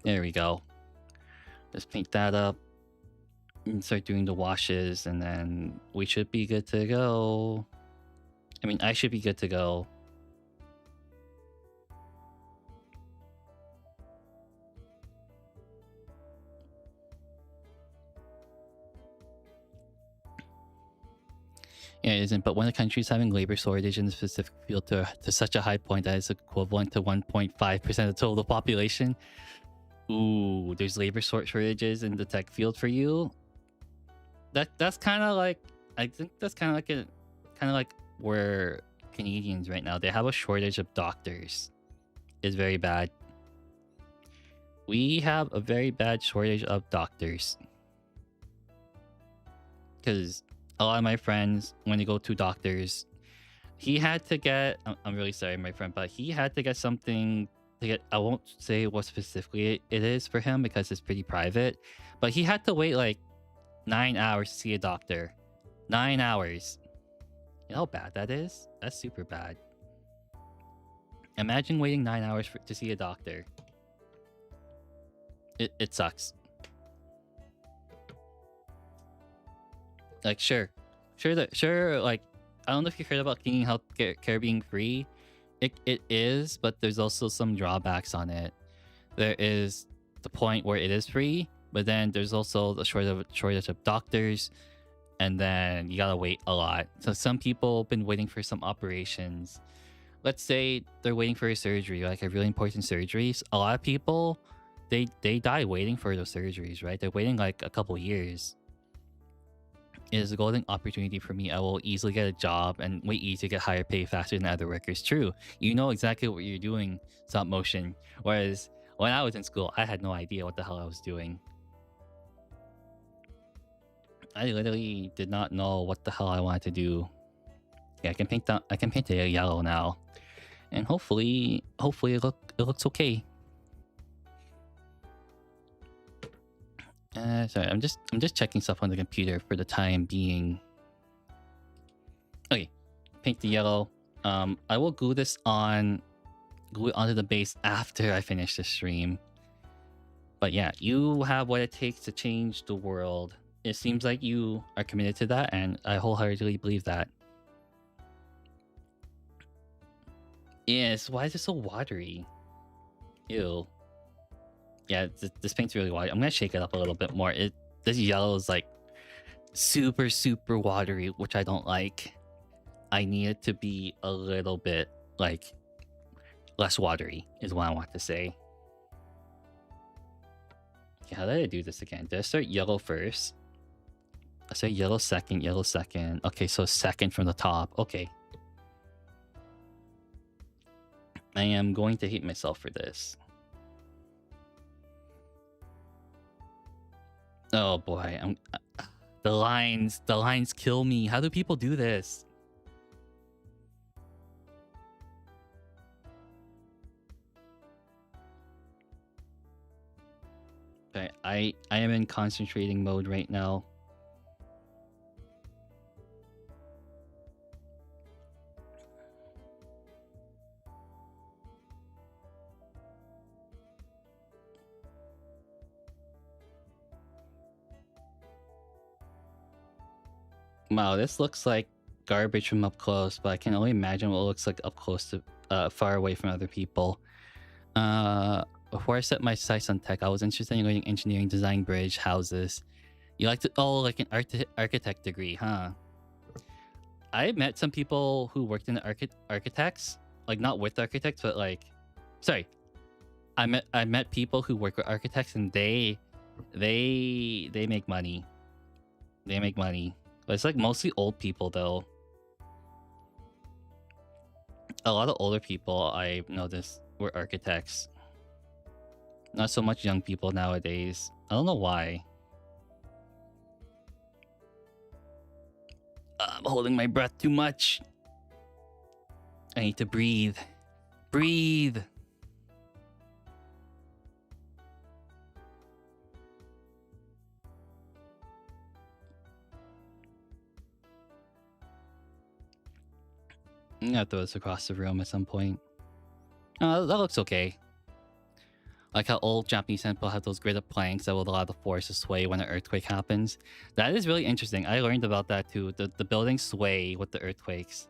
There we go. Just paint that up. And start doing the washes, and then we should be good to go. I mean, I should be good to go. Yeah, it isn't, but when a country is having labor shortage in the specific field to such a high point that is equivalent to 1.5% of the total population. Ooh, there's labor shortages in the tech field for you. That's kind of like, I think that's kind of like kind of like we're Canadians right now. They have a shortage of doctors. It's very bad. We have a very bad shortage of doctors. Because a lot of my friends, when they go to doctors, he had to get, I'm really sorry, my friend, but he had to get something to get, I won't say what specifically it is for him because it's pretty private, but he had to wait like 9 hours to see a doctor. 9 hours. You know how bad that is? That's super bad. Imagine waiting 9 hours to see a doctor. It sucks. Like, sure, like, I don't know if you heard about Canadian health care being free. It is, but there's also some drawbacks on it. There is the point where it is free, but then there's also the shortage of doctors, and then you gotta wait a lot. So some people have been waiting for some operations. Let's say they're waiting for a surgery, like a really important surgery. A lot of people, they die waiting for those surgeries, right? They're waiting like a couple years. It is a golden opportunity for me. I will easily get a job and way easier to get higher pay faster than other workers. True. You know exactly what you're doing, stop motion. Whereas when I was in school, I had no idea what the hell I was doing. I literally did not know what the hell I wanted to do. Yeah, I can paint it yellow now. And hopefully it looks okay. Sorry, I'm just checking stuff on the computer for the time being. Okay, paint the yellow. I will glue it onto the base after I finish the stream. But yeah, you have what it takes to change the world. It seems like you are committed to that, and I wholeheartedly believe that. Yes, why is it so watery? Ew. Yeah, this paint's really watery. I'm gonna shake it up a little bit more. This yellow is like super watery, which I don't like. I need it to be a little bit like less watery is what I want to say. Okay, how did I do this again? Did I start yellow first? I say yellow second. Okay, so second from the top. Okay. I am going to hate myself for this. Oh boy, the lines kill me. How do people do this? Okay, I am in concentrating mode right now. Wow, this looks like garbage from up close, but I can only imagine what it looks like up close to far away from other people. Before I set my sights on tech, I was interested in going engineering, design, bridge, houses. You like to like an architect degree, huh? I met some people who worked in the architects, like not with architects, but like, sorry, I met people who work with architects, and they make money. They make money. But it's like mostly old people though. A lot of older people I noticed were architects. Not so much young people nowadays. I don't know why. I'm holding my breath too much. I need to breathe. Breathe. I'm gonna throw this across the room at some point. That looks okay. Like how old Japanese temple have those gridded planks that will allow the force to sway when an earthquake happens. That is really interesting. I learned about that too. The buildings sway with the earthquakes.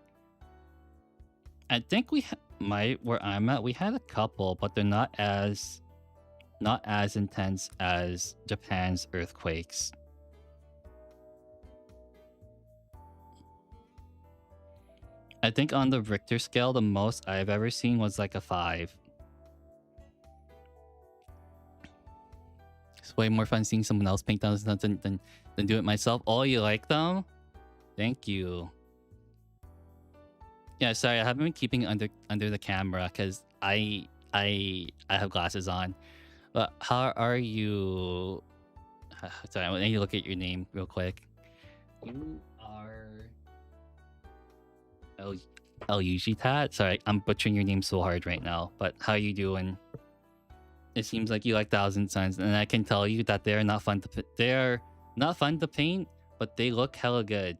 I think where I'm at, we had a couple, but they're not as intense as Japan's earthquakes. I think on the Richter scale, the most I've ever seen was like a 5. It's way more fun seeing someone else paint down than do it myself. Oh, you like them? Thank you. Yeah, sorry, I haven't been keeping it under the camera because I have glasses on. But how are you? Sorry, I need to look at your name real quick. You are El Tat. Sorry, I'm butchering your name so hard right now. But how you doing? It seems like you like Thousand Suns, and I can tell you that they're not fun to they're not fun to paint, but they look hella good.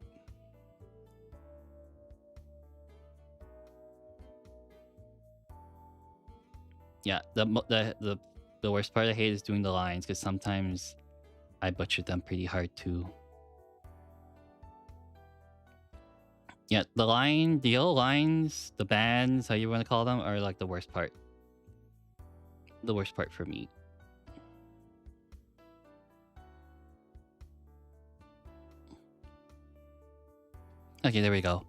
Yeah, the worst part I hate is doing the lines because sometimes I butcher them pretty hard too. Yeah, the yellow lines, the bands, how you want to call them, are like the worst part. The worst part for me. Okay, there we go.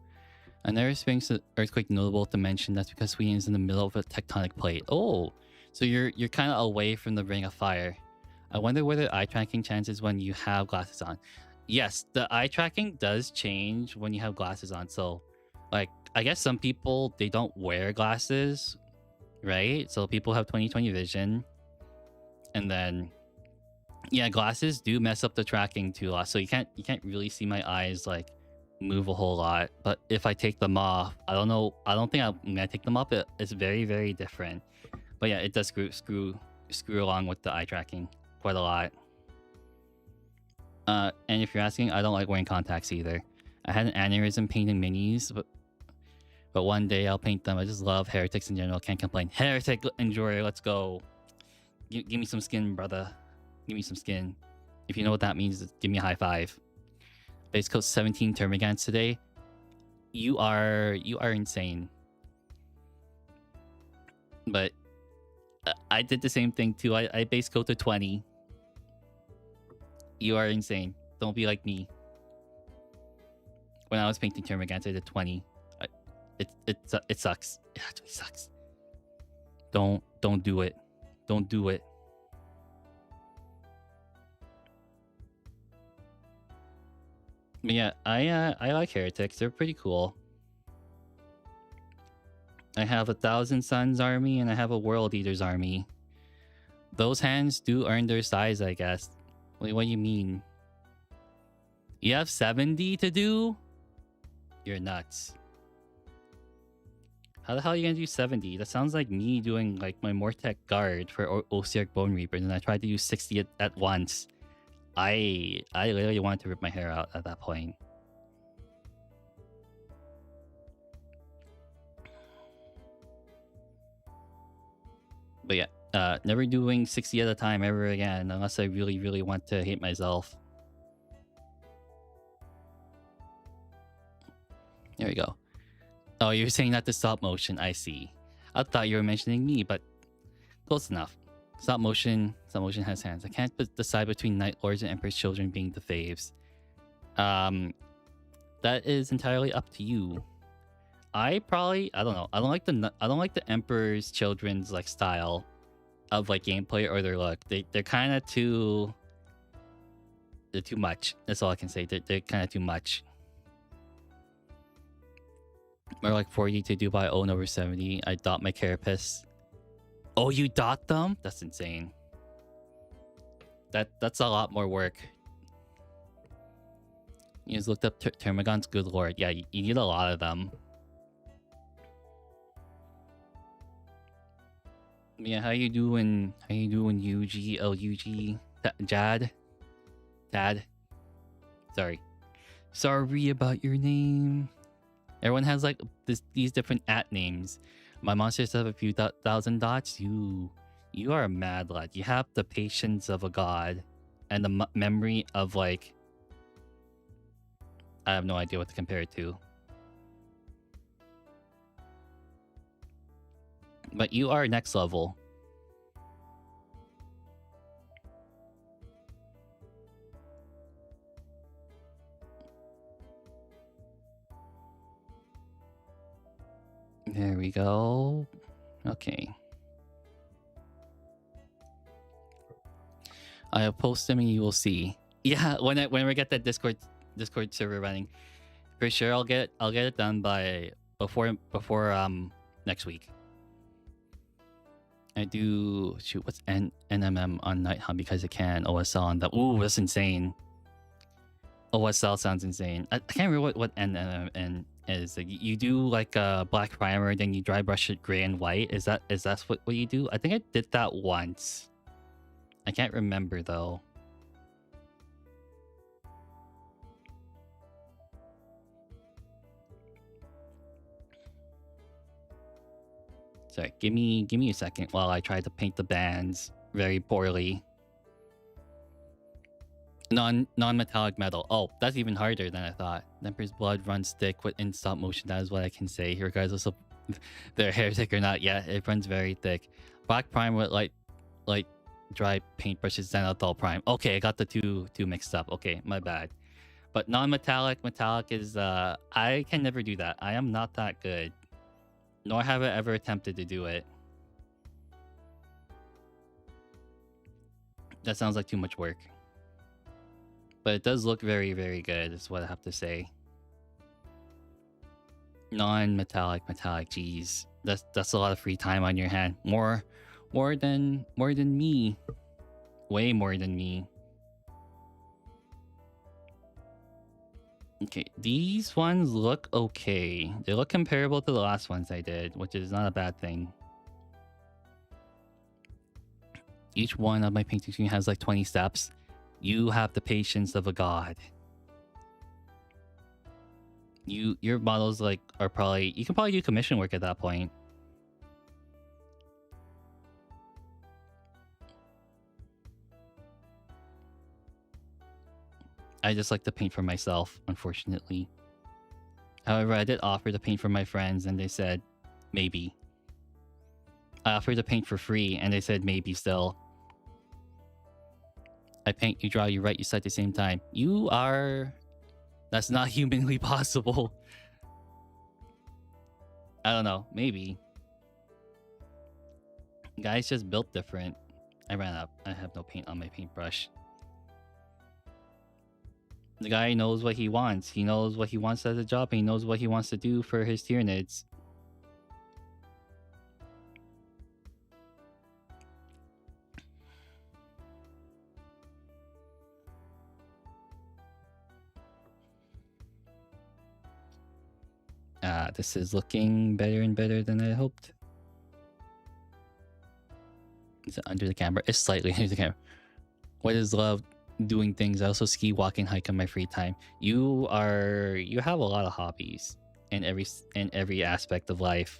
Another experienced earthquake notable to mention. That's because Sweden is in the middle of a tectonic plate. Oh, so you're kind of away from the ring of fire. I wonder whether eye tracking changes when you have glasses on. Yes, the eye tracking does change when you have glasses on. So, like, I guess some people, they don't wear glasses, right? So people have 20/20 vision, and then yeah, glasses do mess up the tracking too a lot. So you can't really see my eyes like move a whole lot. But if I take them off, I don't know. I don't think I'm gonna take them off. It's very, very different. But yeah, it does screw along with the eye tracking quite a lot. And if you're asking, I don't like wearing contacts either. I had an aneurysm painting minis, but one day I'll paint them. I just love heretics in general. Can't complain. Heretic enjoyer, let's go. Give me some skin, brother. Give me some skin. If you know what that means, give me a high five. Base coat 17 Termagants today. You are insane. But I did the same thing too. I base coated 20. You are insane. Don't be like me. When I was painting Termagants, I did 20. It sucks. It actually sucks. Don't do it. Don't do it. But yeah, I like heretics. They're pretty cool. I have a Thousand Suns army and I have a World Eaters army. Those hands do earn their size, I guess. Wait, what do you mean? You have 70 to do? You're nuts. How the hell are you gonna do 70? That sounds like me doing like my Mortec guard for Osiark Bone Reaper, and I tried to use 60 at once. I literally wanted to rip my hair out at that point. But yeah, never doing 60 at a time ever again, unless I really, really want to hate myself. There we go. Oh, you're saying that to stop motion. I see. I thought you were mentioning me, but close enough. Stop motion has hands. I can't decide between Night Lords and Emperor's Children being the faves. That is entirely up to you. I don't know. I don't like the Emperor's Children's like style of like gameplay or their look. They're kind of too. They're too much. That's all I can say. They're kind of too much. Or like 40 to do by own over 70. I dot my carapace. Oh, you dot them? That's insane. That's a lot more work. You just looked up Termagants. Good lord. Yeah, you need a lot of them. Yeah, how you doing? How you doing, UG, LUG, Jad? Tad? Sorry about your name. Everyone has like these different names. My monsters have a few thousand dots. You are a mad lad. You have the patience of a god and the memory of like... I have no idea what to compare it to. But you are next level. There we go. Okay. I'll post them and you will see. Yeah, when we get that Discord server running, for sure I'll get it done by before next week. I do shoot. What's NMM on Night Hunt because it can OSL on the. Ooh, that's insane. OSL sounds insane. I can't remember what NMM is. Like, you do like a black primer, then you dry brush it gray and white. Is that what you do? I think I did that once. I can't remember though. Sorry, give me a second while I try to paint the bands very poorly. Non-metallic metal. Oh, that's even harder than I thought. Emperor's blood runs thick in stop motion. That is what I can say, regardless of their hair thick or not. Yeah, it runs very thick. Black prime with light dry paintbrushes, then adult prime. Okay, I got the two mixed up. Okay, my bad. But non-metallic, metallic is I can never do that. I am not that good. Nor have I ever attempted to do it. That sounds like too much work. But it does look very, very good, is what I have to say. Non-metallic, metallic, geez. That's a lot of free time on your hand. More than me. Way more than me. Okay, these ones look okay. They look comparable to the last ones I did, which is not a bad thing. Each one of my painting screen has like 20 steps. You have the patience of a god. Your models like are probably, you can probably do commission work at that point. I just like to paint for myself, unfortunately. However, I did offer to paint for my friends and they said maybe. I offered to paint for free and they said maybe still. I paint, you draw, you write, you cite at the same time. You are... That's not humanly possible. I don't know, maybe. Guys just built different. I ran out. I have no paint on my paintbrush. The guy knows what he wants. He knows what he wants as a job, and he knows what he wants to do for his Tyranids. This is looking better and better than I hoped. Is it under the camera? It's slightly under the camera. What is love? Doing things. I also ski, walk, and hike on my free time. You have a lot of hobbies in every aspect of life.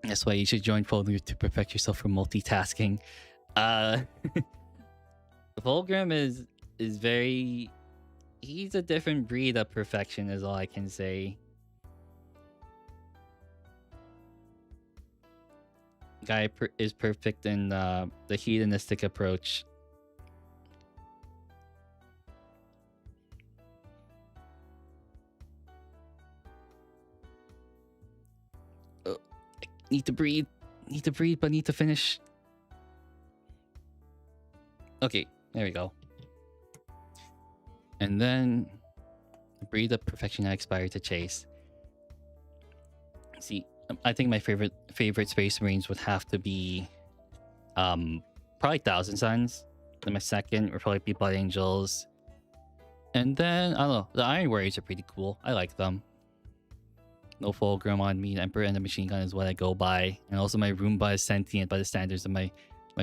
That's why you should join Fulgrim to perfect yourself for multitasking. Fulgrim is very... He's a different breed of perfection is all I can say. Guy is perfect in the hedonistic approach. Need to breathe, but need to finish. Okay, there we go. And then breathe of perfection I aspire to chase. See, I think my favorite Space Marines would have to be probably Thousand Suns. Then my second would probably be Blood Angels. And then, I don't know, the Iron Warriors are pretty cool. I like them. No Fulgrim on me. The Emperor and the Machine Gun is what I go by. And also my Roomba is sentient by the standards of my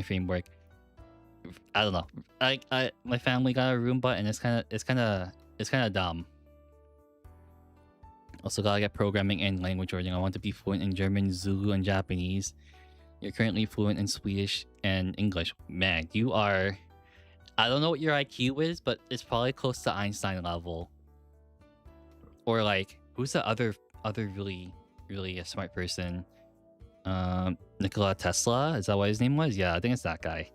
framework. I don't know. My family got a Roomba and it's kind of dumb. Also gotta get programming and language learning. I want to be fluent in German, Zulu, and Japanese. You're currently fluent in Swedish and English. Man, you are... I don't know what your IQ is, but it's probably close to Einstein level. Or like, who's the other really, really a smart person? Nikola Tesla? Is that what his name was? Yeah, I think it's that guy.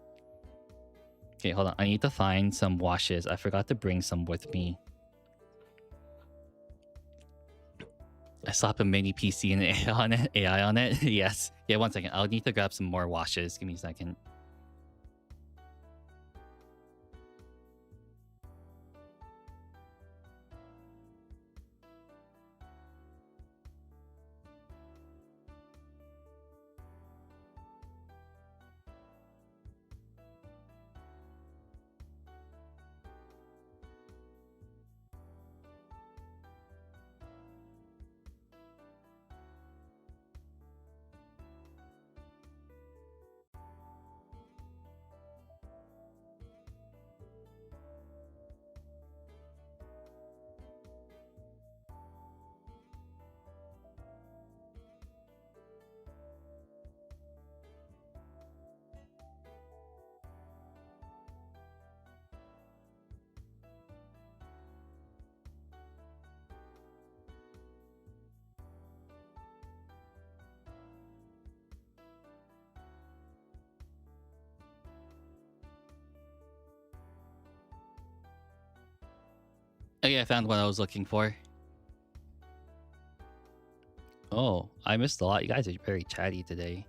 Okay, hold on. I need to find some washes. I forgot to bring some with me. I slap a mini PC and AI on it. Yes. Yeah, one second. I'll need to grab some more washes. Give me a second. Okay, I found what I was looking for. Oh, I missed a lot. You guys are very chatty today.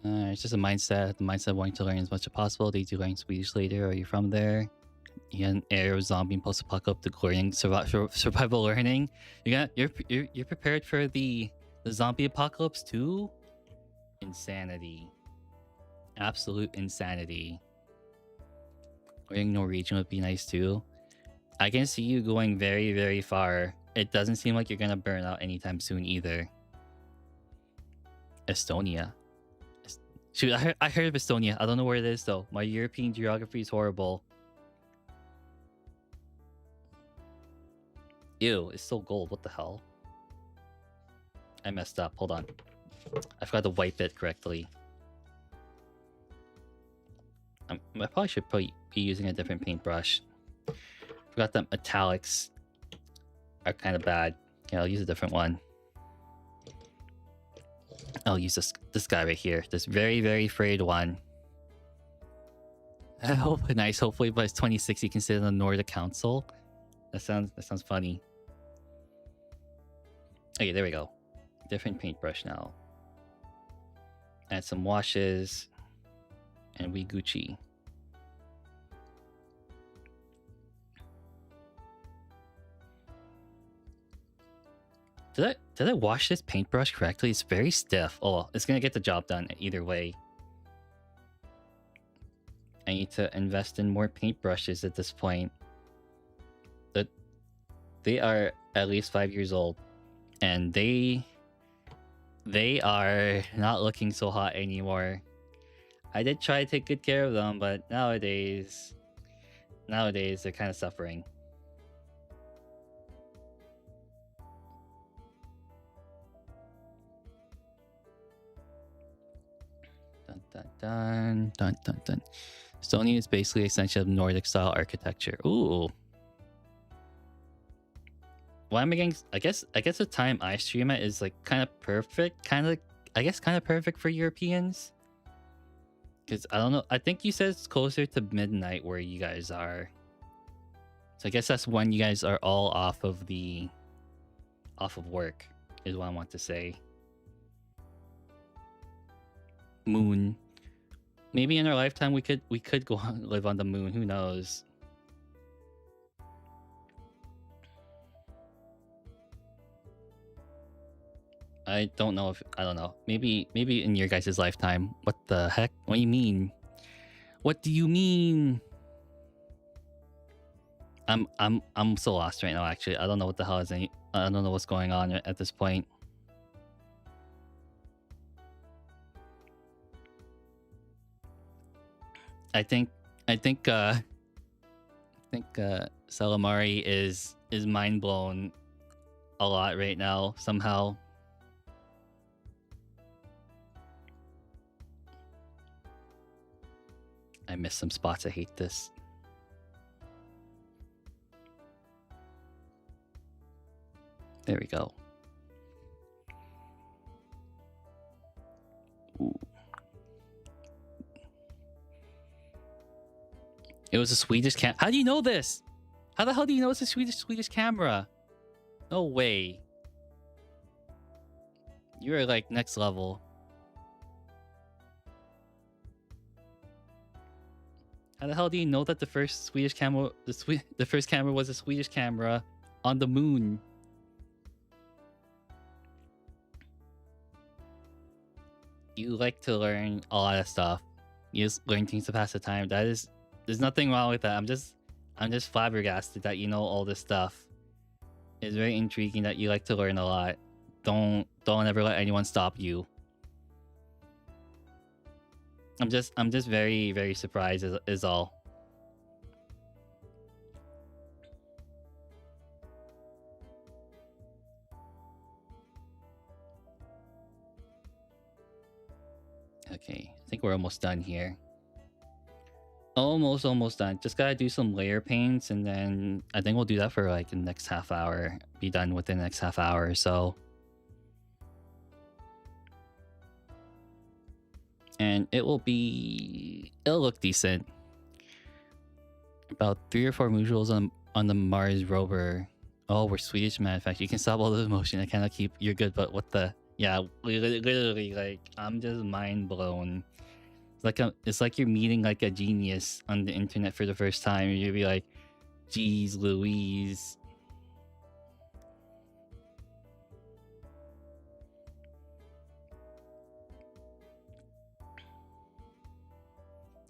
It's just a mindset. The mindset of wanting to learn as much as possible. Did you learn Swedish later? Are you from there? You got an air zombie and post-apocalyptic learning, survival learning. You're prepared for the zombie apocalypse too? Insanity. Absolute insanity. Learning Norwegian would be nice too. I can see you going very, very far. It doesn't seem like you're gonna burn out anytime soon either. Estonia. Shoot, I heard of Estonia. I don't know where it is though. My European geography is horrible. Ew, it's still gold. What the hell? I messed up. Hold on. I forgot to wipe it correctly. I probably should be using a different paintbrush. Forgot that metallics are kind of bad. Yeah, I'll use a different one. I'll use this guy right here. This very, very frayed one. I hope nice. Hopefully by 26 you can sit on the Nordic Council. That sounds funny. Okay, there we go. Different paintbrush now. Add some washes. And we Gucci. Did I wash this paintbrush correctly? It's very stiff. Oh, it's gonna get the job done either way. I need to invest in more paintbrushes at this point. They are at least 5 years old, and they are not looking so hot anymore. I did try to take good care of them, but nowadays they're kind of suffering. Dun dun dun dun dun dun. Estonia is basically essentially of Nordic style architecture. Ooh. Well, I'm against. I guess the time I stream it is like kind of perfect. Kind of perfect for Europeans. Because I don't know. I think you said it's closer to midnight where you guys are. So I guess that's when you guys are all off of work, is what I want to say. Moon. Maybe in our lifetime we could go live on the moon. Who knows? I don't know. Maybe in your guys' lifetime. What the heck? What do you mean? What do you mean? I'm so lost right now. Actually, I don't know what the hell is I don't know what's going on at this point. I think Salamari is mind blown a lot right now somehow. I missed some spots. I hate this. There we go. Ooh. It was a Swedish cam. How do you know this? How the hell do you know it's a Swedish camera? No way. You're like next level. How the hell do you know that the first Swedish camera, the first camera was a Swedish camera on the moon? You like to learn a lot of stuff. You just learn things to pass the time. There's nothing wrong with that. I'm just flabbergasted that you know all this stuff. It's very intriguing that you like to learn a lot. Don't ever let anyone stop you. I'm just very, very surprised is all. Okay, I think we're almost done here. Almost done. Just gotta do some layer paints, and then I think we'll do that for like the next half hour. Be done within the next half hour or so. And it'll look decent. About 3 or 4 modules on the Mars rover. Oh, we're Swedish manufacturer. You can stop all the motion. I cannot keep. You're good, but what the? Yeah, literally, like I'm just mind blown. It's like you're meeting like a genius on the internet for the first time. You'd be like, "Geez, Louise."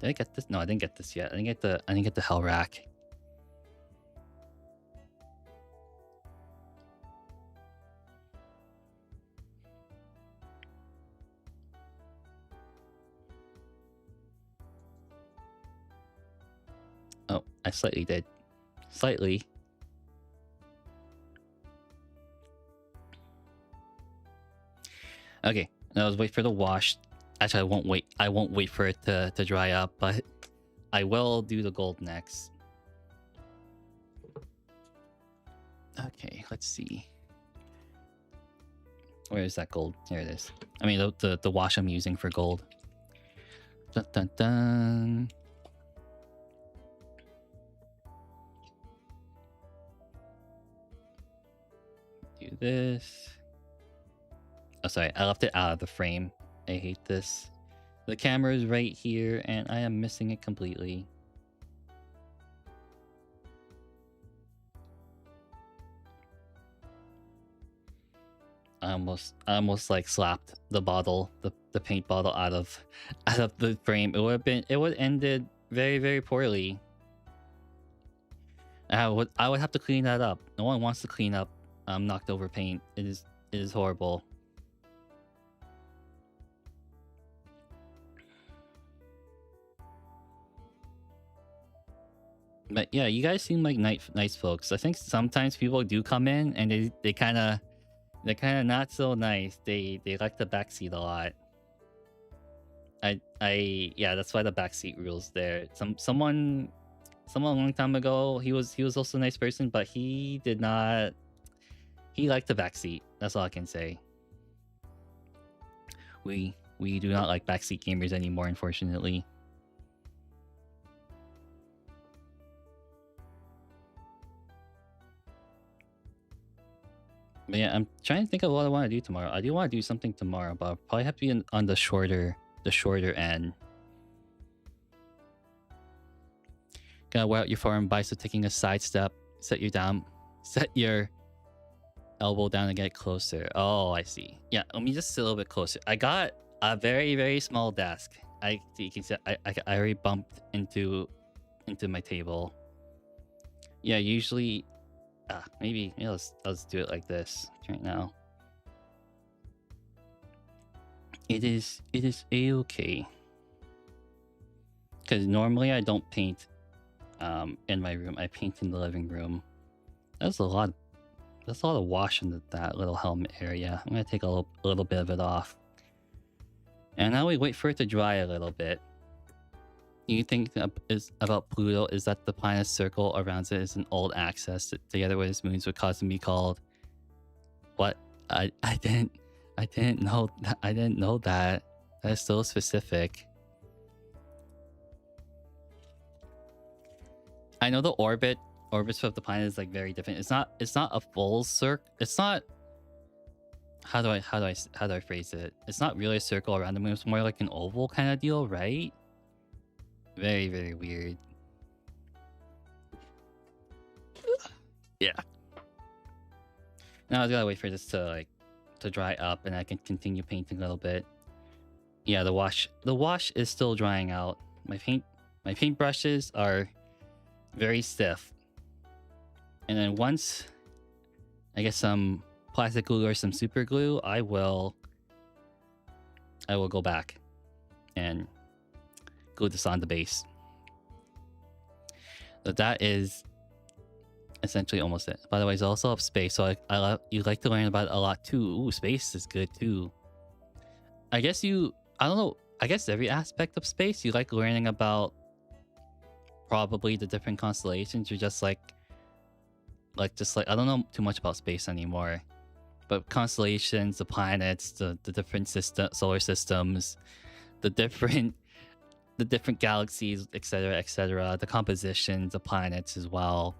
Did I get this? No, I didn't get this yet. I didn't get the hell rack. Oh, I slightly did. Slightly. Okay, now let's wait for the wash. Actually, I won't wait for it to dry up, but I will do the gold next. Okay, let's see. Where is that gold? Here it is. I mean, the wash I'm using for gold. Dun, dun, dun. Do this. Oh, sorry. I left it out of the frame. I hate this. The camera is right here, and I am missing it completely. I almost like slapped the bottle, the paint bottle out of the frame. It would have ended very, very poorly. I would have to clean that up. No one wants to clean up knocked over paint. It is horrible. But yeah, you guys seem like nice folks. I think sometimes people do come in and they're kind of not so nice. They like the backseat a lot. Yeah, that's why the backseat rules there. Someone a long time ago, he was also a nice person, but he liked the backseat. That's all I can say. We do not like backseat gamers anymore, unfortunately. But yeah, I'm trying to think of what I want to do tomorrow. I do want to do something tomorrow, but I'll probably have to be on the shorter end. Gonna wear out your forearm by taking a side step. Set your elbow down and get closer. Oh, I see. Yeah, let me just sit a little bit closer. I got a very, very small desk. You can see I already bumped into my table. Yeah, usually maybe let's do it like this right now. It is a-okay. Because normally I don't paint in my room. I paint in the living room. That's a lot of wash in that little helmet area. I'm gonna take a little bit of it off. And now we wait for it to dry a little bit. You think about Pluto is that the planet's circle around it is an old axis together with its moons would cause them to be called. What? I didn't know that. I didn't know that. That is so specific. I know the orbits of the planet is like very different. It's not a full circle. It's not. How do I phrase it? It's not really a circle around the moon. It's more like an oval kind of deal, right? Very, very weird. Yeah. Now I gotta wait for this to dry up, and I can continue painting a little bit. Yeah, the wash is still drying out. My paint brushes are very stiff. And then once I get some plastic glue or some super glue, I will go back and glue this on the base. So that is essentially almost it. By the way, it's also up space, so you like to learn about it a lot too. Ooh, space is good too. I don't know. I guess every aspect of space you like learning about. Probably the different constellations. You're just like I don't know too much about space anymore, but constellations, the planets, the different solar systems, the different galaxies, etc., the compositions, the planets as well.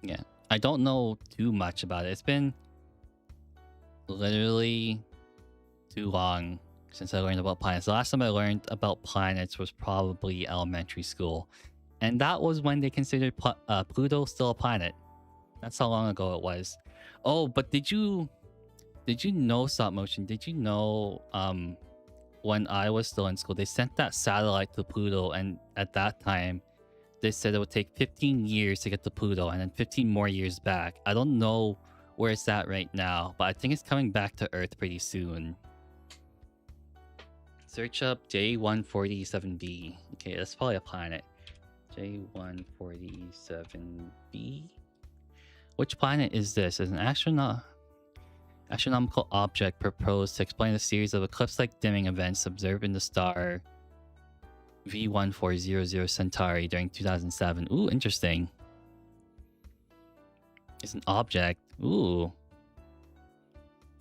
Yeah, I don't know too much about it. It's been literally too long since I learned about planets. The last time I learned about planets was probably elementary school, and that was when they considered Pluto still a planet. That's how long ago it was. Oh, but did you know, stop motion? Did you know when I was still in school, they sent that satellite to Pluto, and at that time they said it would take 15 years to get to Pluto and then 15 more years back. I don't know where it's at right now, but I think it's coming back to Earth pretty soon. Search up J147b. Okay, that's probably a planet. J147b. Which planet is this? Is an astronomical object proposed to explain a series of eclipse-like dimming events observed in the star V1400 Centauri during 2007. Ooh, interesting. It's an object. Ooh.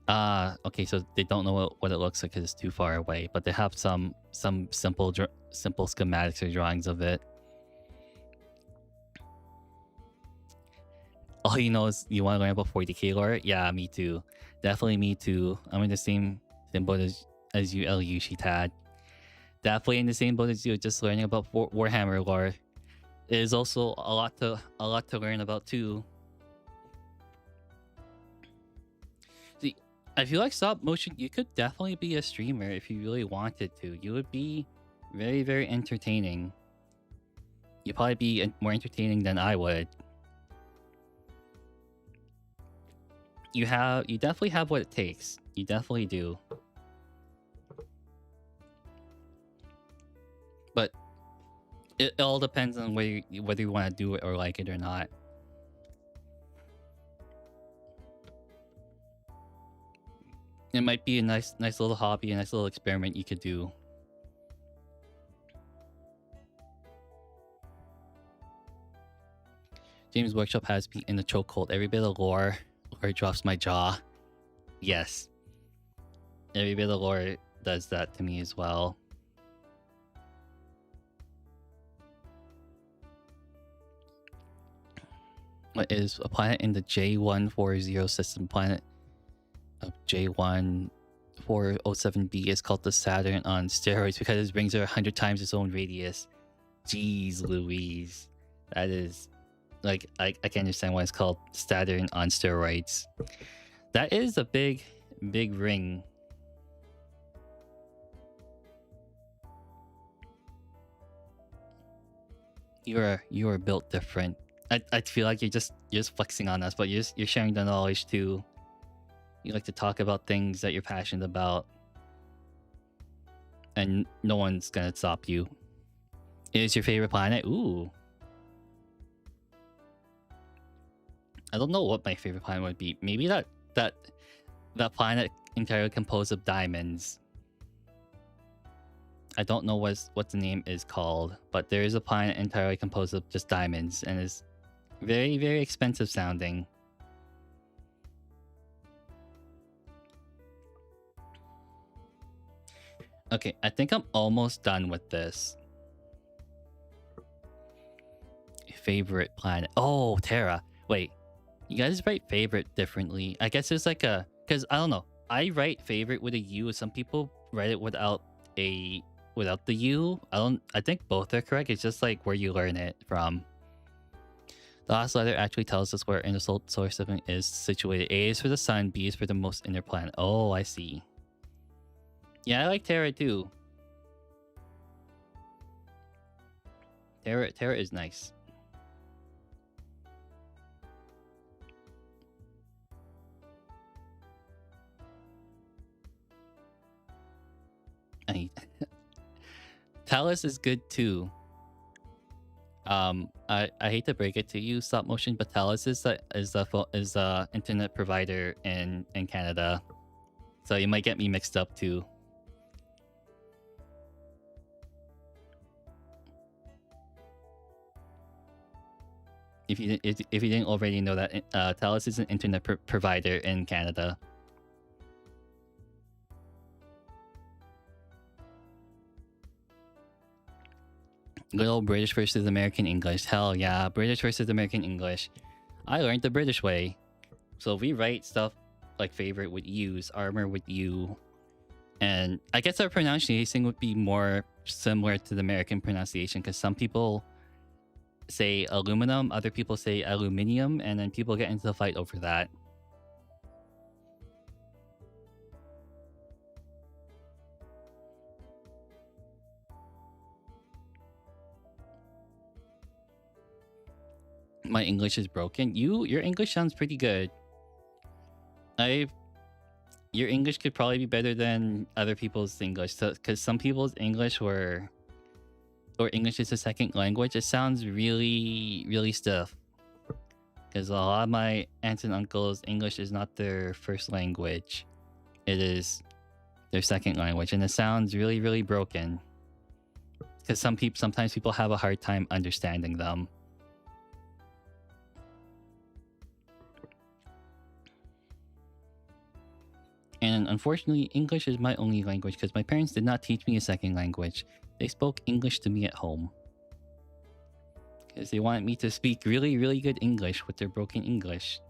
Okay, so they don't know what it looks like because it's too far away, but they have some simple schematics or drawings of it. All you know is you want to learn about 40k lore? Yeah, me too. Definitely me too. I'm in the same boat as you,Elyushi Tad. Definitely in the same boat as you, just learning about Warhammer lore. It is also a lot to learn about too. See, I feel like stop motion, you could definitely be a streamer if you really wanted to. You would be very, very entertaining. You'd probably be more entertaining than I would. You definitely have what it takes. You definitely do. But it all depends on whether you want to do it or like it or not. It might be a nice little hobby, a nice little experiment you could do. James Workshop has me in the chokehold. Every bit of lore drops my jaw. Yes. Every bit of lore does that to me as well. What is a planet in the J140 system? Planet of J1407b is called the Saturn on steroids because it rings are 100 times its own radius. Jeez Louise. That is... like, I can understand why it's called Saturn on steroids. That is a big ring. You are built different. I feel like you're just flexing on us, but you're sharing the knowledge too. You like to talk about things that you're passionate about, and no one's gonna stop you. Is your favorite planet? Ooh. I don't know what my favorite planet would be. Maybe that planet entirely composed of diamonds. I don't know what the name is called, but there is a planet entirely composed of just diamonds and is very, very expensive sounding. Okay, I think I'm almost done with this. Favorite planet. Oh, Terra. Wait. You guys write favorite differently. I guess it's like a... because I don't know. I write favorite with a U. Some people write it without the U. I think both are correct. It's just like where you learn it from. The last letter actually tells us where in the solar system is situated. A is for the sun. B is for the most inner planet. Oh, I see. Yeah, I like Terra too. Terra is nice. Talus is good too. I hate to break it to you, stop motion, but Talus is the internet provider in Canada, so you might get me mixed up too. If you didn't already know that, Talus is an internet provider in Canada. Good old British versus American English. Hell yeah, British versus American English. I learned the British way. So we write stuff like favorite with U's, armor with U. And I guess our pronunciation would be more similar to the American pronunciation because some people say aluminum, other people say aluminium, and then people get into the fight over that. My English is broken. Your English sounds pretty good. Your English could probably be better than other people's English, because some people's English or English is a second language. It sounds really, really stiff. Because a lot of my aunts and uncles' English is not their first language; it is their second language, and it sounds really, really broken. Because sometimes people have a hard time understanding them. And unfortunately, English is my only language because my parents did not teach me a second language. They spoke English to me at home. Because they wanted me to speak really, really good English with their broken English.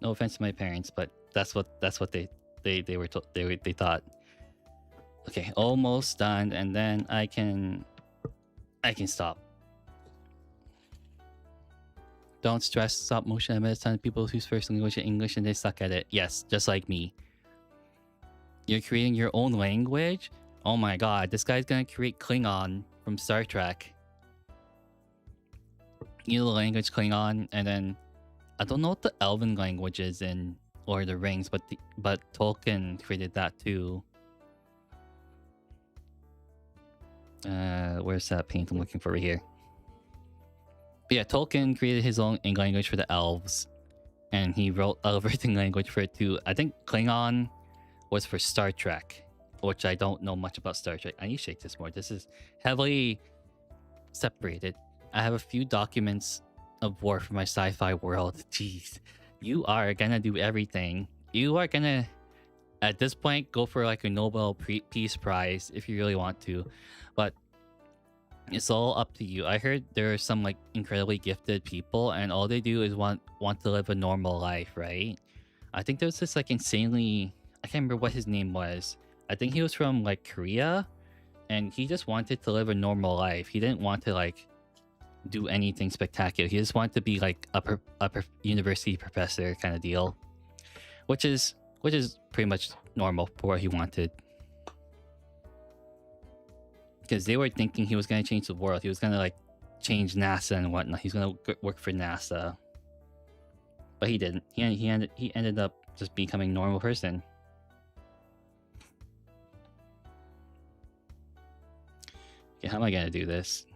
No offense to my parents, but that's what they thought. Okay, almost done, and then I can stop. Don't stress. Stop motion. I met a ton of people whose first language is English and they suck at it. Yes, just like me. You're creating your own language? Oh my god, this guy's gonna create Klingon from Star Trek. You know the language Klingon, and then I don't know what the Elven language is in Lord of the Rings, but Tolkien created that too. Where's that paint I'm looking for right here? But yeah, Tolkien created his own language for the elves, and he wrote a written language for it too. I think Klingon was for Star Trek, which I don't know much about Star Trek. I need to shake this more. This is heavily separated. I have a few documents of war for my sci-fi world. Jeez, you are gonna do everything. You are gonna, at this point, go for like a Nobel Peace Prize if you really want to, but it's all up to you. I heard there are some like incredibly gifted people, and all they do is want to live a normal life, right? I think there's this like insanely, I can't remember what his name was. I think he was from like Korea, and he just wanted to live a normal life. He didn't want to like do anything spectacular. He just wanted to be like a university professor kind of deal, which is pretty much normal for what he wanted. Because they were thinking he was going to change the world. He was going to like change NASA and whatnot. He's going to work for NASA, but he didn't. He ended up just becoming a normal person. Okay, how am I going to do this?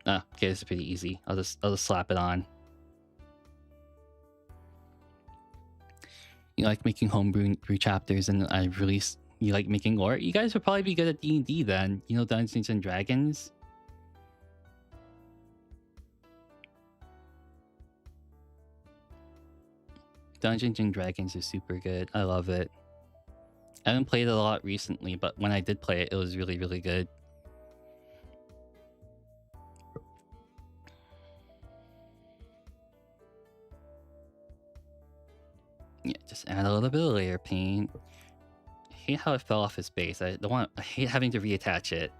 Ah, okay, this is pretty easy. I'll just slap it on. You like making homebrew chapters, and I release. You like making lore. You guys would probably be good at D&D then. You know, Dungeons and Dragons. Dungeons and Dragons is super good. I love it. I haven't played it a lot recently, but when I did play it, it was really, really good. Yeah, just add a little bit of layer paint. I hate how it fell off his base. I hate having to reattach it.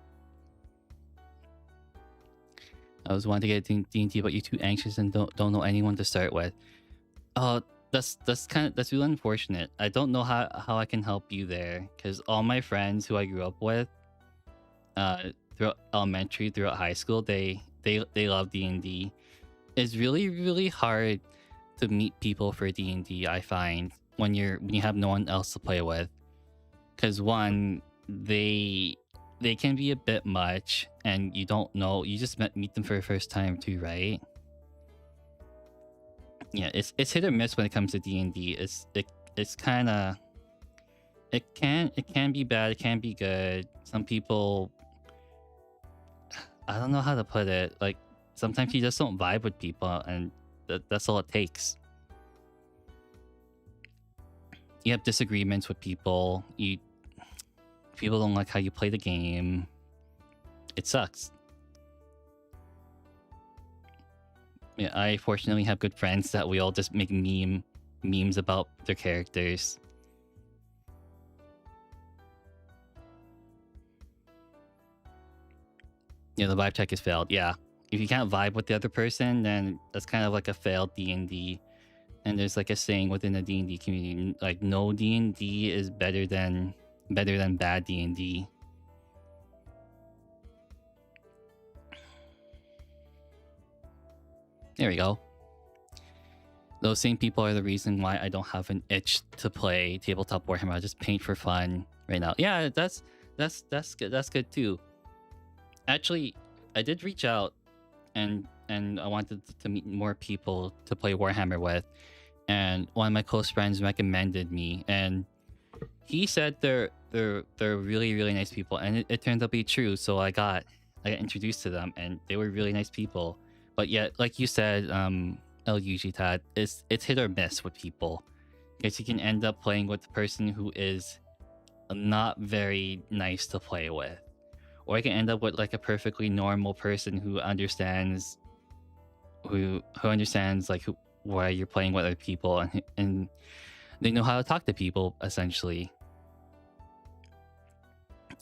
I was wanting to get D&D, but you're too anxious and don't know anyone to start with. Oh, that's really unfortunate. I don't know how I can help you there, because all my friends who I grew up with, throughout elementary, throughout high school, they love D&D. It's really, really hard to meet people for D&D, I find, when you have no one else to play with. Because one, they can be a bit much, and you don't know, you just meet them for the first time too, right? Yeah, it's hit or miss when it comes to D&D. It's kind of, it can be bad, it can be good. Some people, I don't know how to put it, like sometimes you just don't vibe with people, and that's all it takes. You have disagreements with people. People don't like how you play the game. It sucks. Yeah, I fortunately have good friends that we all just make memes about their characters. Yeah, the vibe check is failed. Yeah, if you can't vibe with the other person, then that's kind of like a failed D&D. And there's like a saying within the D&D community, like no D&D is better than bad D&D. There we go. Those same people are the reason why I don't have an itch to play tabletop Warhammer. I just paint for fun right now. Yeah, that's good. That's good too. Actually, I did reach out and I wanted to meet more people to play Warhammer with. And one of my close friends recommended me, and he said they're really, really nice people, and it turned out to be true. So I got introduced to them, and they were really nice people. But yet, like you said, LUG it's hit or miss with people, because you can end up playing with the person who is not very nice to play with, or I can end up with like a perfectly normal person who understands like why you're playing with other people, and they know how to talk to people essentially,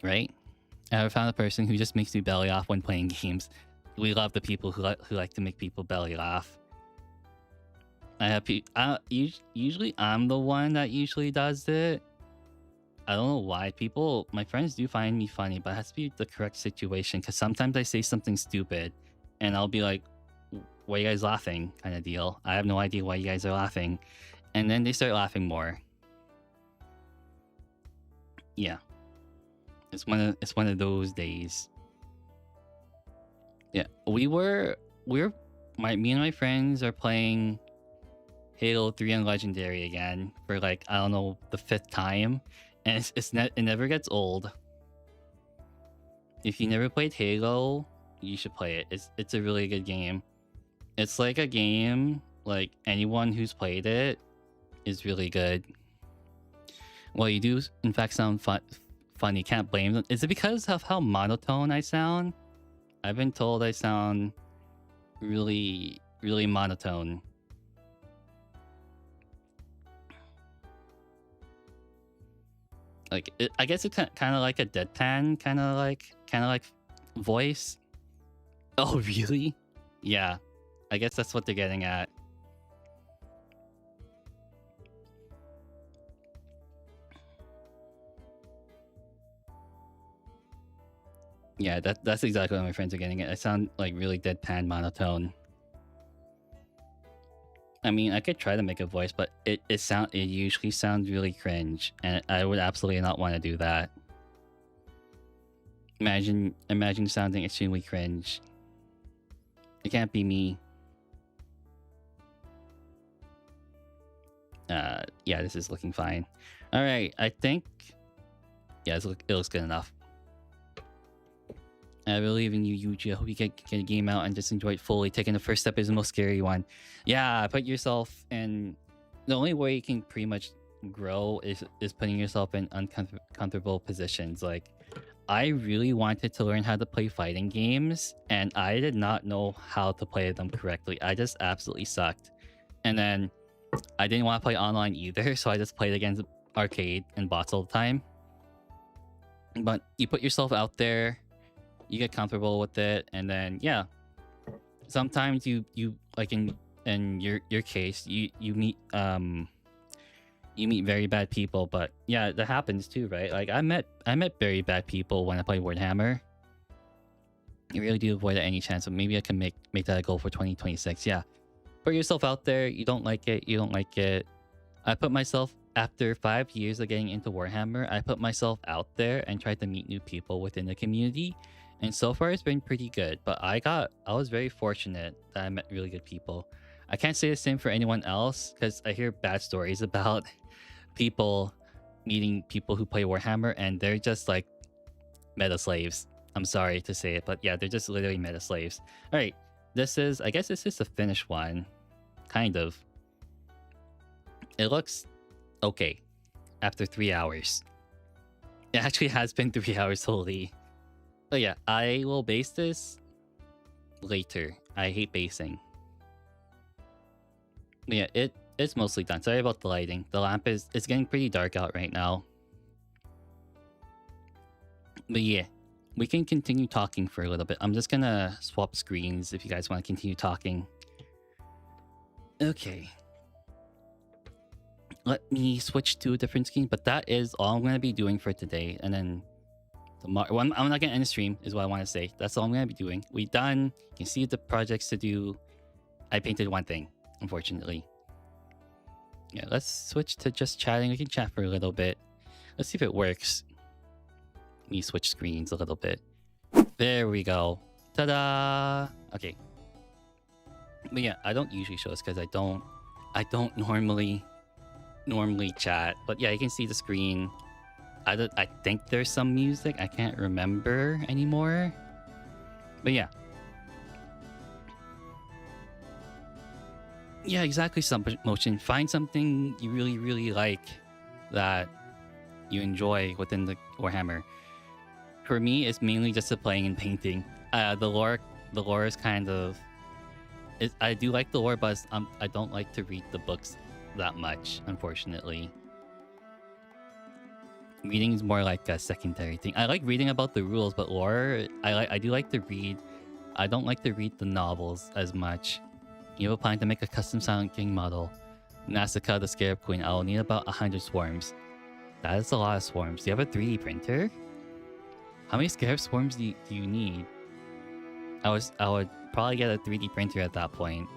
right? I found a person who just makes me belly laugh when playing games. We love the people who like to make people belly laugh. I have usually I'm the one that usually does it. I don't know why my friends do find me funny, but it has to be the correct situation, because sometimes I say something stupid and I'll be like, why are you guys laughing, kind of deal. I have no idea why you guys are laughing. And then they start laughing more. Yeah. It's one of those days. Yeah. Me and my friends are playing Halo 3 on Legendary again for like, I don't know, the 5th time. And it never gets old. If you never played Halo, you should play it. It's a really good game. It's like a game, like anyone who's played it is really good. Well, you do in fact sound funny. Can't blame them. Is it because of how monotone I sound? I've been told I sound really, really monotone. Like I guess it's kind of like a deadpan, kind of like voice. Oh, really? Yeah, I guess that's what they're getting at. Yeah, that's exactly what my friends are getting at. I sound like really deadpan, monotone. I mean, I could try to make a voice, but it usually sounds really cringe, and I would absolutely not want to do that. Imagine sounding extremely cringe. It can't be me. Yeah, this is looking fine. All right, I think yeah, it looks good enough. I believe in you, Yuji. I hope you get a game out and just enjoy it fully. Taking the first step is the most scary one. Yeah, put yourself in. The only way you can pretty much grow is putting yourself in uncomfortable positions. Like, I really wanted to learn how to play fighting games, and I did not know how to play them correctly. I just absolutely sucked. And then I didn't want to play online either, so I just played against arcade and bots all the time. But you put yourself out there, you get comfortable with it, and then yeah, sometimes you like in your case you meet very bad people. But yeah, that happens too, right? Like I met very bad people when I play Warhammer. You really do avoid at any chance. So maybe I can make that a goal for 2026. Yeah, put yourself out there. You don't like it. I put myself, after 5 years of getting into Warhammer, I put myself out there and tried to meet new people within the community. And so far, it's been pretty good. But I was very fortunate that I met really good people. I can't say the same for anyone else, because I hear bad stories about people meeting people who play Warhammer, and they're just like meta slaves. I'm sorry to say it, but yeah, they're just literally meta slaves. All right, I guess this is the finished one, kind of. It looks okay after 3 hours. It actually has been 3 hours wholly. But yeah, I will base this later. I hate basing. Yeah, it's mostly done. Sorry about the lighting. The lamp is it's getting pretty dark out right now. But yeah, we can continue talking for a little bit. I'm just gonna swap screens if you guys want to continue talking. Okay. Let me switch to a different screen, but that is all I'm gonna be doing for today. And then tomorrow, well, I'm not gonna end the stream, is what I want to say. That's all I'm gonna be doing. We done. You can see the projects to do. I painted one thing, unfortunately. Yeah, let's switch to just chatting. We can chat for a little bit. Let's see if it works. Let me switch screens a little bit. There we go. Ta-da! Okay. But yeah, I don't usually show this because I don't normally chat. But yeah, you can see the screen. I think there's some music. I can't remember anymore. But yeah. Yeah, exactly. Some motion. Find something you really, really like that you enjoy within the Warhammer. For me, it's mainly just the playing and painting. The lore is kind of. I do like the lore, but I don't like to read the books that much, unfortunately. Reading is more like a secondary thing. I like reading about the rules, but lore, I do like to read. I don't like to read the novels as much. You have a plan to make a custom Silent King model. Nasica the Scarab Queen. I will need about 100 swarms. That is a lot of swarms. Do you have a 3D printer? How many Scarab swarms do you need? I would probably get a 3D printer at that point.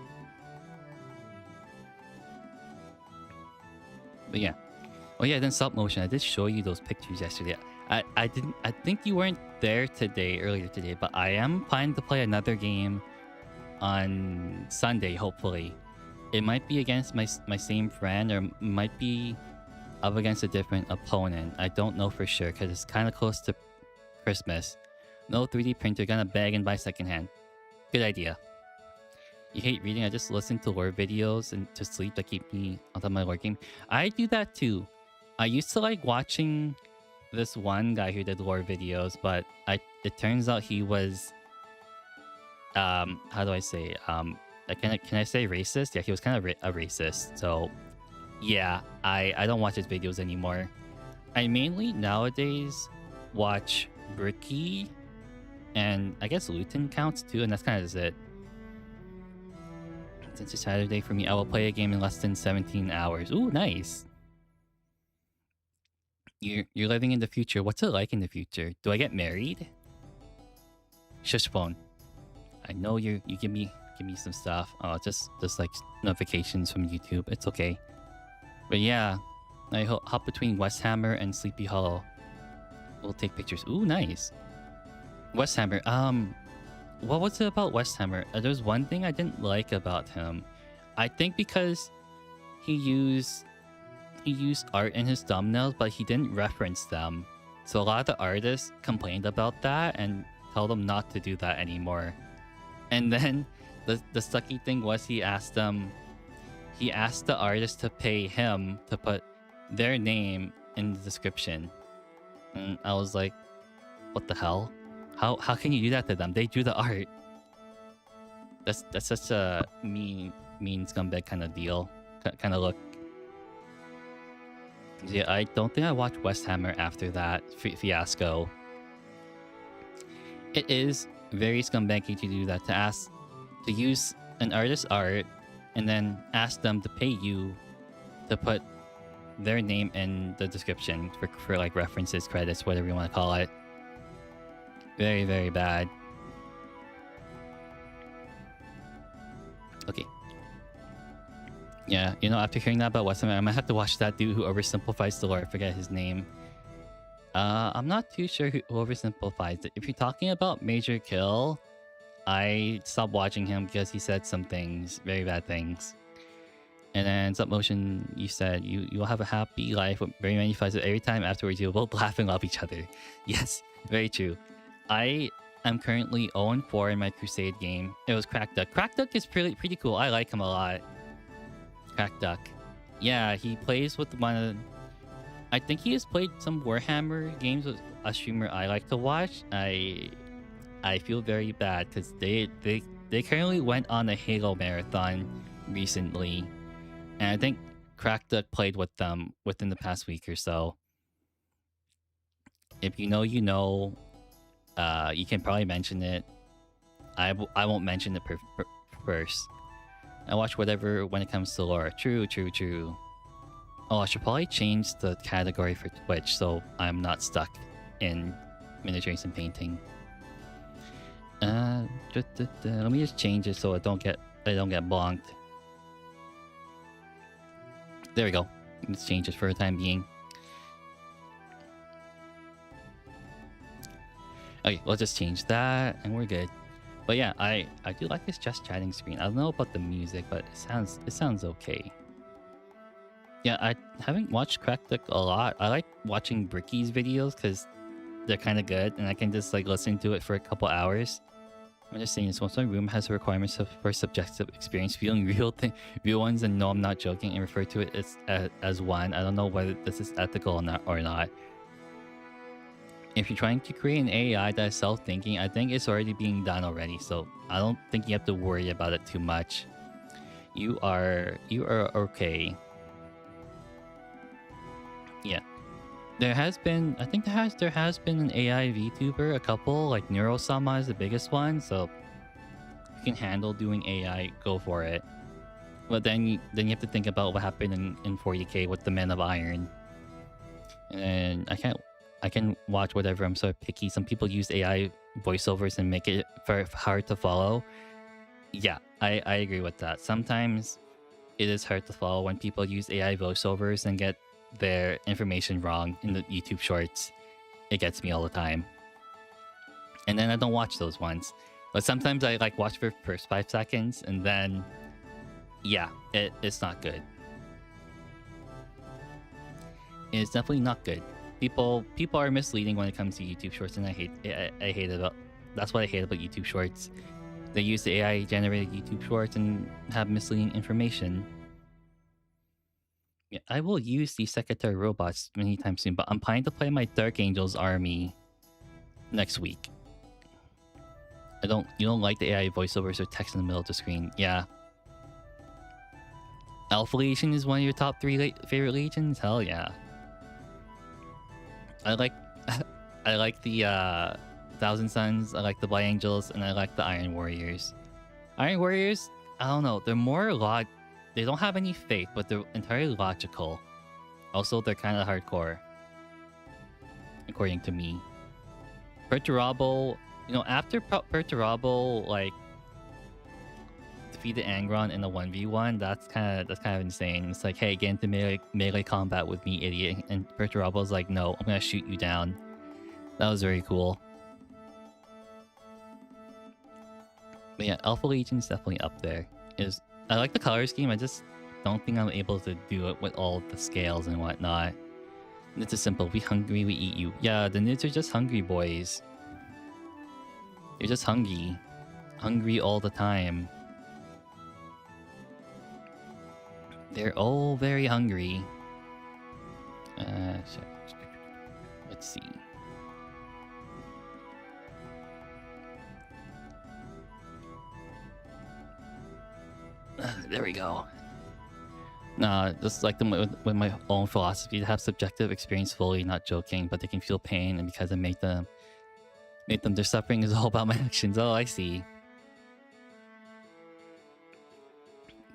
But yeah. Oh yeah, then stop motion. I did show you those pictures yesterday. I think you weren't there earlier today, but I am planning to play another game on Sunday, hopefully. It might be against my same friend, or might be up against a different opponent. I don't know for sure because it's kind of close to Christmas. No 3D printer, gonna beg and buy secondhand. Good idea. You hate reading? I just listen to lore videos and to sleep that keep me on top of my lore game. I do that too. I used to like watching this one guy who did lore videos, but it turns out he was how do I say can I say racist? Yeah, he was kind of a racist. So yeah, I don't watch his videos anymore. I mainly nowadays watch Bricky, and I guess Luton counts too, and that's kind of it. Since it's Saturday for me, I will play a game in less than 17 hours. Ooh, nice. You're living in the future. What's it like in the future? Do I get married? Shush phone. I know you give me some stuff. Oh, just like notifications from YouTube. It's okay. But yeah, I hop between Westhammer and Sleepy Hollow. We'll take pictures. Ooh, nice. Westhammer. What was it about Westhammer? There's one thing I didn't like about him. I think because he used art in his thumbnails, but he didn't reference them. So a lot of the artists complained about that and told them not to do that anymore. And then the sucky thing was he asked the artist to pay him to put their name in the description. And I was like, what the hell? How can you do that to them? They do the art. That's such a mean scumbag kind of deal, kind of look. Yeah, I don't think I watched Westhammer after that fiasco. It is very scumbaggy to do that, to use an artist's art and then ask them to pay you to put their name in the description for like references, credits, whatever you want to call it. Very, very bad. Okay. Yeah, you know, after hearing that about Westhammer, I might have to watch that dude who oversimplifies the lore. I forget his name. I'm not too sure who oversimplifies it. If you're talking about Major Kill, I stopped watching him because he said some things, very bad things. And then Stop Motion, you said you'll have a happy life with very many fights. Every time afterwards, you'll both laugh and love each other. Yes, very true. I am currently 0-4 in my Crusade game. It was Crack Duck. Crack Duck is pretty cool. I like him a lot. Crack Duck. Yeah, he plays with one of... I think he has played some Warhammer games with a streamer I like to watch. I feel very bad because they currently went on a Halo marathon recently. And I think Crackduck played with them within the past week or so. If you know, you know. You can probably mention it. I won't mention it first. I watch whatever when it comes to lore. True. Oh, I should probably change the category for Twitch so I'm not stuck in miniatures and painting. Let me just change it so I don't get bonked. There we go. Let's change it for the time being. Okay, we'll just change that and we're good. But yeah, I do like this just chatting screen. I don't know about the music, but it sounds okay. Yeah, I haven't watched Crackduck a lot. I like watching Bricky's videos because they're kind of good and I can just like listen to it for a couple hours. I'm just saying this. Once my room has the requirements for subjective experience, feeling real ones, and no, I'm not joking, and refer to it as one. I don't know whether this is ethical or not. If you're trying to create an AI that is self-thinking, I think it's already being done already. So I don't think you have to worry about it too much. You are okay. Yeah. There has been, I think there has been an AI VTuber, a couple, like Neurosama is the biggest one, so if you can handle doing AI, go for it. But then you have to think about what happened in 40k with the Men of Iron. And I can watch whatever, I'm so picky. Some people use AI voiceovers and make it very hard to follow. Yeah, I agree with that. Sometimes it is hard to follow when people use AI voiceovers and get their information wrong in the YouTube shorts. It gets me all the time. And then I don't watch those ones. But sometimes I like watch for the first 5 seconds and then yeah, it's not good. It's definitely not good. People are misleading when it comes to YouTube shorts, and I hate it. That's what I hate about YouTube shorts. They use the AI generated YouTube shorts and have misleading information. Yeah, I will use the Sekhetar robots many times soon, but I'm planning to play my Dark Angels army next week. You don't like the AI voiceovers or text in the middle of the screen. Yeah. Alpha Legion is one of your top 3 favorite legions? Hell yeah. I like the Thousand Suns, I like the Black Angels, and I like the Iron Warriors. Iron Warriors, I don't know, they're more they don't have any faith, but they're entirely logical. Also, they're kind of hardcore, according to me. Perturabo, after Perturabo like defeated Angron in a 1v1, that's kind of insane. It's like, hey, get into melee combat with me, idiot. And Perturabo's like, no, I'm gonna shoot you down. That was very cool. But yeah, Alpha Legion's definitely up there. I like the color scheme, I just don't think I'm able to do it with all the scales and whatnot. It's just simple, we hungry, we eat you. Yeah, the Nids are just hungry boys. They're just hungry. Hungry all the time. They're all very hungry. Let's see. There we go. Nah, just like them with my own philosophy, to have subjective experience fully, not joking, but they can feel pain, and because I make them their suffering is all about my actions. Oh, I see.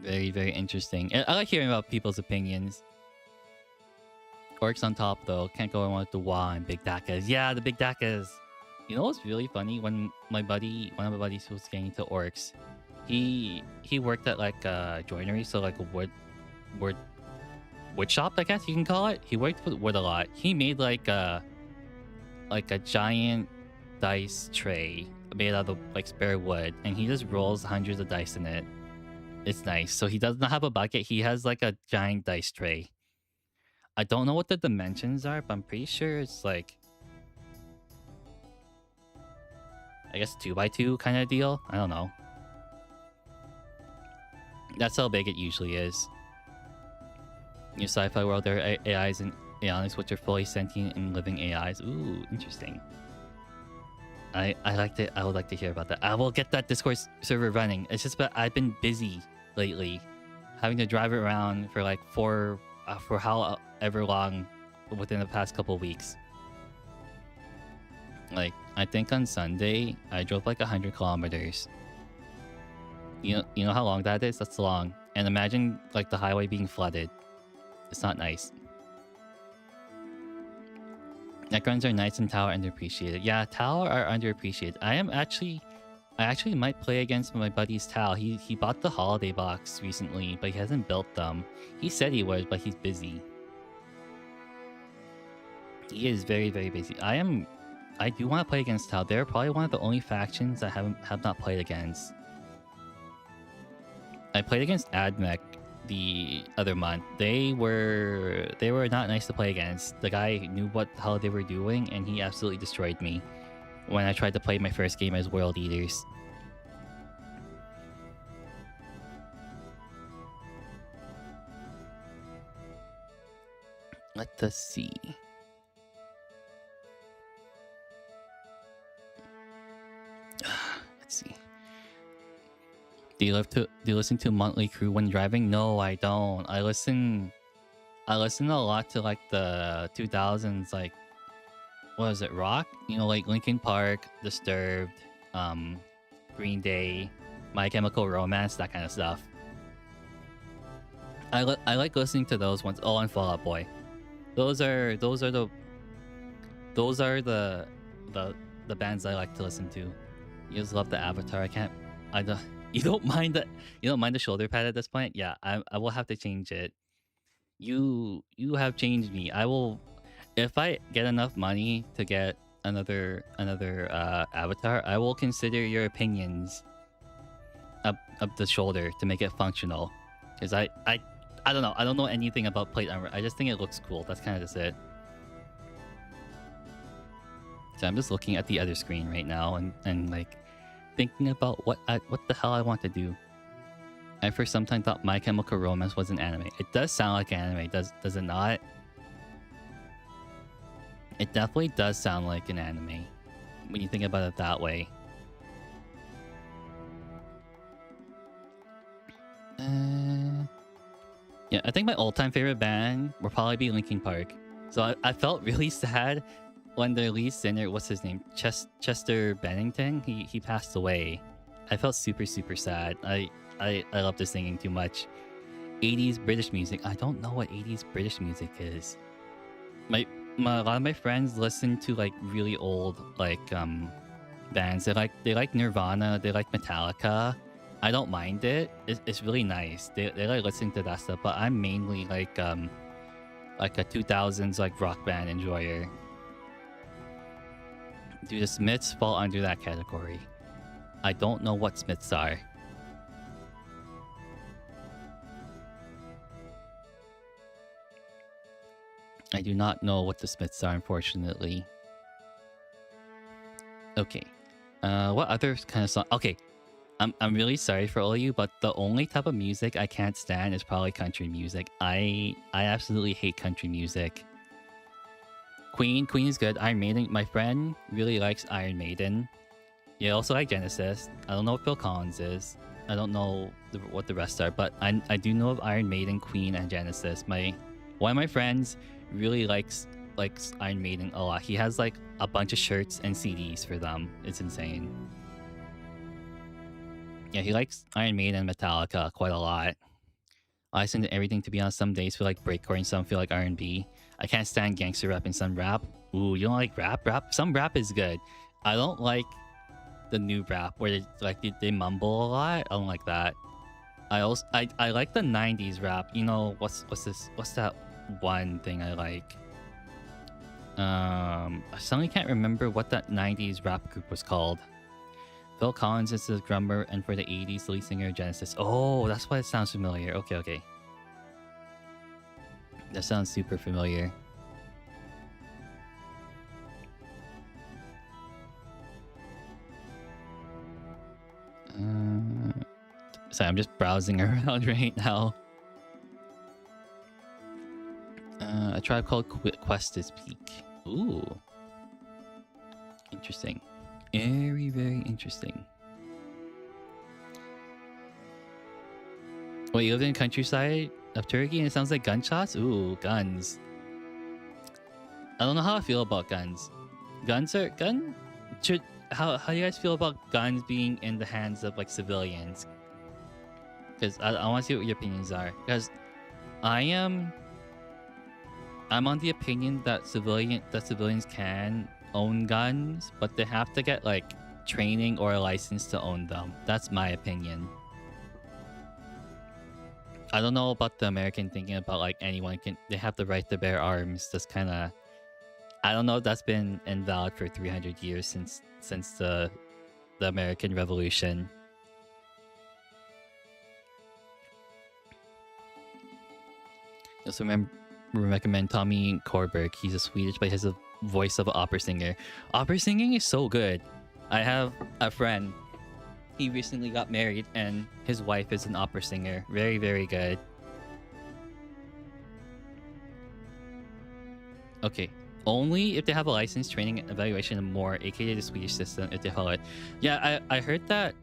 Very, very interesting. I like hearing about people's opinions. Orcs on top, though. Can't go wrong with the Wa and Big Dakas. Yeah, the Big Dakas. You know what's really funny? When one of my buddies was getting into orcs, he worked at like a joinery, so like a wood shop, I guess you can call it. He worked with wood a lot. He made like a giant dice tray made out of like spare wood, and he just rolls hundreds of dice in it. It's nice. So he does not have a bucket. He has like a giant dice tray. I don't know what the dimensions are, but I'm pretty sure it's like, I guess 2x2 kind of deal. I don't know. That's how big it usually is. New sci-fi world, there are AIs and Aeonics which are fully sentient and living AIs. Ooh, interesting. I would like to hear about that. I will get that Discord server running. It's just that I've been busy lately. having to drive it around for like for however long within the past couple weeks. Like, I think on Sunday I drove like 100 kilometers. You know how long that is? That's long. And imagine like the highway being flooded. It's not nice. Necrons are nice and Tau are underappreciated. Yeah, Tau are underappreciated. I actually might play against my buddy's Tau. He bought the holiday box recently, but he hasn't built them. He said he would, but he's busy. He is very, very busy. I do want to play against Tau. They're probably one of the only factions I have not played against. I played against Admech the other month. They were not nice to play against. The guy knew what the hell they were doing, and he absolutely destroyed me when I tried to play my first game as World Eaters. Let us see. Let's see. Do you listen to Monthly Crew when driving? No, I don't. I listen a lot to like the 2000s, like what is it, rock? You know, like Linkin Park, Disturbed, Green Day, My Chemical Romance, that kind of stuff. I like listening to those ones. Oh, and Fall Out Boy. Those are the bands I like to listen to. You just love the avatar. You don't mind the shoulder pad at this point? Yeah, I will have to change it. You have changed me. I will, if I get enough money to get another avatar, I will consider your opinions up the shoulder to make it functional. Because I don't know. I don't know anything about plate armor. I just think it looks cool. That's kind of just it. So I'm just looking at the other screen right now and like thinking about what the hell I want to do. I for some time thought My Chemical Romance was an anime. It does sound like anime, does it not? It definitely does sound like an anime when you think about it that way. Yeah, I think my all-time favorite band will probably be Linkin Park. So I felt really sad when the lead singer, what's his name? Chester Bennington, he passed away. I felt super, super sad. I love the singing too much. 80s British music. I don't know what 80s British music is. A lot of my friends listen to like really old like bands. They like Nirvana. They like Metallica. I don't mind it. It's really nice. They like listening to that stuff. But I'm mainly like a 2000s like rock band enjoyer. Do the Smiths fall under that category? I don't know what Smiths are. I do not know what the Smiths are, unfortunately. Okay. What other kind of song? Okay. I'm really sorry for all of you, but the only type of music I can't stand is probably country music. I absolutely hate country music. Queen is good. Iron Maiden, my friend really likes Iron Maiden. Yeah, also like Genesis. I don't know what Phil Collins is. I don't know what the rest are, but I do know of Iron Maiden, Queen, and Genesis. One of my friends really likes Iron Maiden a lot. He has like a bunch of shirts and CDs for them. It's insane. Yeah, he likes Iron Maiden and Metallica quite a lot. I listen to everything, to be honest. Some days feel like breakcore and some feel like R&B. I can't stand gangster rap and some rap. Ooh, you don't like rap? Some rap is good. I don't like the new rap where they mumble a lot. I don't like that. I like the 90s rap. You know, what's that one thing I like? I suddenly can't remember what that 90s rap group was called. Phil Collins is the drummer, and for the 80s, the lead singer of Genesis. Oh, that's why it sounds familiar. Okay. That sounds super familiar. Sorry, I'm just browsing around right now. A Tribe Called Quest is Peak. Ooh. Interesting. Very, very interesting. Wait, you live in the countryside of Turkey and it sounds like gunshots? Ooh, guns. I don't know how I feel about guns. Guns are how do you guys feel about guns being in the hands of like civilians? Because I want to see what your opinions are. Because I'm on the opinion that civilians can own guns, but they have to get like training or a license to own them. That's my opinion. I don't know about the American thinking about like they have the right to bear arms. That's kind of, I don't know if that's been invalid for 300 years since the American Revolution. Also recommend Tommy Korberg. He's a Swedish, but he has a voice of an opera singer. Opera singing is so good. I have a friend. He recently got married, and his wife is an opera singer. Very, very good. Okay. Only if they have a license, training, evaluation, and more, aka the Swedish system, if they follow it. Yeah, I heard that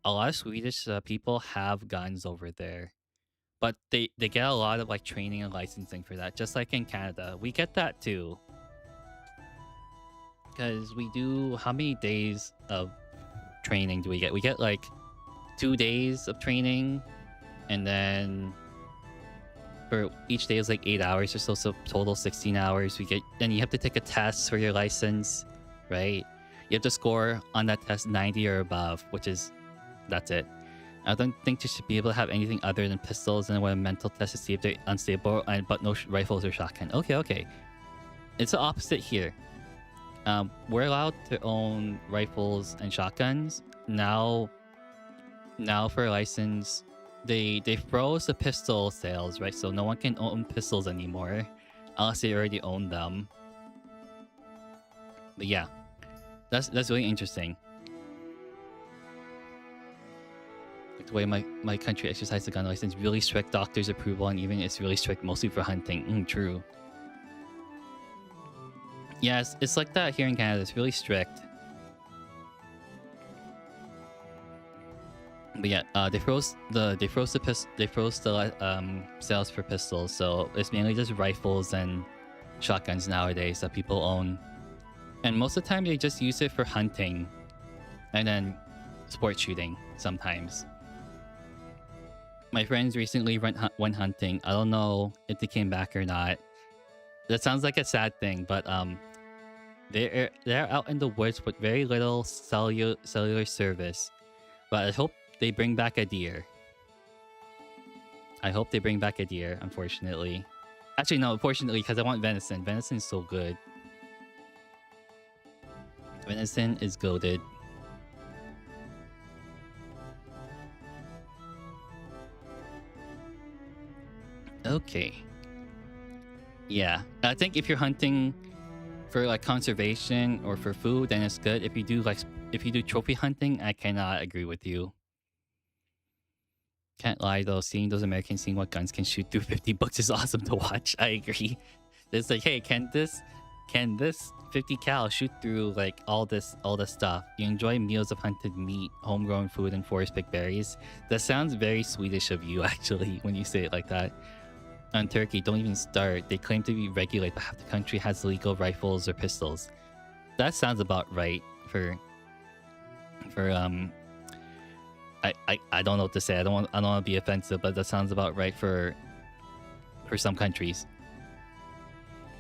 a lot of Swedish people have guns over there. But they get a lot of like training and licensing for that, just like in Canada. We get that too. Because we do, how many days of training do we get? We get like 2 days of training, and then for each day is like 8 hours or so total 16 hours. Then you have to take a test for your license, right? You have to score on that test 90 or above, that's it. I don't think you should be able to have anything other than pistols, and a mental test to see if they're unstable, but no rifles or shotgun. Okay. It's the opposite here. We're allowed to own rifles and shotguns. Now for a license, they froze the pistol sales, right? So no one can own pistols anymore unless they already own them. But yeah, that's really interesting. The way my country exercises the gun license, really strict doctor's approval, and even it's really strict mostly for hunting. True. Yes, it's like that here in Canada. It's really strict. But yeah, they froze the sales for pistols, so it's mainly just rifles and shotguns nowadays that people own, and most of the time they just use it for hunting, and then sport shooting sometimes. My friends recently went hunting. I don't know if they came back or not. That sounds like a sad thing, but they're out in the woods with very little cellular service. But I hope they bring back a deer. Unfortunately. Actually, no, unfortunately, because I want venison. Venison is so good. Venison is goated. Okay. Yeah, I think if you're hunting for like conservation or for food, then it's good. If you do trophy hunting, I cannot agree with you. Can't lie though, seeing those Americans seeing what guns can shoot through 50 bucks is awesome to watch. I agree. It's like, hey, can this 50 cal shoot through like all this stuff? You enjoy meals of hunted meat, homegrown food, and forest picked berries. That sounds very Swedish of you, actually, when you say it like that. On Turkey, don't even start. They claim to be regulated, but half the country has legal rifles or pistols. That sounds about right for I don't know what to say. I don't want to be offensive, but that sounds about right for some countries.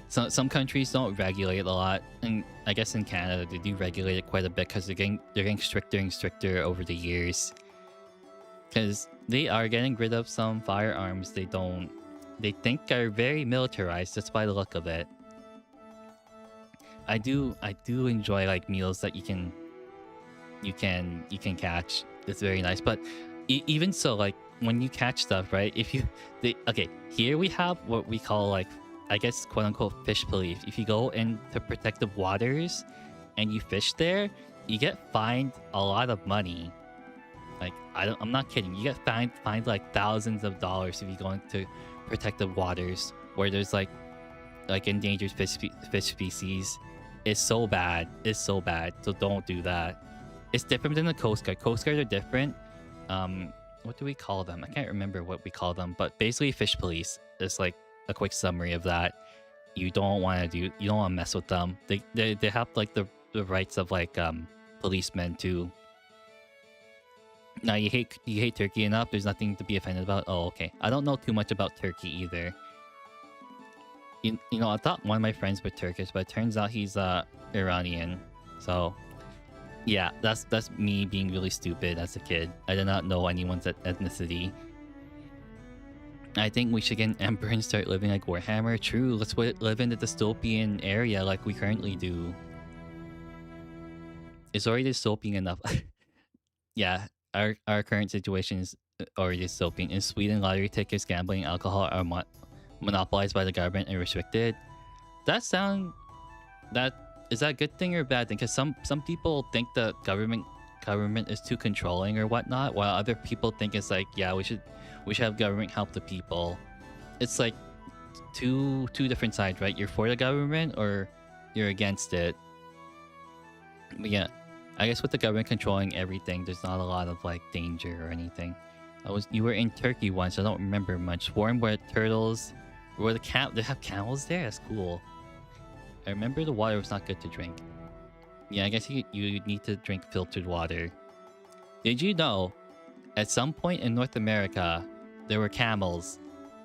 So some countries don't regulate a lot, and I guess in Canada they do regulate it quite a bit because they're getting stricter and stricter over the years. Because they are getting rid of some firearms they think are very militarized just by the look of it. I do enjoy like meals that you can catch. It's very nice, but even so, like when you catch stuff, right? Here we have what we call like, I guess, quote unquote fish police. If you go into protected waters and you fish there, you get fined a lot of money. Like I'm not kidding. You get fined like thousands of dollars if you go into protected waters where there's like endangered fish species. It's so bad. So don't do that. It's different than the Coast Guard. Coast Guard are different. what do we call them? I can't remember what we call them, but basically fish police is like a quick summary of that. You don't want to mess with them. They have like the rights of like policemen too. Now you hate Turkey enough. There's nothing to be offended about. Oh, okay. I don't know too much about Turkey either. You know, I thought one of my friends was Turkish, but it turns out he's Iranian. So yeah, that's me being really stupid as a kid. I did not know anyone's ethnicity. I think we should get an emperor and start living like Warhammer. True, let's live in the dystopian area like we currently do. It's already dystopian enough. Yeah, our current situation is already dystopian. In Sweden, lottery tickets, gambling, alcohol are monopolized by the government and restricted. Is that a good thing or a bad thing? Because some people think the government is too controlling or whatnot, while other people think it's like, yeah, we should have government help the people. It's like two different sides, right? You're for the government or you're against it. But yeah, I guess with the government controlling everything, there's not a lot of like danger or anything. You were in Turkey once. I don't remember much. Warm where turtles, where they have camels there. That's cool. I remember the water was not good to drink. Yeah, I guess you need to drink filtered water. Did you know, at some point in North America, there were camels?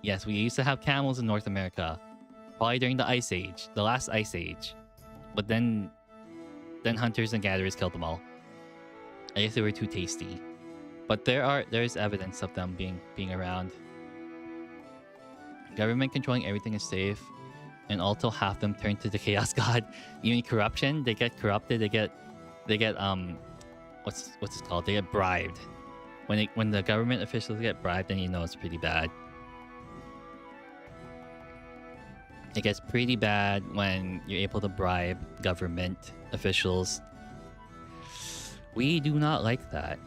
Yes, we used to have camels in North America. Probably during the Ice Age, the last Ice Age. But then hunters and gatherers killed them all. I guess they were too tasty. But there's evidence of them being around. Government controlling everything is safe. And also half them turn to the chaos god. You mean corruption? They get corrupted. They get what's it called? They get bribed. When the government officials get bribed, then you know it's pretty bad. It gets pretty bad when you're able to bribe government officials. We do not like that.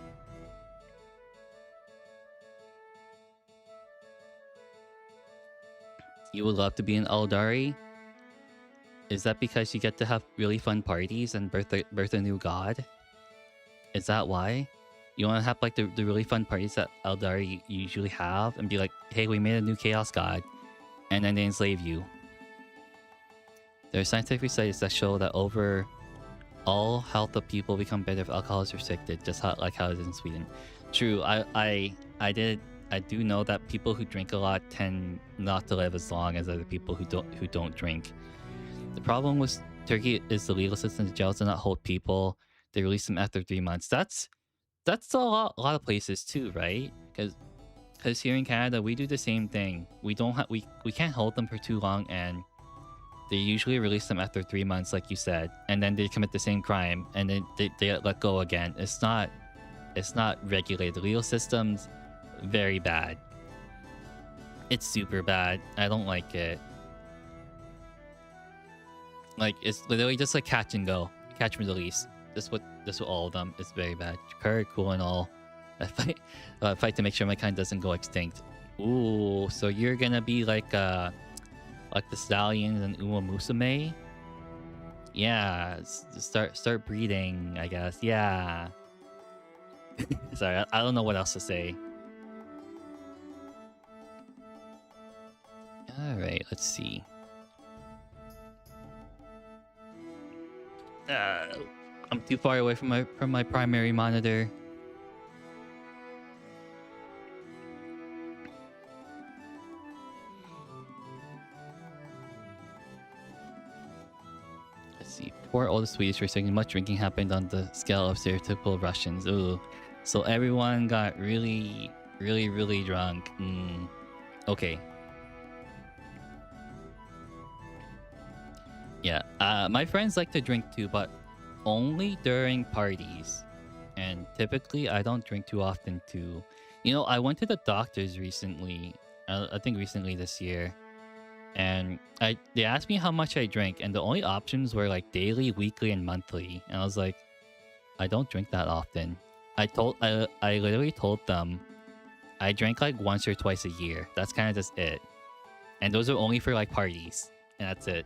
You would love to be an Eldari? Is that because you get to have really fun parties and birth a new god? Is that why? You want to have like the really fun parties that Eldari usually have and be like, hey, we made a new chaos god, and then they enslave you. There are scientific studies that show that overall health of people become better if alcohol is restricted, just like how it is in Sweden. True, I do know that people who drink a lot tend not to live as long as other people who don't drink. The problem with Turkey is the legal system. The jails do not hold people. They release them after 3 months. That's a lot of places too, right? Because here in Canada we do the same thing. We can't hold them for too long, and they usually release them after 3 months, like you said, and then they commit the same crime, and then they get let go again. It's not regulated. The legal system's very bad. It's super bad. I don't like it. Like, it's literally just like catch and go, catch and release. This what all of them. It's very bad. Very cool and all. I fight to make sure my kind doesn't go extinct. Ooh, so you're gonna be like the stallions and Uma Musume? Yeah, start breeding, I guess. Yeah. Sorry, I don't know what else to say. All right, let's see. I'm too far away from my primary monitor. Let's see. Poor old Swedish were saying much drinking happened on the scale of stereotypical Russians. Ooh, so everyone got really, really, really drunk. Okay. Yeah, my friends like to drink too, but only during parties. And typically, I don't drink too often too. You know, I went to the doctors recently. I think recently this year, and they asked me how much I drink, and the only options were like daily, weekly, and monthly. And I was like, I don't drink that often. I literally told them I drank like once or twice a year. That's kind of just it, and those are only for like parties, and that's it.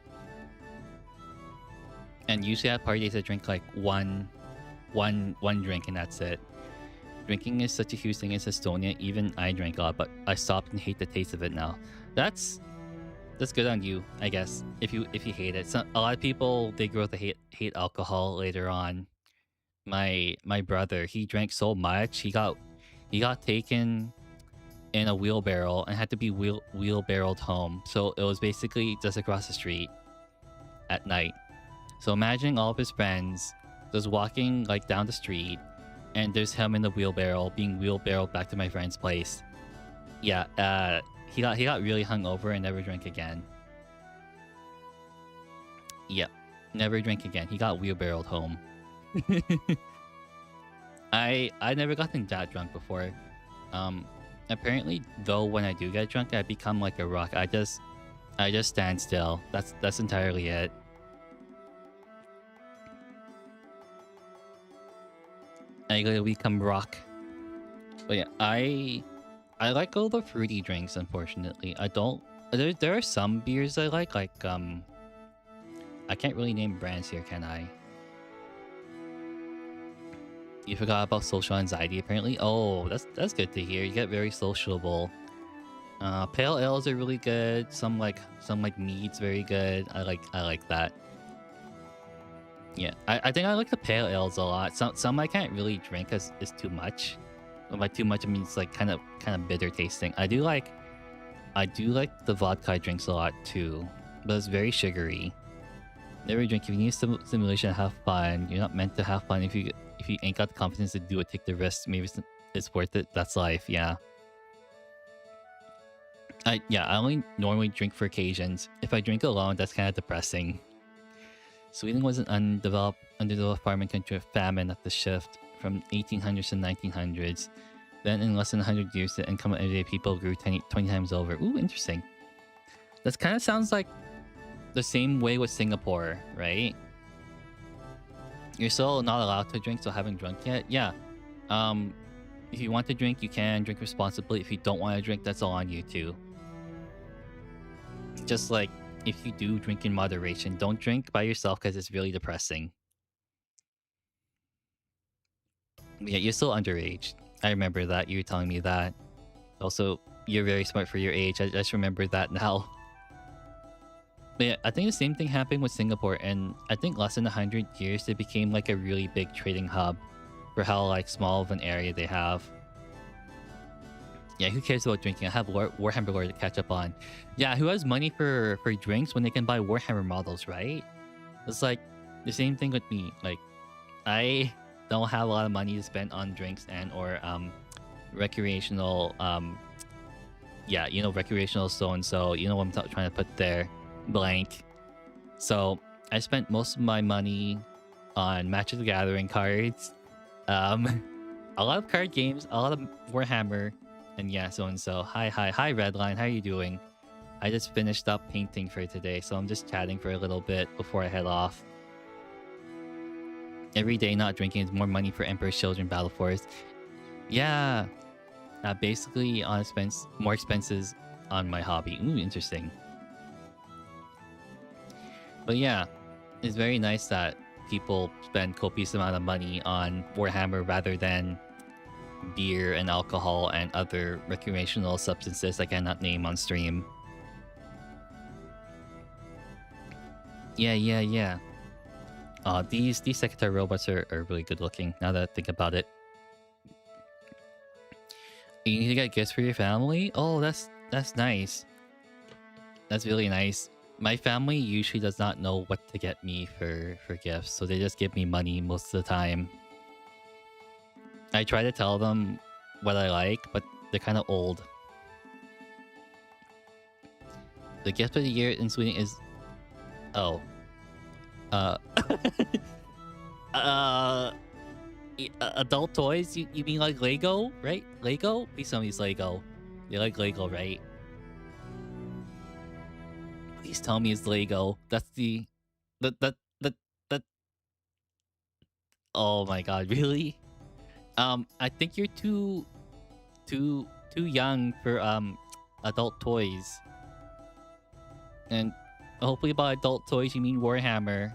And usually at parties I drink like one drink and that's it. Drinking is such a huge thing in Estonia. Even I drank a lot, but I stopped and hate the taste of it now. That's good on you, I guess. If you hate it, a lot of people they grow to hate alcohol later on. My brother, he drank so much, he got taken in a wheelbarrow and had to be wheelbarrowed home. So it was basically just across the street at night. So imagine all of his friends just walking like down the street, and there's him in the wheelbarrow being wheelbarrowed back to my friend's place. Yeah, he got really hungover and never drank again. Yep, never drank again. He got wheelbarrowed home. I never gotten that drunk before. Apparently though, when I do get drunk, I become like a rock. I just stand still. That's entirely it. I gotta become rock. But yeah, I like all the fruity drinks. Unfortunately, I don't. There are some beers I like I can't really name brands here, can I? You forgot about social anxiety, apparently. Oh, that's good to hear. You get very sociable. Pale ales are really good. Some like mead's very good. I like that. Yeah, I think I like the pale ales a lot. Some I can't really drink because it's too much. By too much, I mean it's like kind of bitter tasting. I do like the vodka drinks a lot too, but it's very sugary. Never drink. If you need stimulation to have fun, you're not meant to have fun. If you ain't got the confidence to do it, take the risk. Maybe it's worth it. That's life. Yeah. I only normally drink for occasions. If I drink alone, that's kind of depressing. Sweden was an underdeveloped farming country with famine at the shift from 1800s to 1900s. Then in less than 100 years, the income of everyday people grew 20 times over. Ooh, interesting. That kind of sounds like the same way with Singapore, right? You're still not allowed to drink, so haven't drunk yet. Yeah. If you want to drink, you can drink responsibly. If you don't want to drink, that's all on you too. Just like if you do drink in moderation, don't drink by yourself because it's really depressing. Yeah, you're still underage. I remember that. You were telling me that. Also, you're very smart for your age. I just remember that now. But yeah, I think the same thing happened with Singapore, and I think less than 100 years, it became like a really big trading hub for how like small of an area they have. Yeah, who cares about drinking? I have Warhammer lore to catch up on. Yeah, who has money for drinks when they can buy Warhammer models, right? It's like the same thing with me. Like, I don't have a lot of money to spend on drinks and or recreational yeah, you know, recreational so-and-so, you know what I'm trying to put there, blank. So I spent most of my money on Magic the Gathering cards, a lot of card games, a lot of Warhammer, and yeah, so-and-so. Hi Redline, how are you doing? I just finished up painting for today, so I'm just chatting for a little bit before I head off. Every day not drinking is more money for Emperor's Children Battle Force. Yeah. Basically on more expenses on my hobby. Ooh, interesting. But yeah, it's very nice that people spend copious amount of money on Warhammer rather than beer and alcohol and other recreational substances I cannot name on stream. Yeah. These Sekhetar robots are really good looking now that I think about it. You need to get gifts for your family? Oh, that's nice. That's really nice. My family usually does not know what to get me for gifts, so they just give me money most of the time. I try to tell them what I like, but they're kind of old. The gift of the year in Sweden is... Oh. Adult toys? You mean like Lego, right? Lego? Please tell me it's Lego. You like Lego, right? Please tell me it's Lego. That's the... That... Oh my god, really? I think you're too young for adult toys. And hopefully by adult toys you mean Warhammer.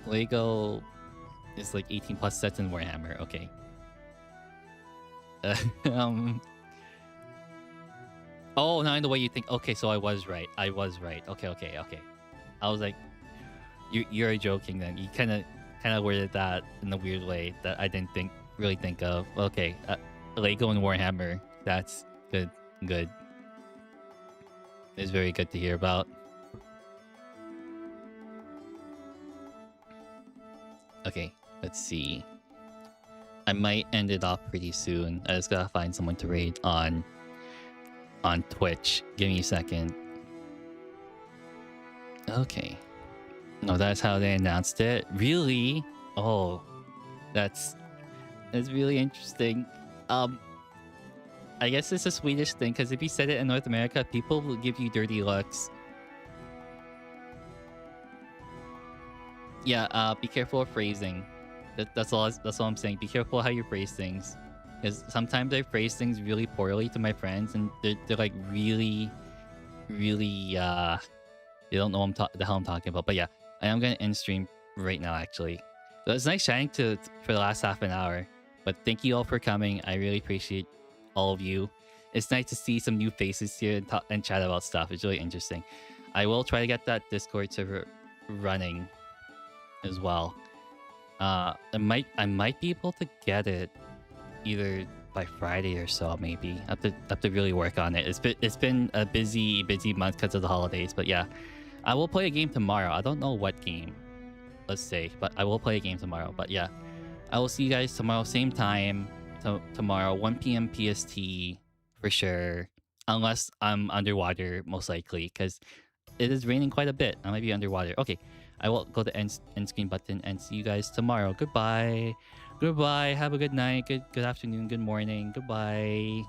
Lego is like 18 plus sets in Warhammer. Okay. Um. Oh, now in the way you think. Okay, so I was right. I was right. Okay. I was like, you're joking then. You kind of worded that in a weird way that I didn't really think of. Okay, Lego and Warhammer. That's good. Good. It's very good to hear about. Okay, let's see. I might end it off pretty soon. I just gotta find someone to raid on Twitch. Give me a second. Okay. No, that's how they announced it. Really? Oh, that's really interesting. I guess it's a Swedish thing because if you said it in North America, people will give you dirty looks. Yeah, be careful of phrasing. That's all I'm saying. Be careful how you phrase things. Because sometimes I phrase things really poorly to my friends and they're like really, really, they don't know the hell I'm talking about. But yeah, I am going to end stream right now, actually. So it's nice chatting for the last half an hour. But thank you all for coming. I really appreciate all of you. It's nice to see some new faces here and chat about stuff. It's really interesting. I will try to get that Discord server running as well. I might be able to get it either by Friday or so, maybe. I have to really work on it. It's been a busy month because of the holidays, but yeah. I will play a game tomorrow. I don't know what game, let's say, but I will play a game tomorrow. But yeah, I will see you guys tomorrow, same time. Tomorrow, 1 p.m. PST for sure. Unless I'm underwater, most likely, because it is raining quite a bit. I might be underwater. Okay, I will go to end screen button and see you guys tomorrow. Goodbye. Goodbye. Have a good night. Good afternoon. Good morning. Goodbye.